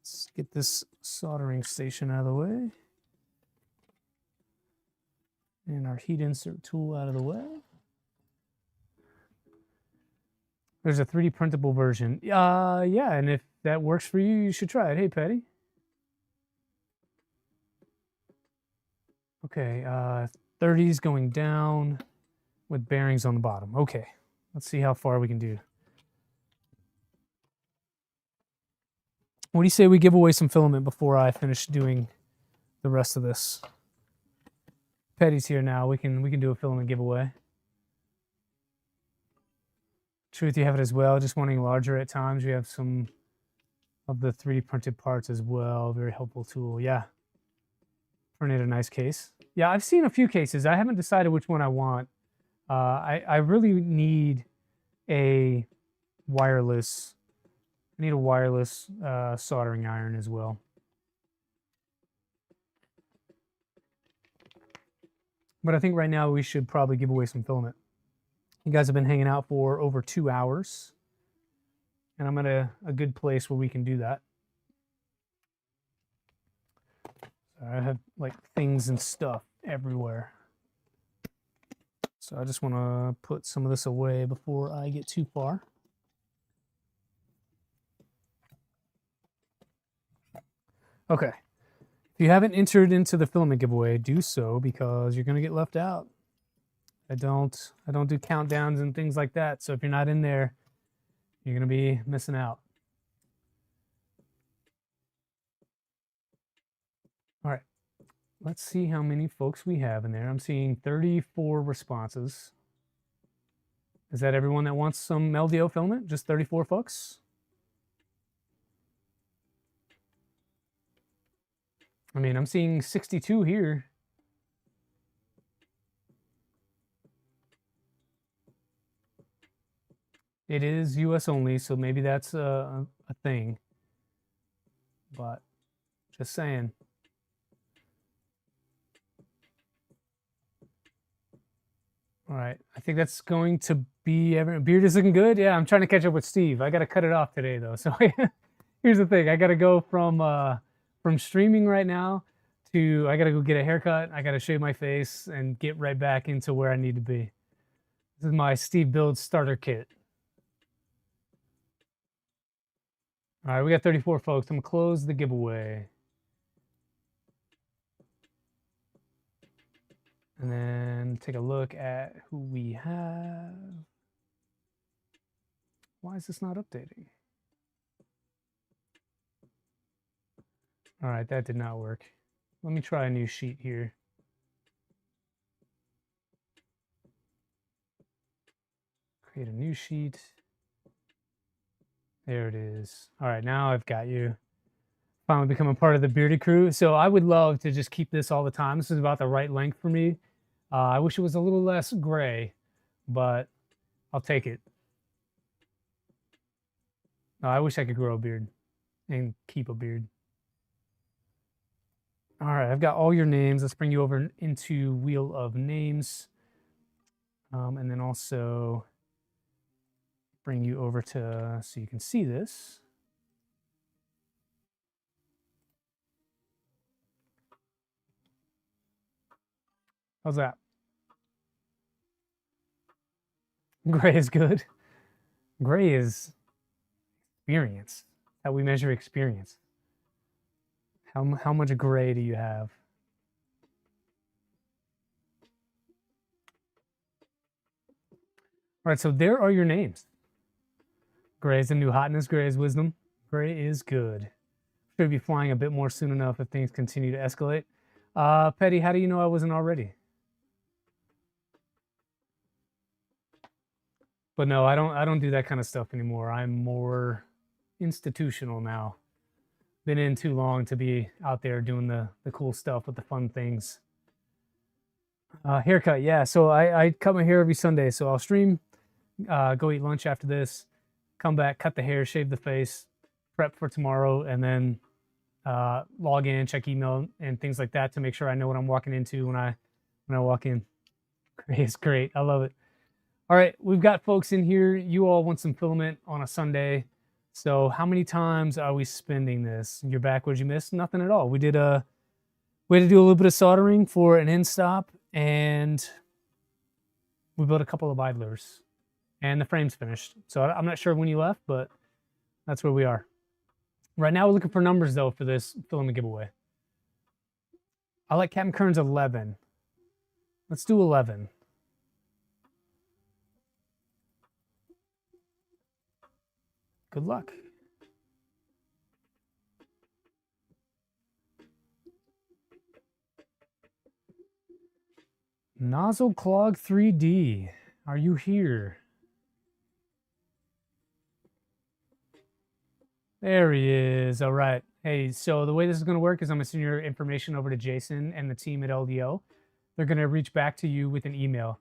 Let's get this soldering station out of the way. And our heat insert tool out of the way. There's a 3D printable version. Yeah, and if that works for you, you should try it. Hey, Patty. Okay, 30's going down with bearings on the bottom. Okay, let's see how far we can do. What do you say we give away some filament before I finish doing the rest of this? Patty's here now. We can do a filament giveaway. Truth, you have it as well. Just wanting larger at times. We have some of the 3D printed parts as well. Very helpful tool. Yeah. Printed a nice case. Yeah, I've seen a few cases. I haven't decided which one I want. I really need a wireless. I need a wireless soldering iron as well. But I think right now we should probably give away some filament. You guys have been hanging out for over 2 hours. And I'm at a good place where we can do that. So I have like things and stuff everywhere. So I just want to put some of this away before I get too far. Okay. If you haven't entered into the filament giveaway, do so because you're going to get left out. I don't do countdowns and things like that. So if you're not in there, you're going to be missing out. All right. Let's see how many folks we have in there. I'm seeing 34 responses. Is that everyone that wants some LDO filament? Just 34 folks? I mean, I'm seeing 62 here. It is US only, so maybe that's a thing. But just saying. All right, I think that's going to be everyone. Beard is looking good. Yeah, I'm trying to catch up with Steve. I got to cut it off today, though. So here's the thing. I got to go from streaming right now to I got to go get a haircut. I got to shave my face and get right back into where I need to be. This is my Steve Builds starter kit. All right, we got 34 folks. I'm going to close the giveaway. And then take a look at who we have. Why is this not updating? All right, that did not work. Let me try a new sheet here. Create a new sheet. There it is. All right, now I've got you. Finally become a part of the bearded crew. So I would love to just keep this all the time. This is about the right length for me. I wish it was a little less gray, but I'll take it. No, I wish I could grow a beard and keep a beard. All right, I've got all your names. Let's bring you over into Wheel of Names. And then also bring you over to, so you can see this. How's that? Gray is good. Gray is experience. How we measure experience. How much gray do you have? All right, so there are your names. Gray is the new hotness. Gray is wisdom. Gray is good. Should be flying a bit more soon enough if things continue to escalate. Petty, how do you know I wasn't already? But no, I don't do that kind of stuff anymore. I'm more institutional now. Been in too long to be out there doing the cool stuff with the fun things. Haircut, yeah. So I cut my hair every Sunday. So I'll stream, go eat lunch after this, come back, cut the hair, shave the face, prep for tomorrow, and then log in, check email and things like that to make sure I know what I'm walking into when I walk in. It's great. I love it. All right, we've got folks in here. You all want some filament on a Sunday. So how many times are we spending this? You're back. What'd you miss? Nothing at all. We had to do a little bit of soldering for an end stop, and we built a couple of idlers, and the frame's finished. So I'm not sure when you left, but that's where we are. Right now we're looking for numbers, though, for this filament giveaway. I like Captain Kern's 11. Let's do 11. Good luck. Nozzle Clog 3D, are you here? There he is. All right. Hey, so the way this is going to work is I'm going to send your information over to Jason and the team at LDO. They're going to reach back to you with an email.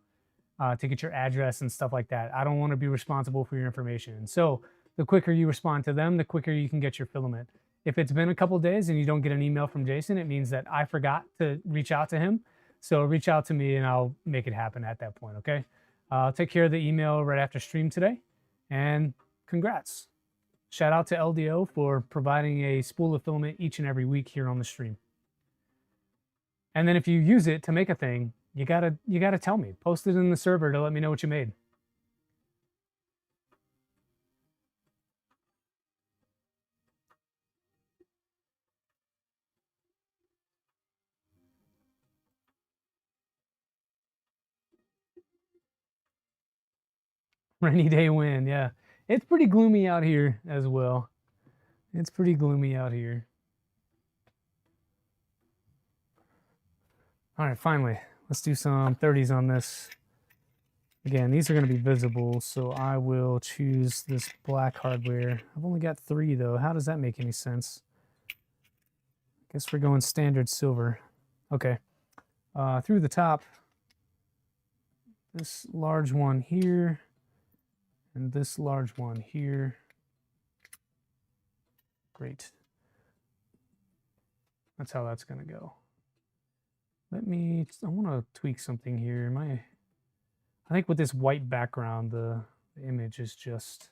to get your address and stuff like that. I don't want to be responsible for your information. And so the quicker you respond to them, the quicker you can get your filament. If it's been a couple days and you don't get an email from Jason, it means that I forgot to reach out to him. So reach out to me and I'll make it happen at that point, okay? I'll take care of the email right after stream today. And congrats. Shout out to LDO for providing a spool of filament each and every week here on the stream. And then if you use it to make a thing, you gotta tell me. Post it in the server to let me know what you made. Rainy day win, yeah. It's pretty gloomy out here as well. It's pretty gloomy out here. All right, finally, let's do some 30s on this. Again, these are going to be visible, so I will choose this black hardware. I've only got 3, though. How does that make any sense? Guess we're going standard silver. Okay. Through the top, this large one here, and this large one here. Great. That's how that's going to go. I want to tweak something here. I think with this white background, the image is just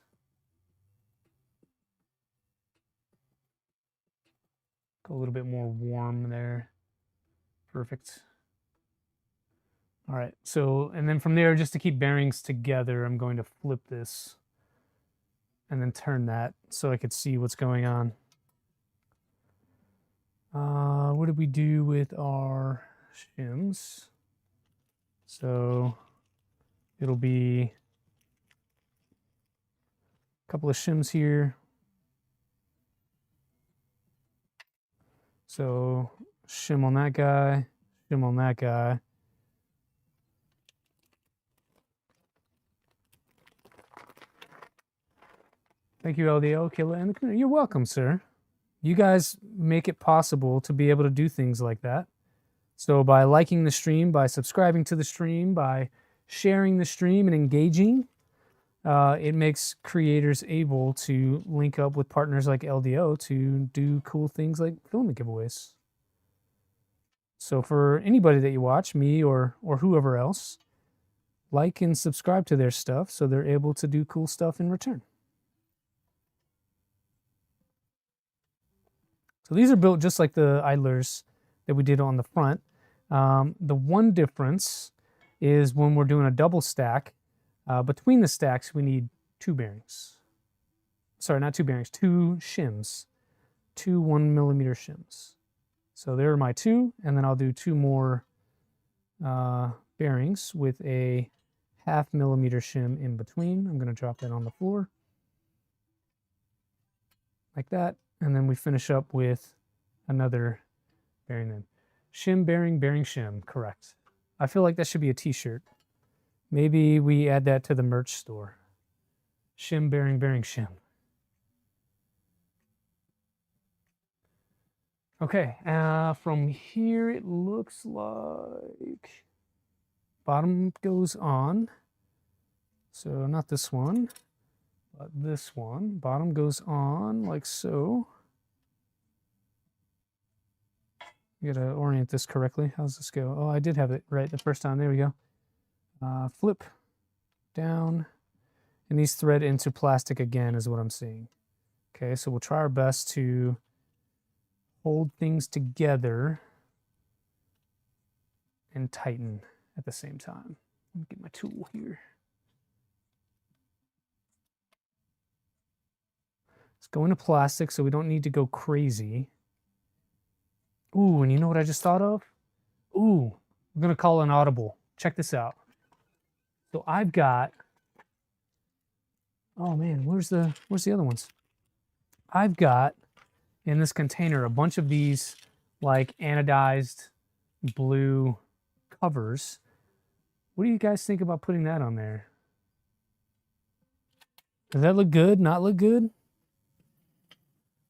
go a little bit more warm there. Perfect. All right, so, and then from there, just to keep bearings together, I'm going to flip this and then turn that so I could see what's going on. What did we do with our shims? So it'll be a couple of shims here. So shim on that guy, shim on that guy. Thank you, LDO, Killa, and the community. You're welcome, sir. You guys make it possible to be able to do things like that. So by liking the stream, by subscribing to the stream, by sharing the stream and engaging, it makes creators able to link up with partners like LDO to do cool things like filament giveaways. So for anybody that you watch, me or whoever else, like and subscribe to their stuff so they're able to do cool stuff in return. So these are built just like the idlers that we did on the front. The one difference is when we're doing a double stack, between the stacks we need 2 bearings. Sorry, not 2 bearings, 2 shims. 2 1mm shims. So there are my 2, and then I'll do 2 more bearings with a 1/2 millimeter shim in between. I'm going to drop that on the floor. Like that. And then we finish up with another bearing then. Shim, bearing, bearing, shim. Correct. I feel like that should be a t-shirt. Maybe we add that to the merch store. Shim, bearing, bearing, shim. Okay, from here it looks like bottom goes on. So not this one. This one, bottom goes on like so. You gotta orient this correctly. How's this go? Oh, I did have it right the first time. There we go. Flip down, and these thread into plastic again is what I'm seeing. Okay, so we'll try our best to hold things together and tighten at the same time. Let me get my tool here. Let's go into plastic so we don't need to go crazy. Ooh, and you know what I just thought of? Ooh, we're gonna call an audible. Check this out. So I've got, oh man, where's the other ones? I've got in this container a bunch of these like anodized blue covers. What do you guys think about putting that on there? Does that look good? Not look good?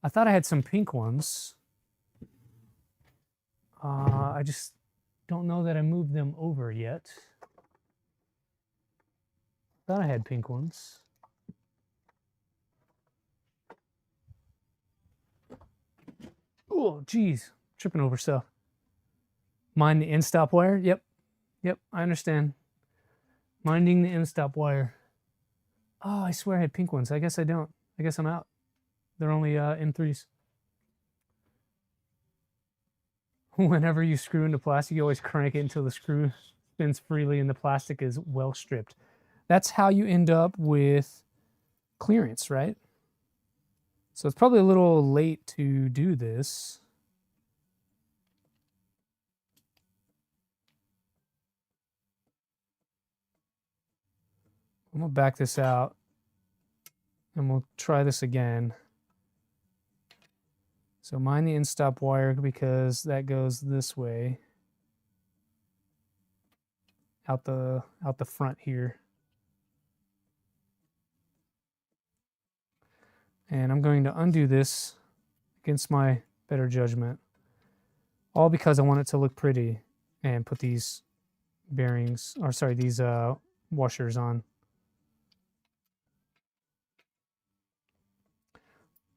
I thought I had some pink ones. I just don't know that I moved them over yet. Thought I had pink ones. Oh, geez. Tripping over stuff. Mind the end stop wire? Yep. Yep, I understand. Minding the end stop wire. Oh, I swear I had pink ones. I guess I don't. I guess I'm out. They're only M3s. Whenever you screw into plastic, you always crank it until the screw spins freely and the plastic is well stripped. That's how you end up with clearance, right? So it's probably a little late to do this. I'm going to back this out and we'll try this again. So mind the end stop wire because that goes this way out the front here. And I'm going to undo this against my better judgment, all because I want it to look pretty, and put these bearings, or sorry, these washers on.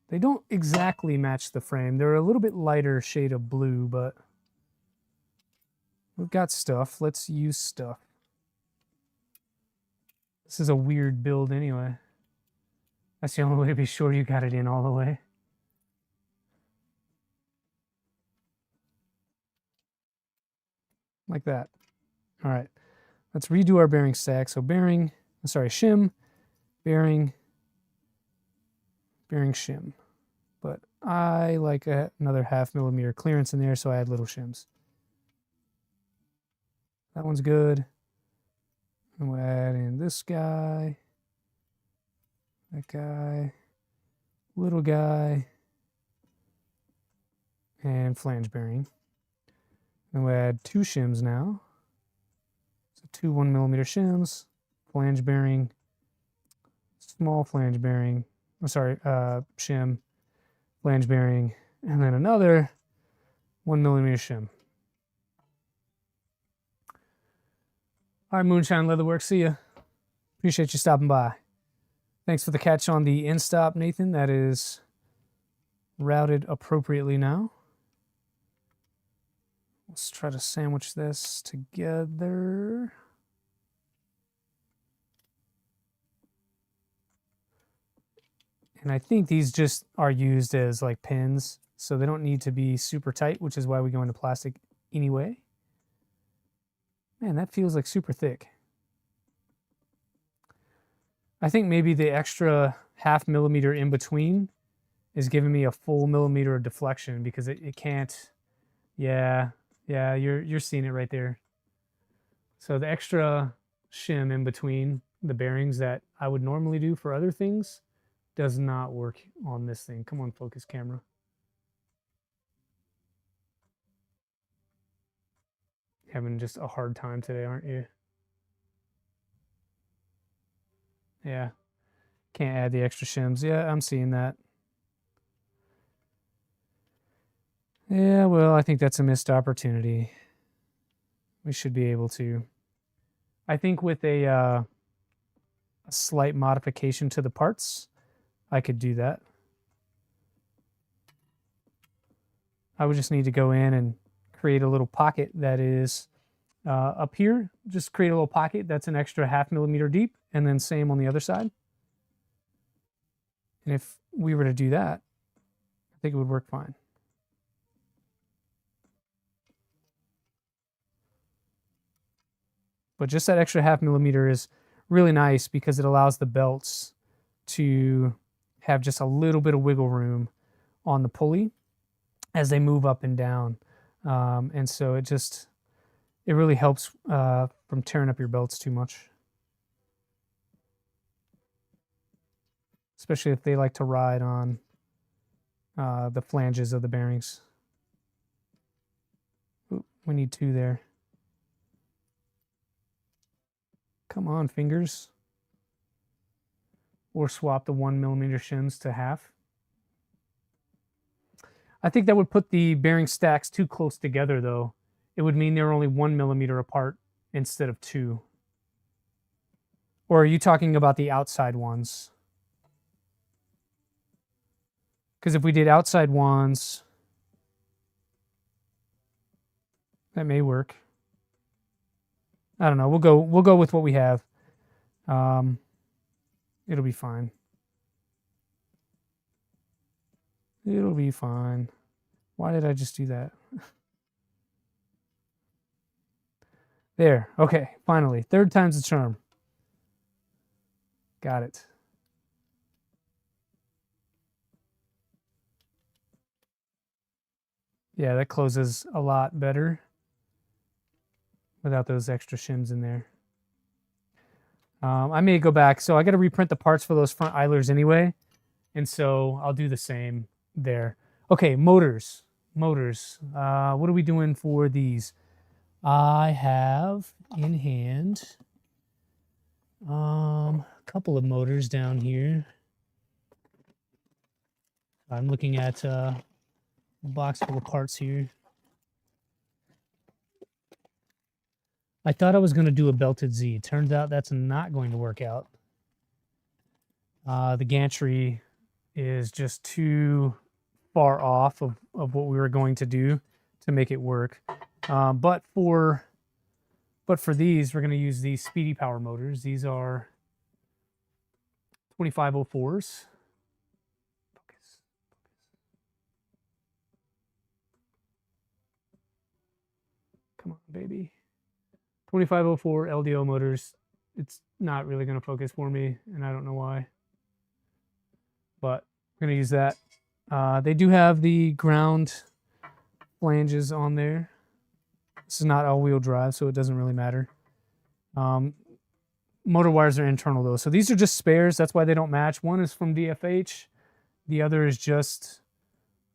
They don't exactly match the frame. They're a little bit lighter shade of blue, but we've got stuff. Let's use stuff. This is a weird build anyway. That's the only way to be sure you got it in all the way. Like that. All right. Let's redo our bearing stack. So bearing, sorry, shim, bearing, bearing shim. But I like another 0.5 millimeter clearance in there, so I add little shims. That one's good. And we'll add in this guy, that guy, little guy, and flange bearing. And we'll add 2 shims now. So 2 1 millimeter shims, flange bearing, small flange bearing, I'm sorry, shim, flange bearing, and then another 1 millimeter shim. All right, Moonshine Leatherworks, see ya. Appreciate you stopping by. Thanks for the catch on the end stop, Nathan. That is routed appropriately now. Let's try to sandwich this together. And I think these just are used as like pins, so they don't need to be super tight, which is why we go into plastic anyway. Man, that feels like super thick. I think maybe the extra 0.5 millimeter in between is giving me a full millimeter of deflection because it can't. Yeah, you're seeing it right there. So the extra shim in between the bearings that I would normally do for other things does not work on this thing. Come on, focus camera. Having just a hard time today, aren't you? Yeah. Can't add the extra shims. Yeah, I'm seeing that. Yeah, well, I think that's a missed opportunity. We should be able to. I think with a slight modification to the parts, I could do that. I would just need to go in and create a little pocket that is up here. Just create a little pocket that's an extra 0.5 millimeter deep, and then same on the other side. And if we were to do that, I think it would work fine. But just that extra 0.5 millimeter is really nice because it allows the belts to have just a little bit of wiggle room on the pulley as they move up and down. And so it really helps from tearing up your belts too much. Especially if they like to ride on the flanges of the bearings. Ooh, we need 2 there. Come on, fingers. Or swap the 1 millimeter shims to 0.5. I think that would put the bearing stacks too close together, though. It would mean they're only 1 millimeter apart instead of 2. Or are you talking about the outside ones? Because if we did outside ones, that may work. I don't know. We'll go with what we have. It'll be fine. It'll be fine. Why did I just do that? There. Okay. Finally. Third time's the charm. Got it. Yeah, that closes a lot better without those extra shims in there. I may go back. So I got to reprint the parts for those front idlers anyway. And so I'll do the same there. Okay, motors. Motors. What are we doing for these? I have in hand a couple of motors down here. I'm looking at a box full of parts here. I thought I was going to do a belted Z. Turns out that's not going to work out. The gantry is just too far off of what we were going to do to make it work. But for these, we're going to use these speedy power motors. These are 2504s. Come on, baby. 2504 LDO motors. It's not really going to focus for me, and I don't know why. But we're going to use that. They do have the ground flanges on there. This is not all-wheel drive, so it doesn't really matter. Motor wires are internal, though. So these are just spares. That's why they don't match. One is from DFH. The other is just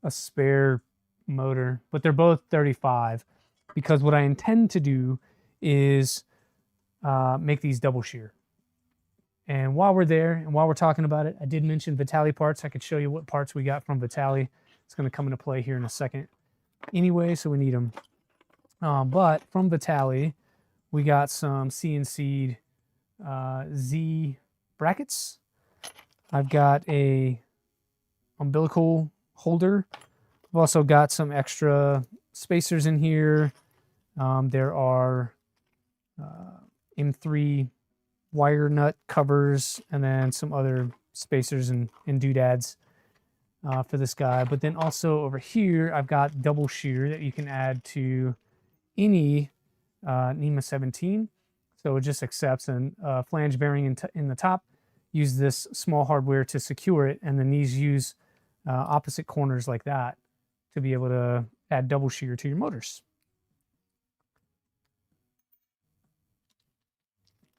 a spare motor. But they're both 35. Because what I intend to do is make these double shear. And while we're there, and while we're talking about it, I did mention Vitali parts. I could show you what parts we got from Vitali. It's going to come into play here in a second anyway, so we need them. But from Vitali, we got some CNC'd Z brackets. I've got a umbilical holder. I've also got some extra spacers in here. There are M3 wire nut covers, and then some other spacers and doodads for this guy. But then also over here, I've got double shear that you can add to any NEMA 17. So it just accepts a flange bearing in the top. Use this small hardware to secure it, and then these use opposite corners like that to be able to add double shear to your motors.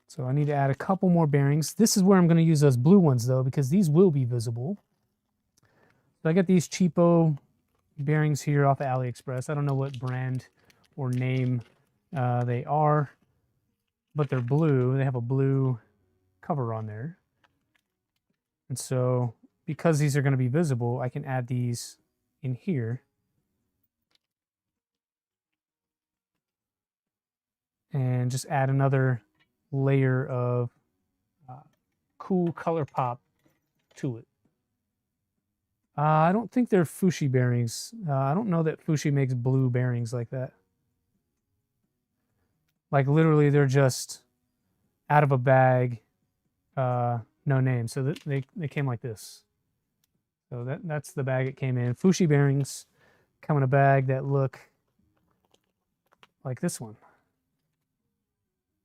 So I need to add a couple more bearings. This is where I'm going to use those blue ones, though, because these will be visible. So I got these cheapo bearings here off of AliExpress. I don't know what brand or name they are, but they're blue. They have a blue cover on there. And so because these are going to be visible, I can add these in here. And just add another layer of cool color pop to it. I don't think they're Fushi bearings. I don't know that Fushi makes blue bearings like that. Like literally they're just out of a bag, no name. So they came like this. So that's the bag it came in. Fushi bearings come in a bag that look like this one.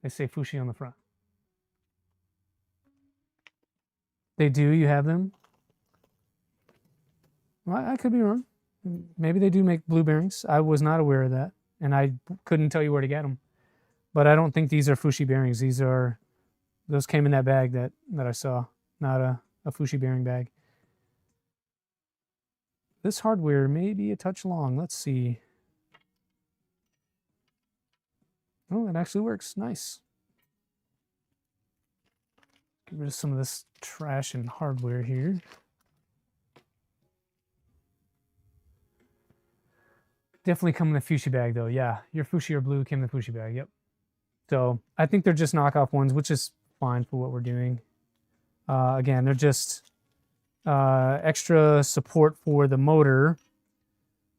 They say Fushi on the front. They do, you have them? Well, I could be wrong. Maybe they do make blue bearings. I was not aware of that, and I couldn't tell you where to get them. But I don't think these are Fushi bearings. Those came in that bag that I saw, not a Fushi bearing bag. This hardware may be a touch long. Let's see. Oh, it actually works. Nice. Get rid of some of this trash and hardware here. Definitely come in the Fushi bag, though. Yeah, your Fushi or blue came in the Fushi bag. Yep. So I think they're just knockoff ones, which is fine for what we're doing. Again, they're just extra support for the motor,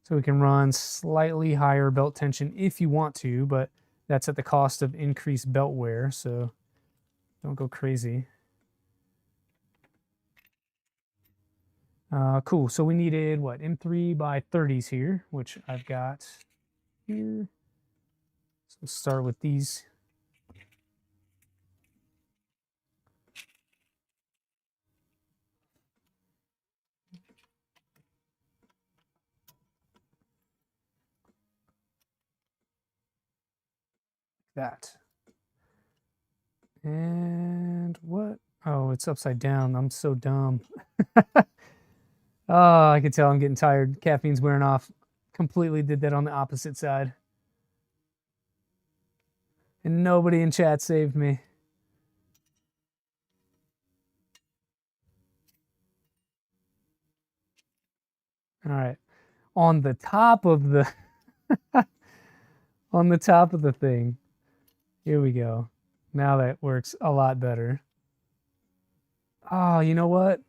so we can run slightly higher belt tension if you want to, but that's at the cost of increased belt wear, so don't go crazy. Cool, so we needed, what, M3 by 30s here, which I've got here. So we'll start with these. That. And what? Oh, it's upside down. I'm so dumb. Oh, I can tell I'm getting tired. Caffeine's wearing off. Completely did that on the opposite side. And nobody in chat saved me. All right. On the top of the on the top of the thing. Here we go. Now that works a lot better. Oh, you know what?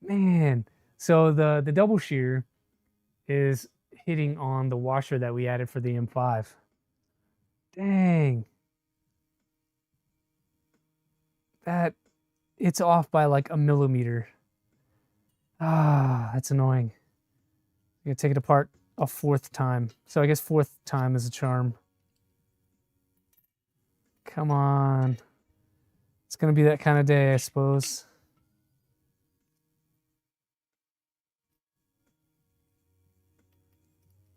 Man. So the double shear is hitting on the washer that we added for the M5. Dang. It's off by like a millimeter. Ah, that's annoying. I'm gonna take it apart a fourth time. So I guess fourth time is a charm. Come on. It's gonna be that kind of day, I suppose.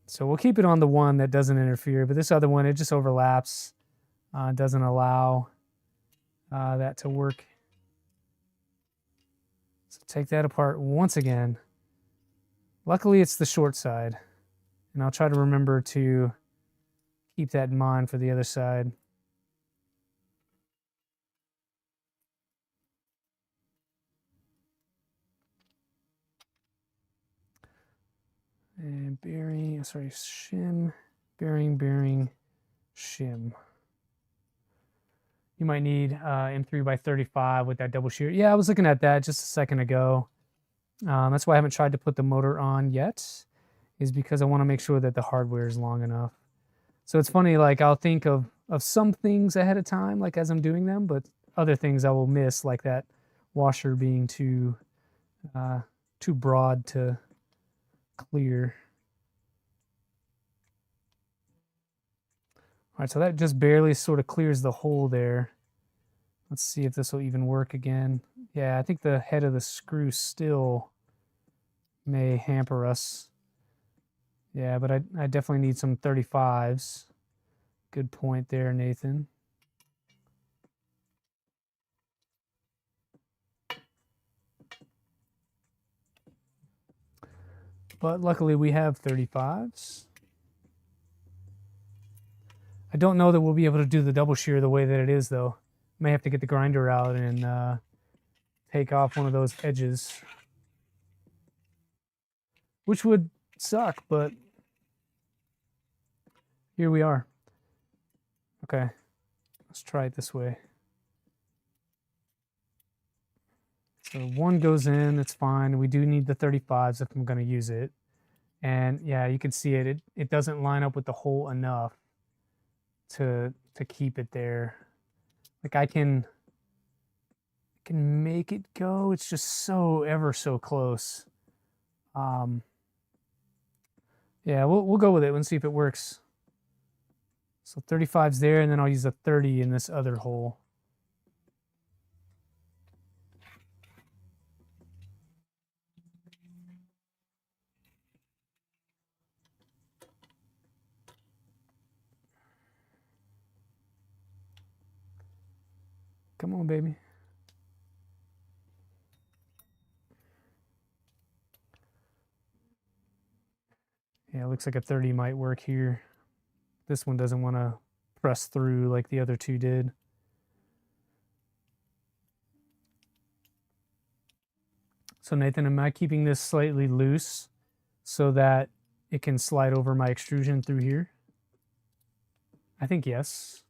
So we'll keep it on the one that doesn't interfere, but this other one, it just overlaps. Doesn't allow that to work. So take that apart once again. Luckily, it's the short side. And I'll try to remember to keep that in mind for the other side. And bearing, sorry, shim, bearing, shim. You might need M3 by 35 with that double shear. Yeah, I was looking at that just a second ago. That's why I haven't tried to put the motor on yet, is because I want to make sure that the hardware is long enough. So it's funny, like I'll think of some things ahead of time, like as I'm doing them, but other things I will miss, like that washer being too broad to clear. All right, so that just barely sort of clears the hole there. Let's see if this will even work again. Yeah, I think the head of the screw still may hamper us. Yeah, but I definitely need some 35s. Good point there, Nathan. But luckily we have 35s. I don't know that we'll be able to do the double shear the way that it is, though. May have to get the grinder out and take off one of those edges, which would suck, but here we are. Okay, let's try it this way. So one goes in, it's fine. We do need the 35s if I'm going to use it. And yeah, you can see it. It doesn't line up with the hole enough to keep it there. Like I can make it go. It's just so ever so close. Yeah, we'll go with it and see if it works. So 35's there, and then I'll use a 30 in this other hole. Come on, baby. Yeah, it looks like a 30 might work here. This one doesn't want to press through like the other two did. So Nathan, am I keeping this slightly loose so that it can slide over my extrusion through here? I think yes.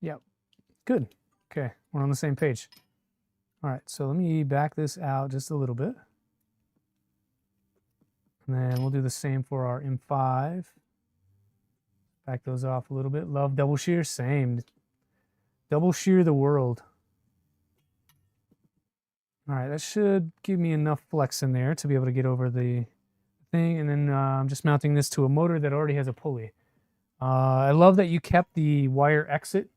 Yep. Good. Okay, we're on the same page. All right, so let me back this out just a little bit. And then we'll do the same for our M5. Back those off a little bit. Love double shear, same. Double shear the world. All right, that should give me enough flex in there to be able to get over the thing. And then I'm just mounting this to a motor that already has a pulley. I love that you kept the wire exit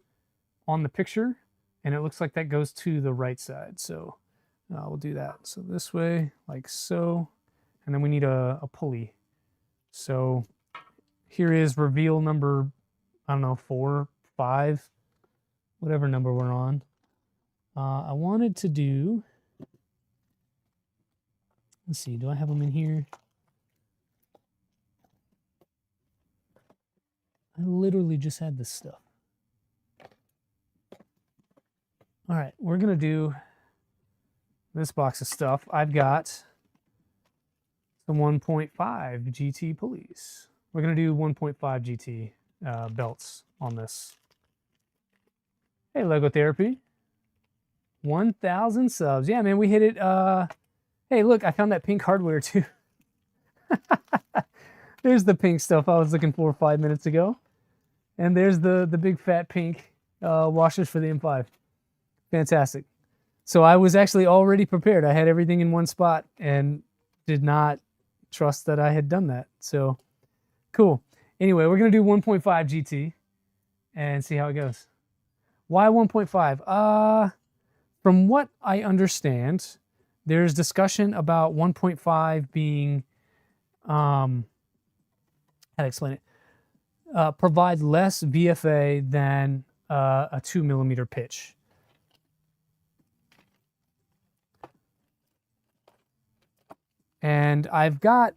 on the picture, and it looks like that goes to the right side. So we'll do that. So this way, like so, and then we need a pulley. So here is reveal number, I don't know, 4, 5, whatever number we're on. I wanted to do, let's see, do I have them in here? I literally just had this stuff. All right, we're gonna do this box of stuff. I've got the 1.5 GT pulleys. We're gonna do 1.5 GT belts on this. Hey, Lego Therapy. 1,000 subs. Yeah, man, we hit it. Hey, look, I found that pink hardware too. There's the pink stuff I was looking for 5 minutes ago. And there's the big fat pink washers for the M5. Fantastic. So I was actually already prepared. I had everything in one spot and did not trust that I had done that. So cool. Anyway, we're going to do 1.5 GT and see how it goes. Why 1.5? From what I understand, there's discussion about 1.5 being, how to explain it, provide less VFA than a 2mm pitch. And I've got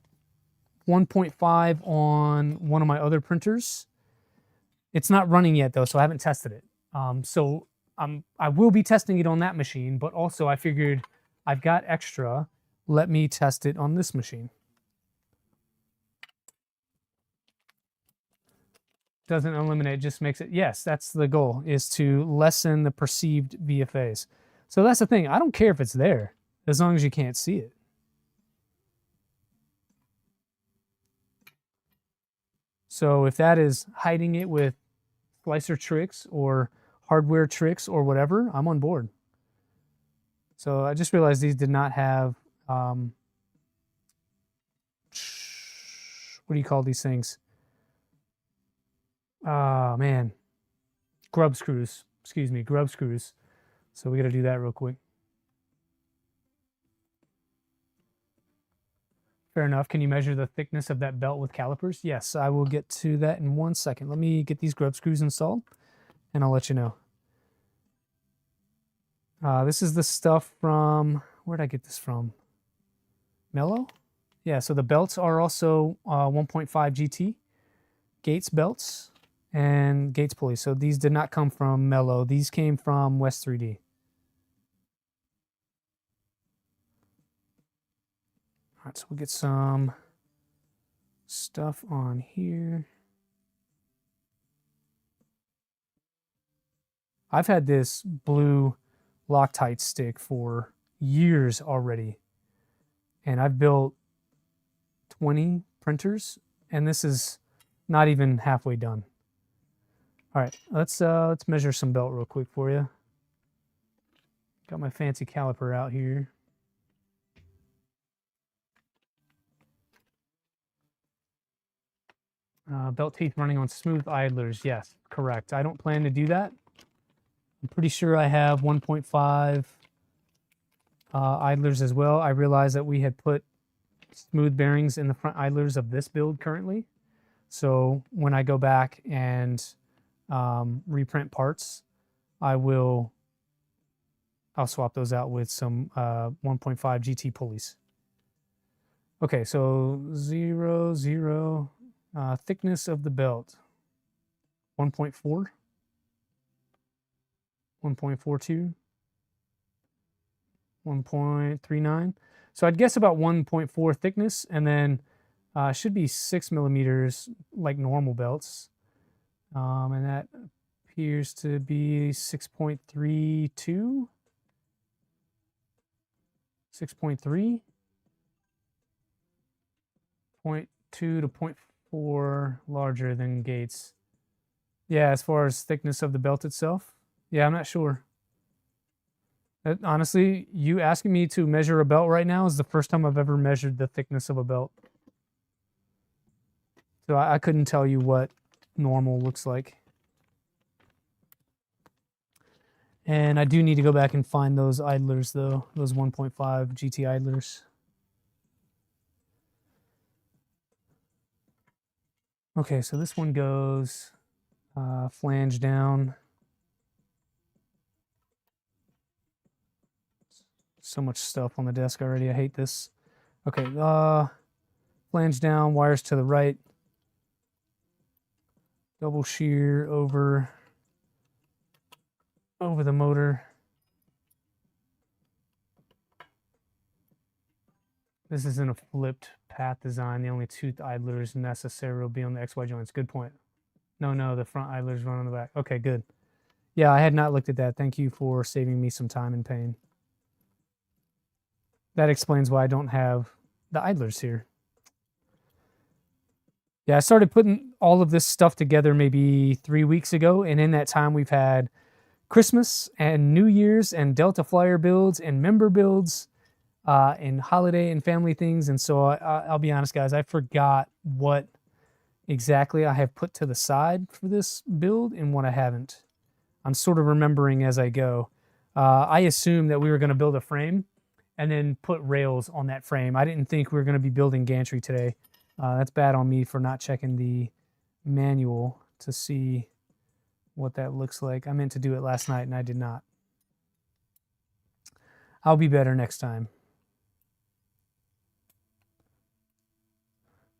1.5 on one of my other printers. It's not running yet though, so I haven't tested it. I will be testing it on that machine, but also I figured I've got extra. Let me test it on this machine. Doesn't eliminate, just makes it, yes, that's the goal, is to lessen the perceived VFAs. So that's the thing, I don't care if it's there, as long as you can't see it. So if that is hiding it with slicer tricks or hardware tricks or whatever, I'm on board. So I just realized these did not have, what do you call these things? Oh, man. Grub screws. Excuse me, grub screws. So we got to do that real quick. Fair enough. Can you measure the thickness of that belt with calipers? Yes, I will get to that in 1 second. Let me get these grub screws installed, and I'll let you know. This is the stuff from, where'd I get this from? Mello? Yeah, so the belts are also 1.5 GT Gates belts and Gates pulleys. So these did not come from Mello. These came from West 3D. All right, so we'll get some stuff on here. I've had this blue Loctite stick for years already, and I've built 20 printers, and this is not even halfway done. All right, let's measure some belt real quick for you. Got my fancy caliper out here. Belt teeth running on smooth idlers. Yes, correct. I don't plan to do that. I'm pretty sure I have 1.5 idlers as well. I realized that we had put smooth bearings in the front idlers of this build currently. So when I go back and reprint parts, I'll swap those out with some 1.5 GT pulleys. Okay, so 0, 0. Thickness of the belt, 1.4, 1.42, 1.39. So I'd guess about 1.4 thickness, and then should be 6 millimeters like normal belts. And that appears to be 6.32, 6.3, 0.2 to 0.4 larger than Gates. Yeah, as far as thickness of the belt itself. Yeah, I'm not sure. Honestly, you asking me to measure a belt right now is the first time I've ever measured the thickness of a belt. So I couldn't tell you what normal looks like. And I do need to go back and find those idlers though, those 1.5 GT idlers. Okay, so this one goes flange down. So much stuff on the desk already. I hate this. Okay, flange down, wires to the right. Double shear over the motor. This isn't a flipped path design. The only two idlers necessary will be on the XY joints. Good point. No, the front idlers run on the back. Okay, good. Yeah, I had not looked at that. Thank you for saving me some time and pain. That explains why I don't have the idlers here. Yeah, I started putting all of this stuff together maybe 3 weeks ago, and in that time we've had Christmas and New Year's and Delta Flyer builds and member builds and holiday and family things. And so I'll be honest, guys, I forgot what exactly I have put to the side for this build and what I haven't. I'm sort of remembering as I go. I assumed that we were going to build a frame and then put rails on that frame. I didn't think we were going to be building gantry today. That's bad on me for not checking the manual to see what that looks like. I meant to do it last night and I did not. I'll be better next time.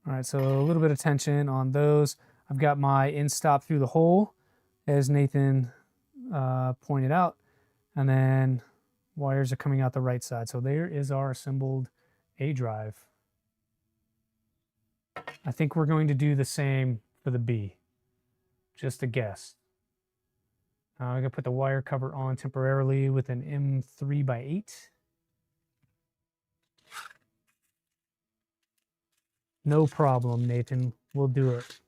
All right, so a little bit of tension on those. I've got my in stop through the hole, as Nathan pointed out, and then wires are coming out the right side. So there is our assembled A drive. I think we're going to do the same for the B. Just a guess. I'm going to put the wire cover on temporarily with an M3x8. No problem, Nathan. We'll do it.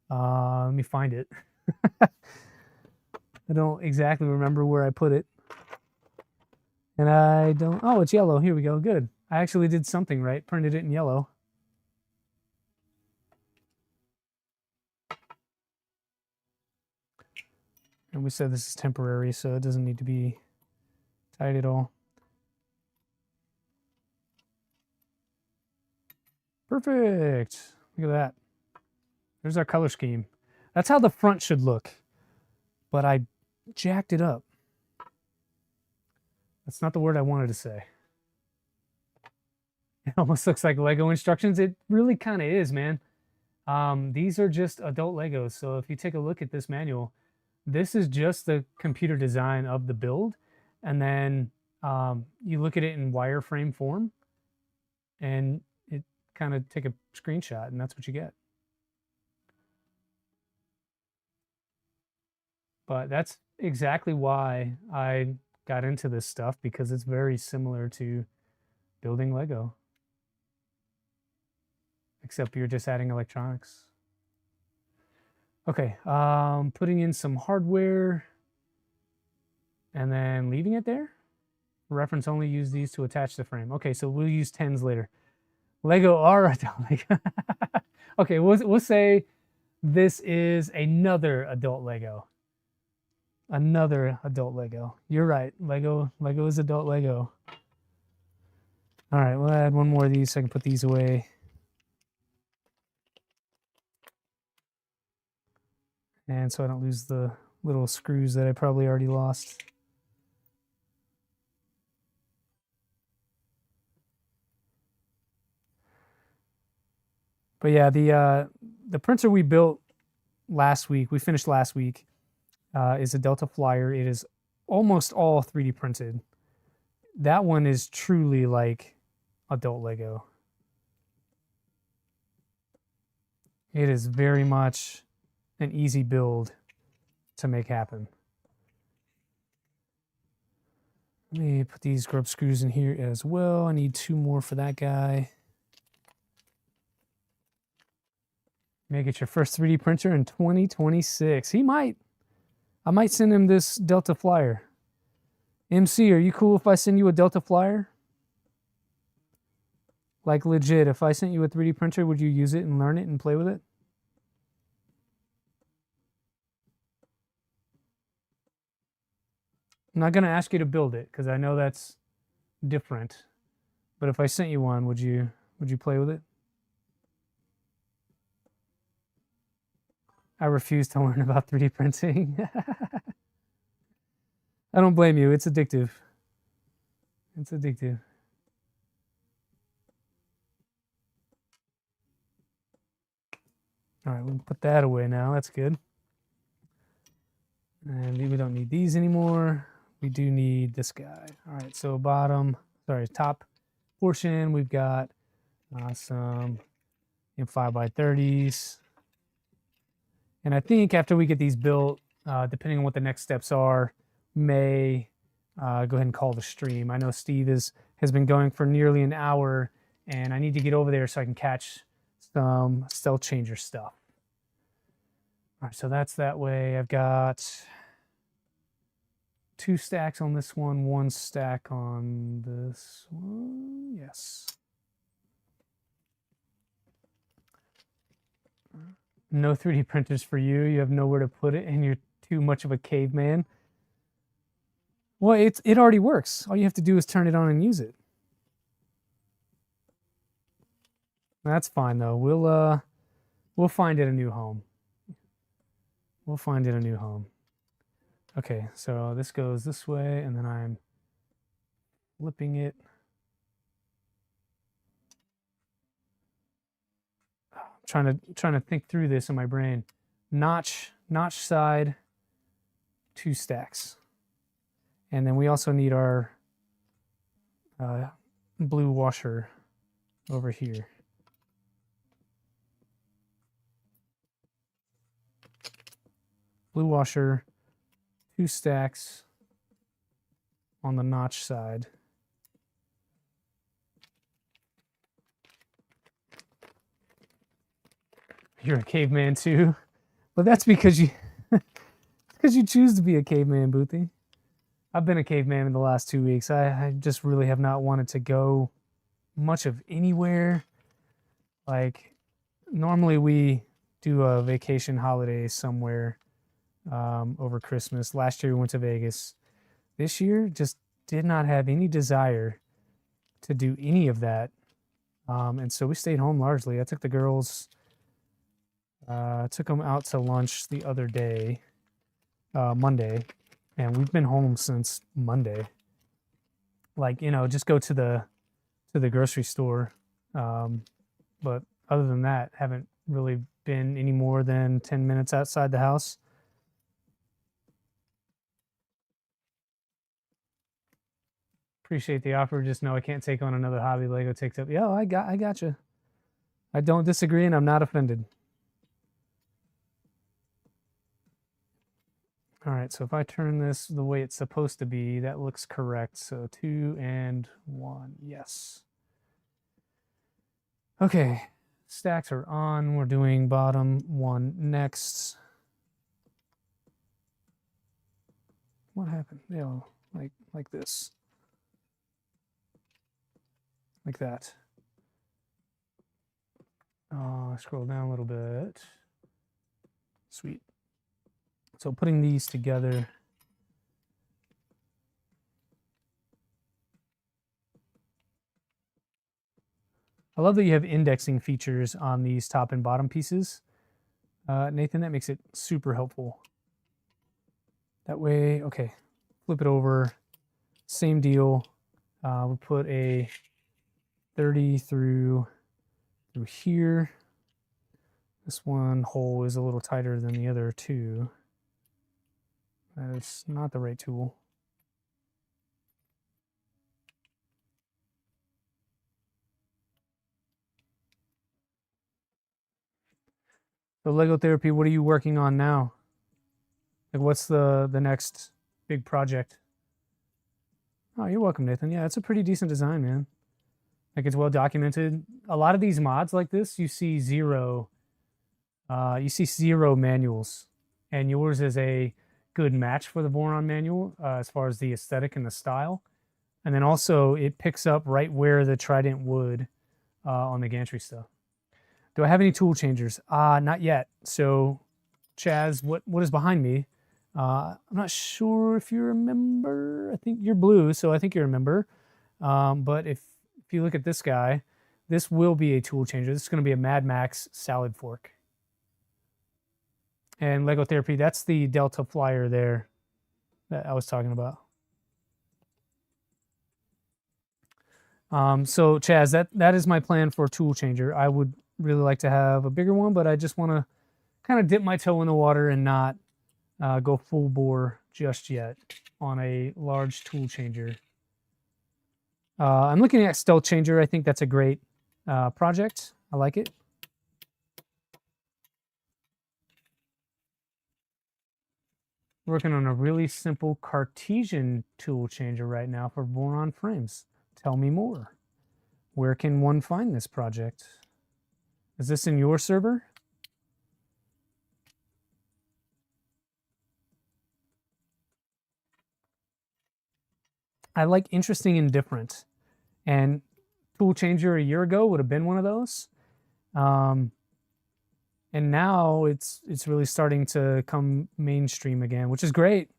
Let me find it. I don't exactly remember where I put it. And I don't... Oh, it's yellow. Here we go. Good. I actually did something right. Printed it in yellow. And we said this is temporary, so it doesn't need to be tight at all. Perfect. Look at that. There's our color scheme. That's how the front should look. But I jacked it up. That's not the word I wanted to say. It almost looks like Lego instructions. It really kind of is, man. These are just adult Legos. So if you take a look at this manual, this is just the computer design of the build. And then you look at it in wireframe form and it kind of take a screenshot and that's what you get. But that's exactly why I got into this stuff, because it's very similar to building Lego. Except you're just adding electronics. Okay, putting in some hardware and then leaving it there. Reference only, use these to attach the frame. Okay, so we'll use 10s later. Lego are adult Lego. Okay, we'll say this is another adult Lego. Another adult Lego. You're right. Lego is adult Lego. All right, we'll add one more of these so I can put these away. And so I don't lose the little screws that I probably already lost. But yeah, the printer we built last week, we finished last week, is a Delta Flyer. It is almost all 3D printed. That one is truly like adult Lego. It is very much an easy build to make happen. Let me put these grub screws in here as well. I need 2 more for that guy. Make it your first 3D printer in 2026. I might send him this Delta Flyer. MC, are you cool if I send you a Delta Flyer? Like legit, if I sent you a 3D printer, would you use it and learn it and play with it? I'm not going to ask you to build it because I know that's different. But if I sent you one, would you play with it? I refuse to learn about 3D printing. I don't blame you. It's addictive. It's addictive. All right, we'll put that away now. That's good. And we don't need these anymore. We do need this guy. All right, so top portion, we've got some 5x30s. And I think after we get these built, depending on what the next steps are, may go ahead and call the stream. I know Steve has been going for nearly an hour, and I need to get over there so I can catch some stealth changer stuff. All right, so that's that way. I've got 2 stacks on this one, 1 stack on this one. Yes. No 3D printers for you. You have nowhere to put it, and you're too much of a caveman. Well, it already works. All you have to do is turn it on and use it. That's fine though. We'll find it a new home. We'll find it a new home. Okay, so this goes this way, and then I'm flipping it. Trying to think through this in my brain. Notch side, 2 stacks. And then we also need our blue washer over here. Blue washer, 2 stacks on the notch side. You're a caveman too, but that's because you choose to be a caveman, Boothie. I've been a caveman in the last 2 weeks. I just really have not wanted to go much of anywhere. Like normally we do a vacation holiday somewhere over Christmas. Last year we went to Vegas. This year just did not have any desire to do any of that, and so we stayed home largely. I took the girls. Took them out to lunch the other day, Monday, and we've been home since Monday. Like, you know, just go to the grocery store, but other than that, haven't really been any more than 10 minutes outside the house. Appreciate the offer. Just know I can't take on another hobby. Lego takes up. Yeah, I got you. I don't disagree, and I'm not offended. All right, so if I turn this the way it's supposed to be, that looks correct. So 2 and 1, yes. Okay, stacks are on. We're doing bottom 1 next. What happened? You know, like this. Like that. Scroll down a little bit. Sweet. So putting these together, I love that you have indexing features on these top and bottom pieces. Nathan, that makes it super helpful. That way, okay, flip it over, same deal. We'll put a 30 through here. This one hole is a little tighter than the other 2. That is not the right tool. So Lego Therapy, what are you working on now? Like, what's the next big project? Oh, you're welcome, Nathan. Yeah, it's a pretty decent design, man. Like, it's well documented. A lot of these mods like this, you see zero manuals, and yours is a good match for the Voron manual as far as the aesthetic and the style. And then also it picks up right where the Trident would on the Gantry stuff. Do I have any tool changers? Not yet. So, Chaz, what is behind me? I'm not sure if you remember. I think you're blue, so I think you remember. But if you look at this guy, this will be a tool changer. This is going to be a Mad Max salad fork. And Lego Therapy, that's the Delta Flyer there that I was talking about. So Chaz, that is my plan for a tool changer. I would really like to have a bigger one, but I just want to kind of dip my toe in the water and not go full bore just yet on a large tool changer. I'm looking at Stealth Changer. I think that's a great project. I like it. Working on a really simple Cartesian tool changer right now for Voron frames. Tell me more. Where can one find this project? Is this in your server? I like interesting and different. And tool changer a year ago would have been one of those. And now it's really starting to come mainstream again, which is great.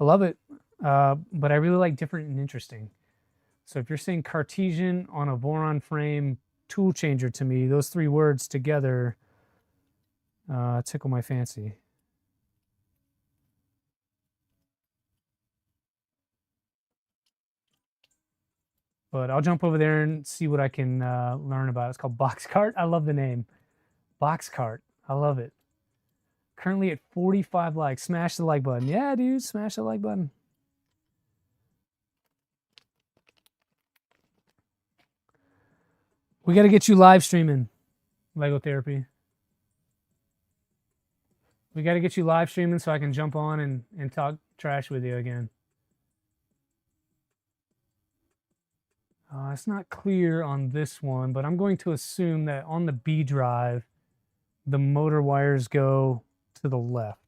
I love it. But I really like different and interesting. So if you're saying Cartesian on a Voron frame tool changer to me, those three words together tickle my fancy. But I'll jump over there and see what I can learn about. It's called Box Cart. I love the name. Box Cart. I love it. Currently at 45 likes. Smash the like button. Yeah, dude, smash the like button. We got to get you live streaming, Lego Therapy. We got to get you live streaming so I can jump on and talk trash with you again. It's not clear on this one, but I'm going to assume that on the B drive, the motor wires go to the left.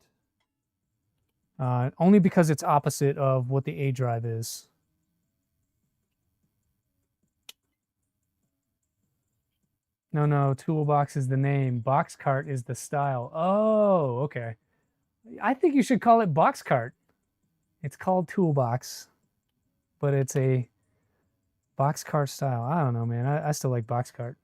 Only because it's opposite of what the A drive is. No, toolbox is the name. Box cart is the style. Oh, okay. I think you should call it box cart. It's called toolbox, but it's a box cart style. I don't know, man. I still like box cart.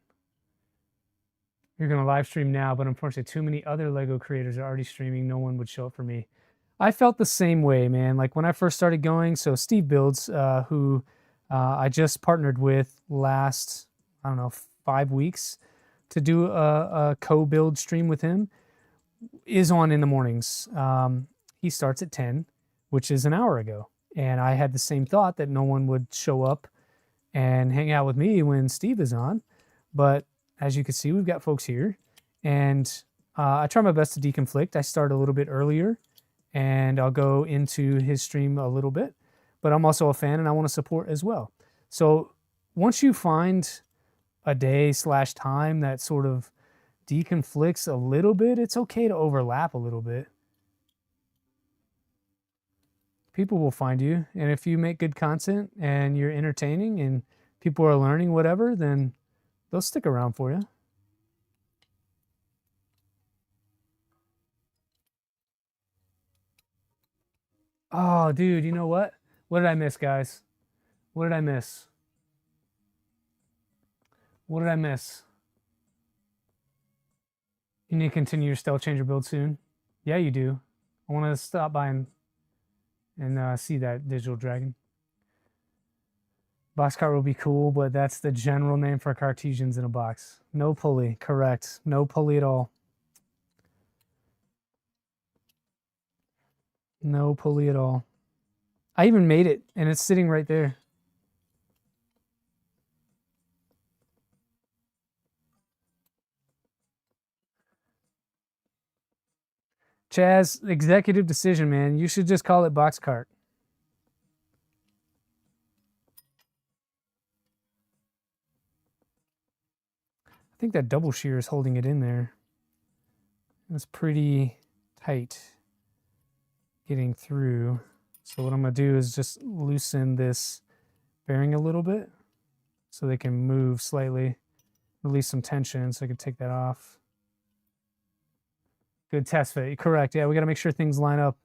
You're going to live stream now, but unfortunately too many other Lego creators are already streaming. No one would show up for me. I felt the same way, man. Like when I first started going, so Steve Builds, who I just partnered with last, I don't know, 5 weeks to do a co-build stream with him, is on in the mornings. He starts at 10, which is an hour ago. And I had the same thought that no one would show up and hang out with me when Steve is on. But as you can see, we've got folks here. And I try my best to deconflict. I start a little bit earlier, and I'll go into his stream a little bit. But I'm also a fan, and I want to support as well. So once you find a day/time that sort of deconflicts a little bit, it's okay to overlap a little bit. People will find you, and if you make good content and you're entertaining and people are learning whatever, then they'll stick around for you. Oh, dude, you know what? What did I miss, guys? What did I miss? What did I miss? You need to continue your stealth changer build soon. Yeah, you do. I want to stop by and see that digital dragon. Boxcar will be cool, but that's the general name for Cartesians in a box. No pulley, correct. No pulley at all. No pulley at all. I even made it, and it's sitting right there. Chaz, executive decision, man. You should just call it box cart. I think that double shear is holding it in there. It's pretty tight getting through. So what I'm going to do is just loosen this bearing a little bit so they can move slightly, release some tension so I can take that off. Good test fit. Correct. Yeah, we got to make sure things line up.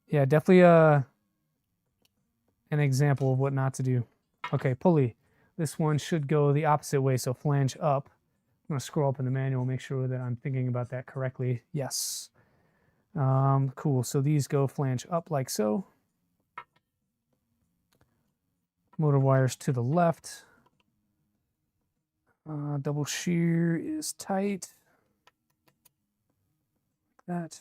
Yeah, definitely an example of what not to do. Okay, pulley. This one should go the opposite way, so flange up. I'm going to scroll up in the manual, make sure that I'm thinking about that correctly. Yes. Cool. So these go flange up like so. Motor wires to the left. Double shear is tight. Like that.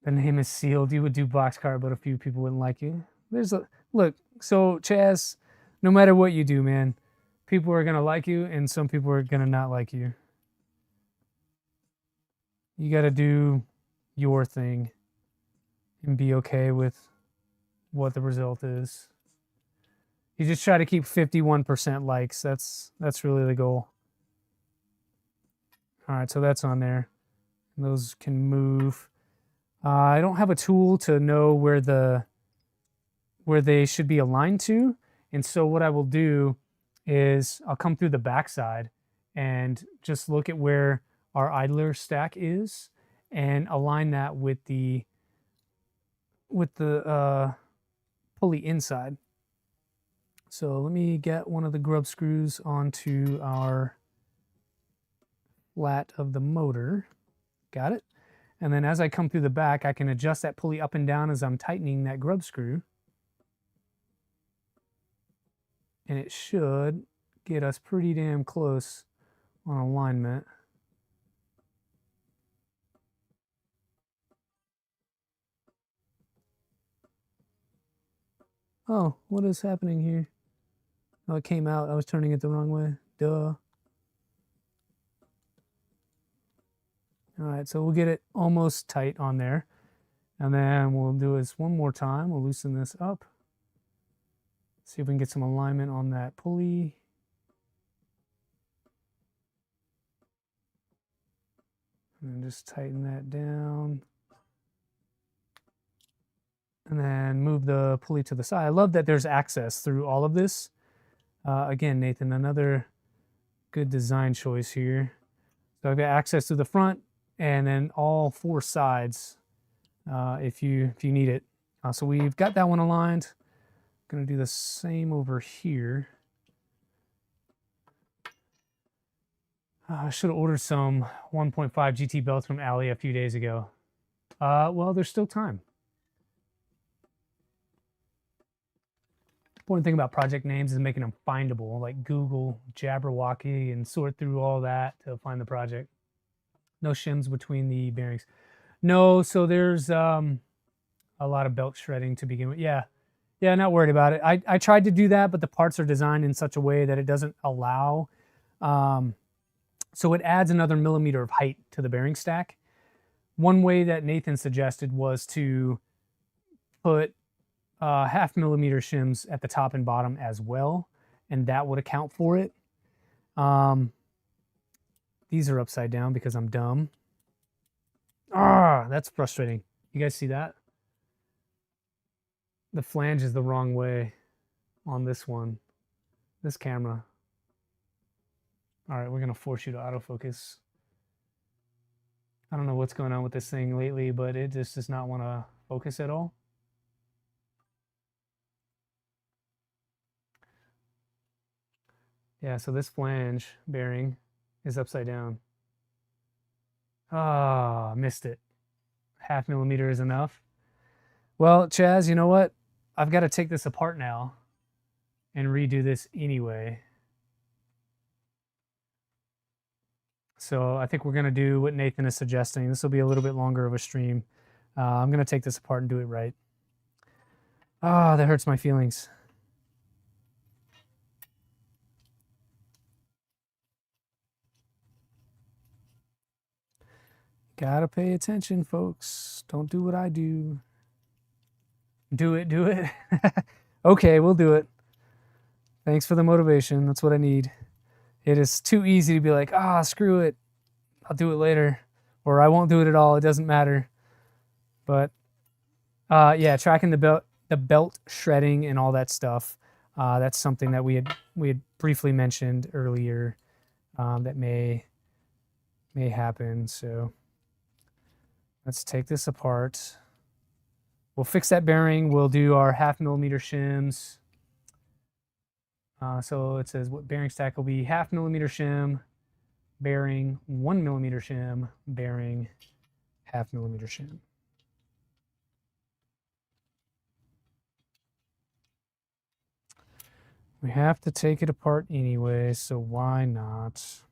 The name is sealed. You would do boxcar, but a few people wouldn't like you. There's a look. So Chaz, no matter what you do, man, people are gonna like you, and some people are gonna not like you. You got to do your thing and be okay with what the result is. You just try to keep 51% likes. That's really the goal. All right, so that's on there. And those can move. I don't have a tool to know where they should be aligned to, and so what I will do is I'll come through the backside and just look at where our idler stack is and align that with the pulley inside. So let me get one of the grub screws onto our flat of the motor. Got it. And then as I come through the back, I can adjust that pulley up and down as I'm tightening that grub screw. And it should get us pretty damn close on alignment. Oh, what is happening here? Oh, it came out. I was turning it the wrong way. Duh. All right, so we'll get it almost tight on there. And then we'll do this one more time. We'll loosen this up. See if we can get some alignment on that pulley. And just tighten that down. And then move the pulley to the side. I love that there's access through all of this. Again, Nathan, another good design choice here. So I've got access to the front and then all four sides if you need it. So we've got that one aligned. Going to do the same over here. I should have ordered some 1.5 GT belts from Ali a few days ago. Well, there's still time. Important thing about project names is making them findable, like Google, Jabberwocky, and sort through all that to find the project. No shims between the bearings. No, so there's a lot of belt shredding to begin with. Yeah, not worried about it. I tried to do that, but the parts are designed in such a way that it doesn't allow. So it adds another millimeter of height to the bearing stack. One way that Nathan suggested was to put 0.5 millimeter shims at the top and bottom as well, and that would account for it. These are upside down because I'm dumb. That's frustrating. You guys see that? The flange is the wrong way on this one, this camera. All right, we're gonna force you to autofocus. I don't know what's going on with this thing lately, but it just does not want to focus at all. Yeah, so this flange bearing is upside down. Missed it. 0.5 millimeter is enough. Well, Chaz, you know what? I've got to take this apart now and redo this anyway. So I think we're going to do what Nathan is suggesting. This will be a little bit longer of a stream. I'm going to take this apart and do it right. That hurts my feelings. Gotta pay attention, folks. Don't do what I do. Do it, do it. Okay, we'll do it. Thanks for the motivation. That's what I need. It is too easy to be like, screw it. I'll do it later. Or I won't do it at all. It doesn't matter. But yeah, tracking the belt shredding and all that stuff. That's something that we had briefly mentioned earlier that may happen. So let's take this apart. We'll fix that bearing. We'll do our 0.5 millimeter shims. So it says what bearing stack will be 0.5 millimeter shim, bearing 1 millimeter shim, bearing 0.5 millimeter shim. We have to take it apart anyway, so why not?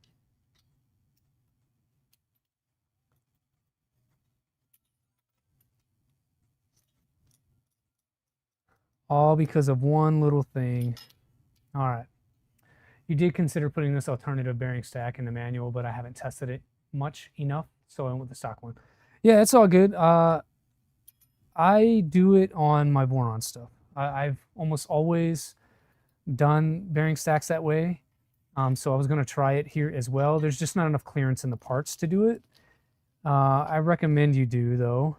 All because of one little thing. All right. You did consider putting this alternative bearing stack in the manual, but I haven't tested it much enough, so I went with the stock one. Yeah, it's all good. I do it on my Voron stuff. I've almost always done bearing stacks that way. So I was going to try it here as well. There's just not enough clearance in the parts to do it. I recommend you do, though.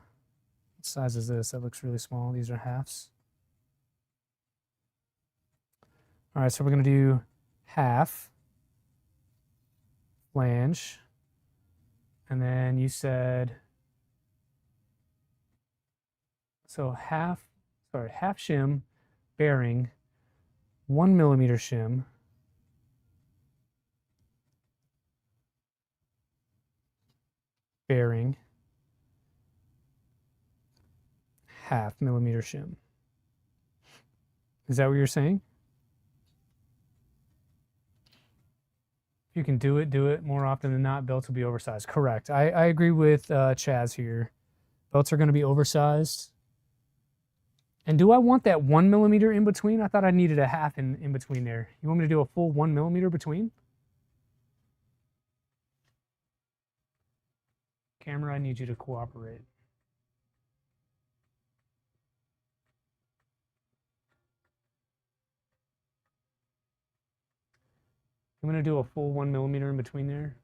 What size is this? That looks really small. These are halves. All right, so we're going to do 1/2 flange. And then you said, so 1/2 shim bearing, 1 millimeter shim, bearing, 0.5 millimeter shim. Is that what you're saying? If you can do it. More often than not, belts will be oversized. Correct. I agree with Chaz here. Belts are going to be oversized. And do I want that 1 millimeter in between? I thought I needed a 1/2 in between there. You want me to do a full 1 millimeter between? Camera, I need you to cooperate. I'm going to do a full 1 millimeter in between there.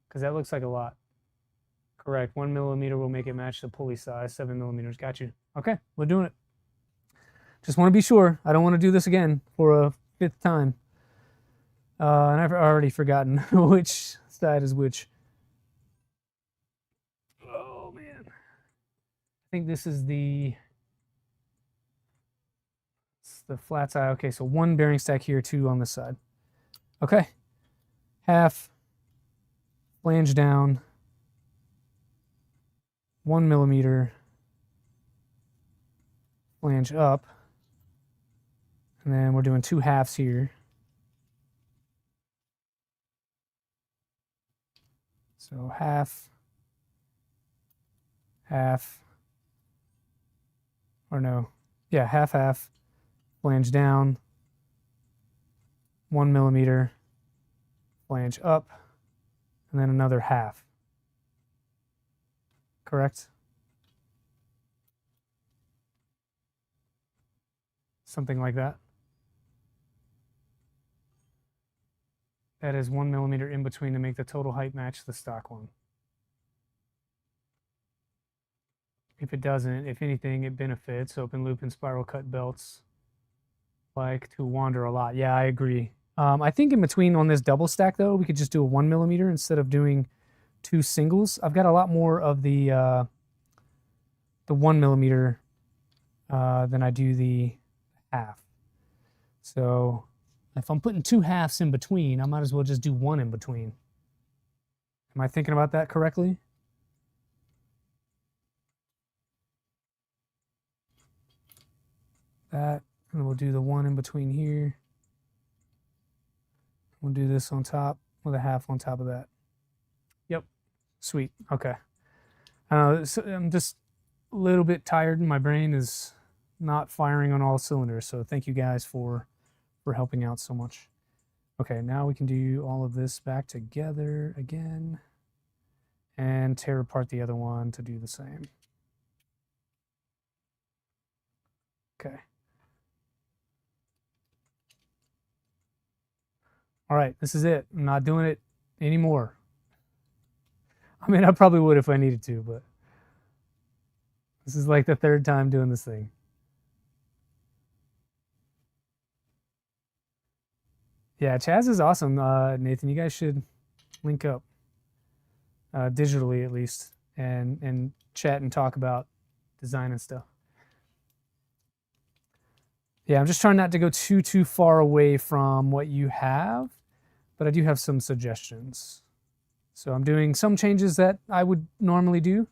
Because that looks like a lot. Correct. 1 millimeter will make it match the pulley size. 7 millimeters. Got you. Okay, we're doing it. Just want to be sure. I don't want to do this again for a 5th time. And I've already forgotten which side is which. Oh, man. I think this is the flat side. Okay, so 1 bearing stack here, 2 on this side. Okay. 1/2 flange down, 1 millimeter flange up, and then we're doing 2 halves here. So 1/2, or no, yeah, 1/2, flange down, 1 millimeter flange up, and then another 1/2. Correct? Something like that. That is 1 millimeter in between to make the total height match the stock one. If it doesn't, if anything, it benefits. Open loop and spiral cut belts like to wander a lot. Yeah, I agree. I think in between on this double stack though, we could just do a 1 millimeter instead of doing 2 singles. I've got a lot more of the 1 millimeter than I do the 1/2. So if I'm putting 2 halves in between, I might as well just do 1 in between. Am I thinking about that correctly? That, and we'll do the 1 in between here. We'll do this on top with a 1/2 on top of that. Yep, sweet, okay. So I'm just a little bit tired and my brain is not firing on all cylinders, so thank you guys for helping out so much. Okay, now we can do all of this back together again. and tear apart the other one to do the same. Okay. All right, this is it. I'm not doing it anymore. I mean, I probably would if I needed to, but this is like the third time doing this thing. Yeah, Chaz is awesome. Nathan, you guys should link up digitally at least and chat and talk about design and stuff. Yeah, I'm just trying not to go too far away from what you have, but I do have some suggestions. So I'm doing some changes that I would normally do,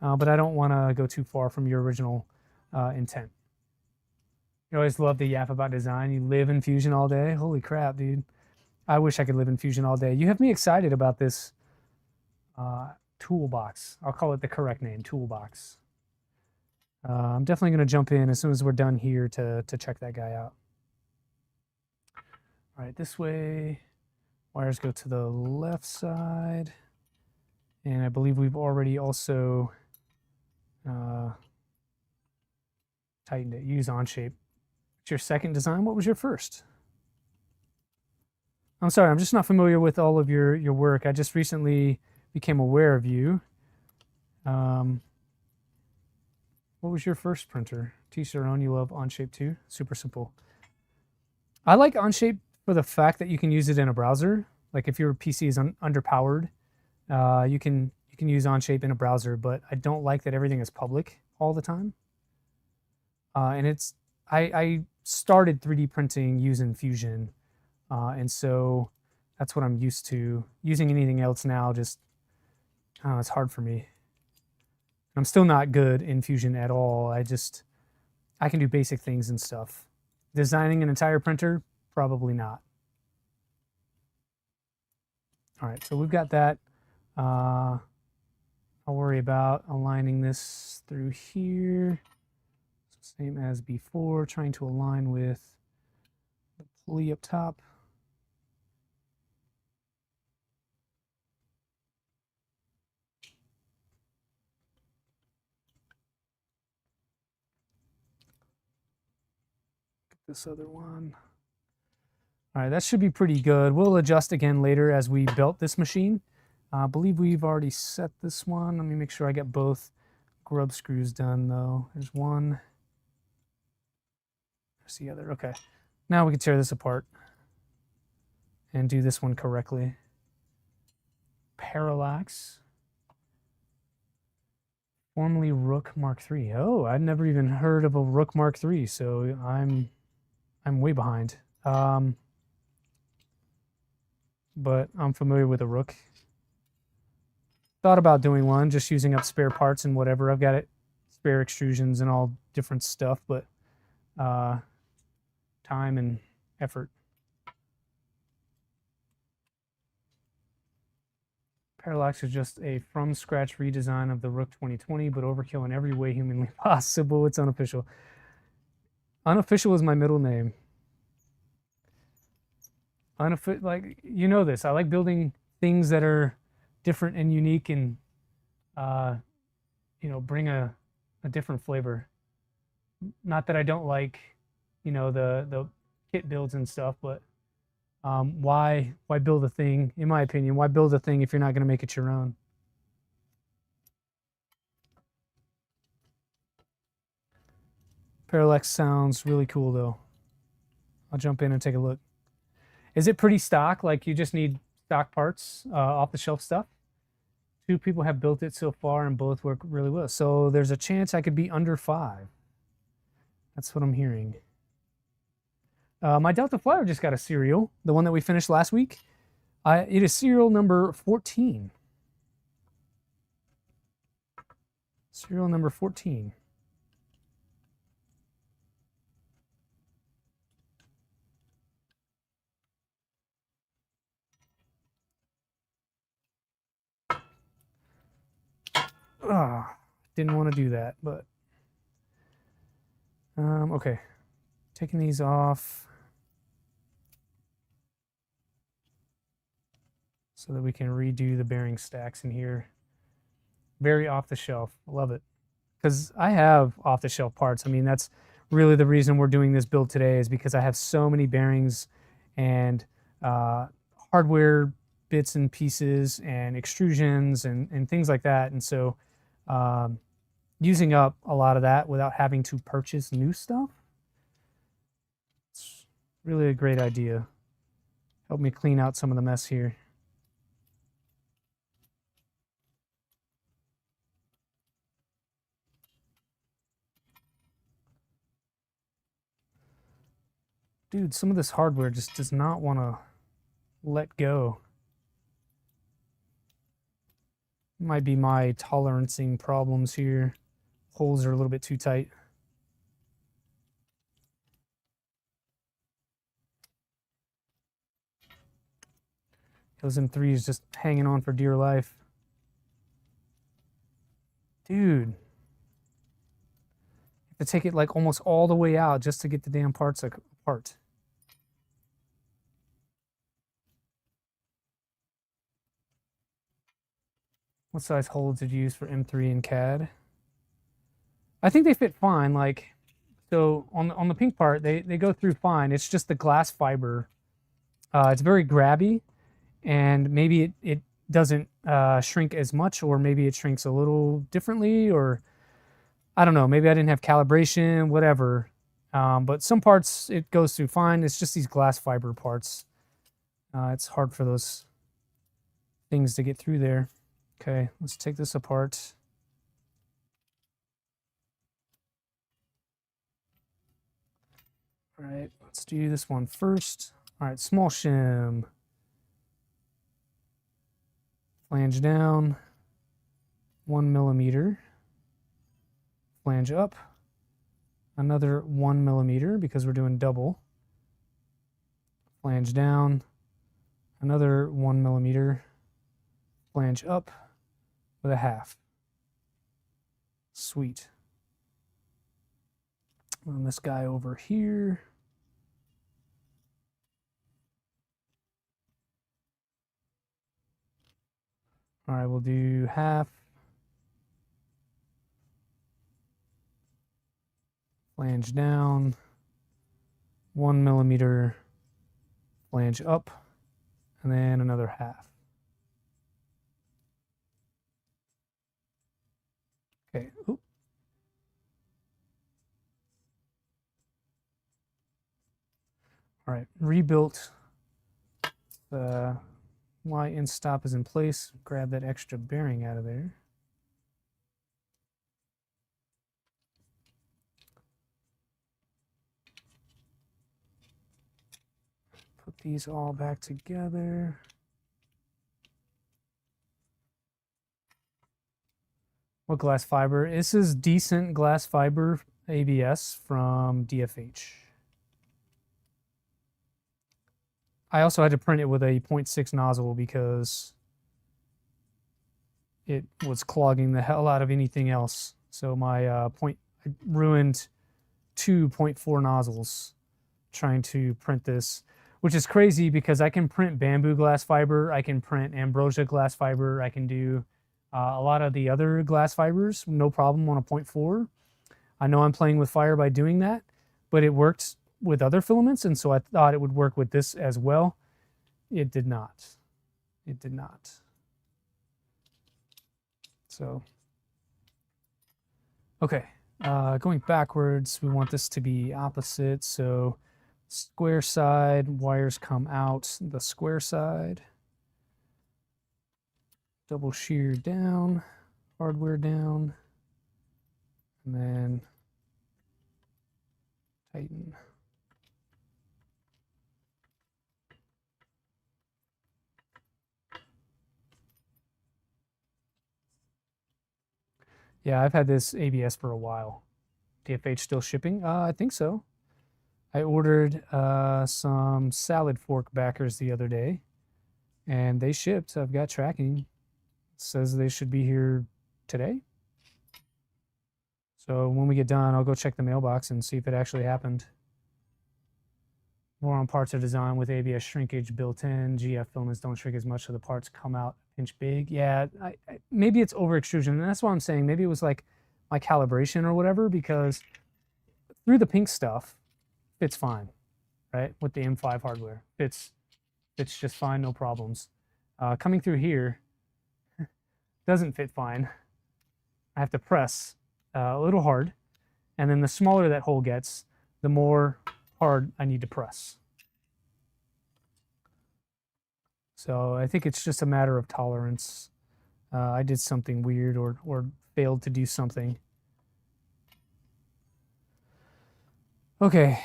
but I don't want to go too far from your original intent. You always love to yap about design. You live in Fusion all day. Holy crap, dude. I wish I could live in Fusion all day. You have me excited about this toolbox. I'll call it the correct name, toolbox. I'm definitely going to jump in as soon as we're done here to check that guy out. All right, this way. Wires go to the left side. And I believe we've already also tightened it. Use Onshape. It's your second design. What was your first? I'm sorry, I'm just not familiar with all of your work. I just recently became aware of you. What was your first printer? T-Saron, you love Onshape too? Super simple. I like Onshape for the fact that you can use it in a browser. Like if your PC is underpowered, you can use Onshape in a browser, but I don't like that everything is public all the time. And I started 3D printing using Fusion, and so that's what I'm used to. Using anything else now just, it's hard for me. I'm still not good in Fusion at all. I can do basic things and stuff. Designing an entire printer, probably not. All right, so we've got that. I'll worry about aligning this through here. So same as before, trying to align with the pulley up top. This other one. All right, that should be pretty good. We'll adjust again later as we built this machine. I believe we've already set this one. Let me make sure I get both grub screws done though. There's one. There's the other. Okay. Now we can tear this apart and do this one correctly. Parallax. Formerly Rook Mark III. Oh, I'd never even heard of a Rook Mark III, so I'm way behind. But I'm familiar with a Rook. Thought about doing one, just using up spare parts and whatever. I've got it, spare extrusions and all different stuff, but time and effort. Parallax is just a from-scratch redesign of the Rook 2020, but overkill in every way humanly possible. It's unofficial. Unofficial is my middle name. Like, you know this. I like building things that are different and unique and, you know, bring a different flavor. Not that I don't like, you know, the kit builds and stuff, but why build a thing? In my opinion, why build a thing if you're not going to make it your own? Parallax sounds really cool, though. I'll jump in and take a look. Is it pretty stock? Like you just need stock parts, off-the-shelf stuff? 2 people have built it so far and both work really well. So there's a chance I could be under 5. That's what I'm hearing. My Delta Flyer just got a serial, the one that we finished last week. It is serial number 14. Serial number 14. Didn't want to do that, but okay. Taking these off so that we can redo the bearing stacks in here. Very off the shelf. I love it. Because I have off the shelf parts. I mean, that's really the reason we're doing this build today, is because I have so many bearings and hardware bits and pieces and extrusions and things like that. And so using up a lot of that without having to purchase new stuff, it's really a great idea. Help me clean out some of the mess here. Dude, some of this hardware just does not want to let go. Might be my tolerancing problems here. Holes are a little bit too tight. Those M3s just hanging on for dear life. Dude. You have to take it like almost all the way out just to get the damn parts apart. What size holes did you use for M3 and CAD? I think they fit fine. Like, so on the pink part, they go through fine. It's just the glass fiber. It's very grabby, and maybe it doesn't shrink as much, or maybe it shrinks a little differently, or I don't know. Maybe I didn't have calibration, whatever. But some parts it goes through fine. It's just these glass fiber parts. It's hard for those things to get through there. Okay, let's take this apart. All right, let's do this one first. All right, small shim. Flange down, 1 millimeter. Flange up, another 1 millimeter because we're doing double. Flange down, another 1 millimeter. Flange up with a half. Sweet. And this guy over here. All right, we'll do half. Flange down, 1 millimeter, flange up, and then another half. Okay. Oop. All right, rebuilt. The Y end stop is in place. Grab that extra bearing out of there. Put these all back together. What glass fiber? This is decent glass fiber ABS from DFH. I also had to print it with a 0.6 nozzle because it was clogging the hell out of anything else. So my I ruined 2.4 nozzles trying to print this, which is crazy because I can print bamboo glass fiber, I can print ambrosia glass fiber, I can do a lot of the other glass fibers, no problem on a 0.4. I know I'm playing with fire by doing that, but it worked with other filaments, and so I thought it would work with this as well. It did not. It did not. So, okay, going backwards, we want this to be opposite. So square side, wires come out the square side. Double shear down, hardware down, and then tighten. Yeah, I've had this ABS for a while. DFH still shipping? I think so. I ordered some salad fork backers the other day, and they shipped. I've got tracking. It says they should be here today. So when we get done, I'll go check the mailbox and see if it actually happened. Voron parts are designed with ABS shrinkage built in. GF filaments don't shrink as much, so the parts come out inch big. Yeah, maybe it's over extrusion, and that's what I'm saying. Maybe it was like my calibration or whatever, because through the pink stuff, fits fine, right? With the M5 hardware, fits just fine, no problems. Coming through here doesn't fit fine. I have to press a little hard, and then the smaller that hole gets, the more hard I need to press. So I think it's just a matter of tolerance. I did something weird or failed to do something. Okay,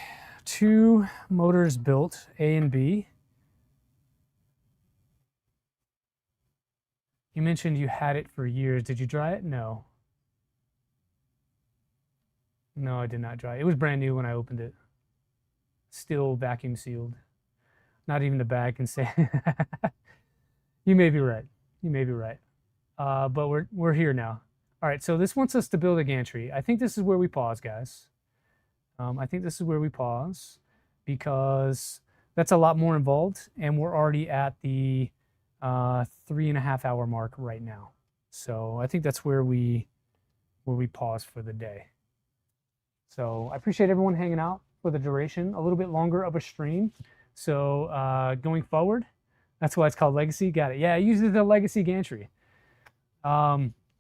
2 motors built, A and B. You mentioned you had it for years. Did you dry it? No. No, I did not dry it. It was brand new when I opened it. Still vacuum sealed. Not even the bag can say. You may be right. You may be right. But we're here now. All right, so this wants us to build a gantry. I think this is where we pause, guys. I think this is where we pause, because that's a lot more involved, and we're already at the 3.5 hour mark right now. So I think that's where we pause for the day. So I appreciate everyone hanging out for the duration, a little bit longer of a stream. So going forward, that's why it's called Legacy. Got it. Yeah, it uses the Legacy gantry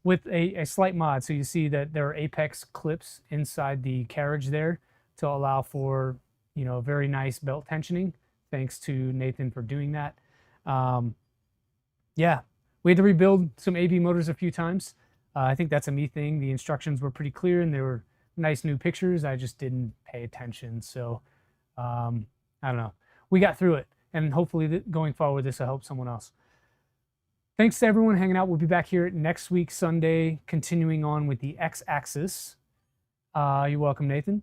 with a slight mod. So you see that there are apex clips inside the carriage there to allow for, you know, very nice belt tensioning. Thanks to Nathan for doing that. Yeah, we had to rebuild some AB motors a few times. I think that's a me thing. The instructions were pretty clear and they were nice new pictures. I just didn't pay attention. So I don't know. We got through it, and hopefully going forward, this will help someone else. Thanks to everyone hanging out. We'll be back here next week, Sunday, continuing on with the X-axis. You're welcome, Nathan.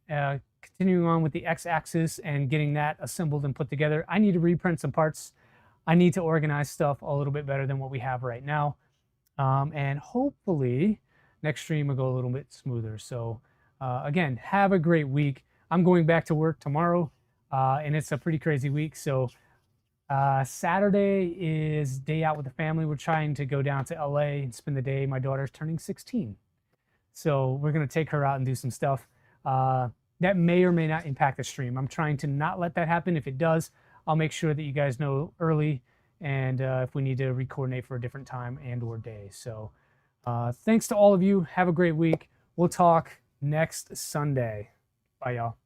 Continuing on with the X-axis and getting that assembled and put together. I need to reprint some parts. I need to organize stuff a little bit better than what we have right now. And hopefully next stream will go a little bit smoother. So again, have a great week. I'm going back to work tomorrow, and it's a pretty crazy week. So Saturday is day out with the family. We're trying to go down to LA and spend the day. My daughter's turning 16. So we're going to take her out and do some stuff. That may or may not impact the stream. I'm trying to not let that happen. If it does, I'll make sure that you guys know early, and if we need to re-coordinate for a different time and or day. So thanks to all of you. Have a great week. We'll talk next Sunday. Bye, y'all.